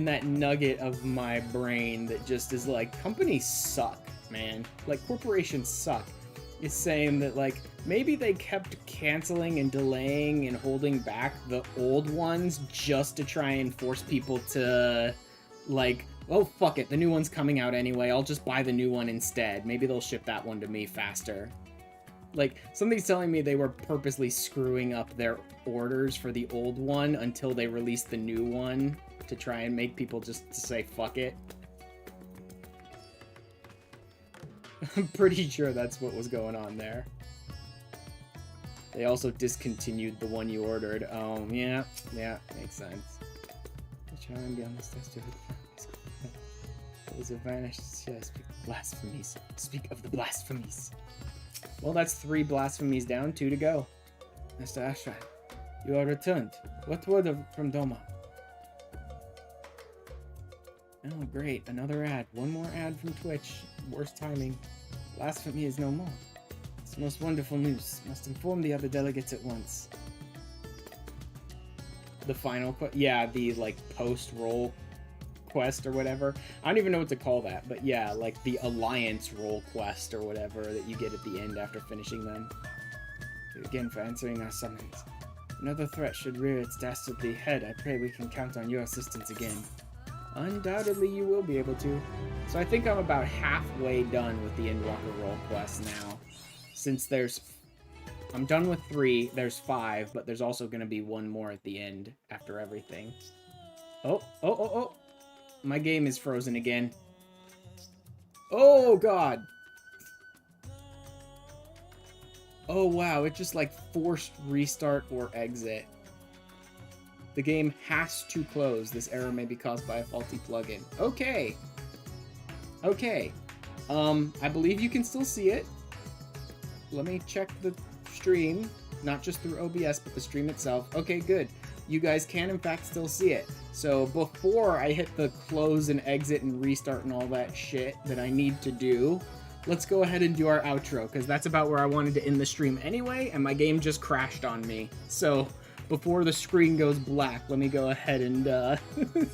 that nugget of my brain that just is like, companies suck, man. Like, corporations suck. Is saying that, like, maybe they kept canceling and delaying and holding back the old ones just to try and force people to, like, oh, fuck it, the new one's coming out anyway, I'll just buy the new one instead. Maybe they'll ship that one to me faster. Like, somebody's telling me they were purposely screwing up their orders for the old one until they released the new one to try and make people just say fuck it. I'm pretty sure that's what was going on there. They also discontinued the one you ordered. Oh, yeah, makes sense. Those have vanished. Yeah, speak of blasphemies. Speak of the blasphemies. Well, that's 3 blasphemies down, 2 to go. Mr. Ashran, you are returned. What word from Doma? Oh, great. Another ad. One more ad from Twitch. Worst timing. Blasphemy is no more. It's most wonderful news. Must inform the other delegates at once. The final yeah, the, like, post-roll quest or whatever. I don't even know what to call that, but yeah, like the Alliance roll quest or whatever that you get at the end after finishing them. Thank you again for answering our summons. Another threat should rear its dastardly head. I pray we can count on your assistance again. Undoubtedly you will be able to. So I think I'm about halfway done with the Endwalker roll quest now. Since I'm done with 3, there's 5, but there's also going to be 1 more at the end after everything. Oh. My game is frozen again. Oh, God. Oh, wow. It just, like, forced restart or exit. The game has to close. This error may be caused by a faulty plugin. Okay. I believe you can still see it. Let me check the stream. Not just through OBS, but the stream itself. Okay, good. You guys can, in fact, still see it. So before I hit the close and exit and restart and all that shit that I need to do, let's go ahead and do our outro, because that's about where I wanted to end the stream anyway, and my game just crashed on me. So before the screen goes black, let me go ahead and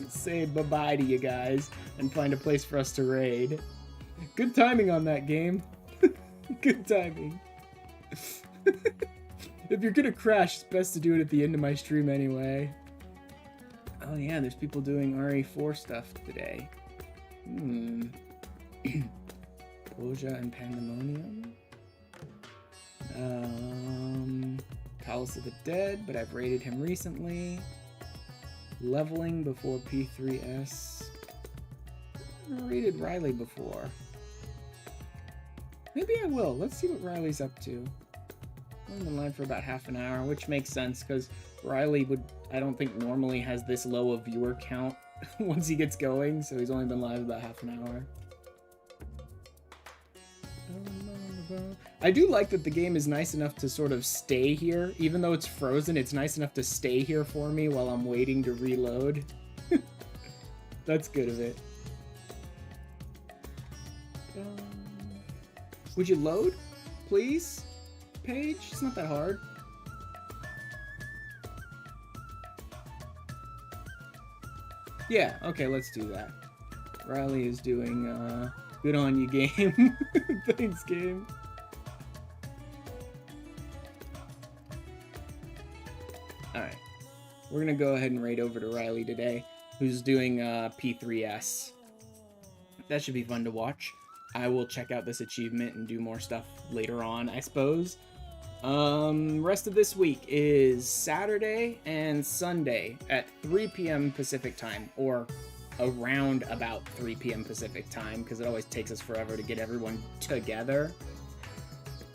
say bye-bye to you guys and find a place for us to raid. Good timing on that game. Good timing. If you're gonna crash, it's best to do it at the end of my stream anyway. Oh yeah, there's people doing RE4 stuff today. Poja and Pandemonium. Palace of the Dead, but I've raided him recently. Leveling before P3S. I've raided Riley before. Maybe I will. Let's see what Riley's up to. I'm in line for about half an hour, which makes sense, because Riley I don't think normally has this low a viewer count once he gets going, so he's only been live about half an hour. I do like that the game is nice enough to sort of stay here. Even though it's frozen, it's nice enough to stay here for me while I'm waiting to reload. That's good of it. Would you load, please? Page? It's not that hard. Yeah, okay, let's do that. Riley is doing, good on you, game. Thanks, game. Alright. We're gonna go ahead and raid over to Riley today, who's doing, P3S. That should be fun to watch. I will check out this achievement and do more stuff later on, I suppose. Rest of this week is Saturday and Sunday at 3 p.m. Pacific time, or around about 3 p.m. Pacific time, because it always takes us forever to get everyone together.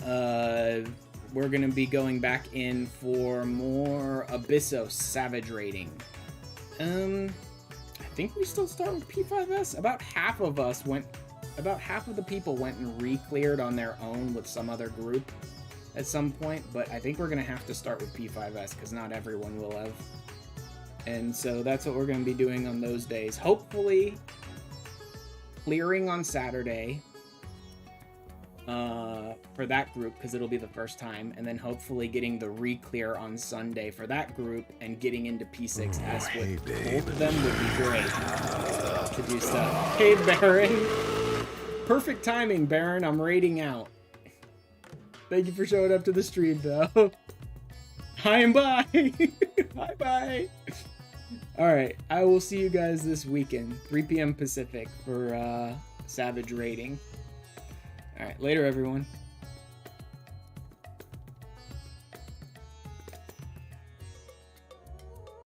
We're gonna be going back in for more Abyssos Savage raiding. I think we still start with P5S. About half of the people went and re-cleared on their own with some other group at some point, but I think we're gonna have to start with P5S because not everyone will have. And so that's what we're gonna be doing on those days. Hopefully clearing on Saturday for that group, because it'll be the first time, and then hopefully getting the re-clear on Sunday for that group and getting into P6S with both of them would be great to do stuff. Hey, Baron! Perfect timing, Baron. I'm raiding out. Thank you for showing up to the stream, though. Hi and bye! Bye-bye! Alright, I will see you guys this weekend, 3 p.m. Pacific, for Savage raiding. Alright, later, everyone.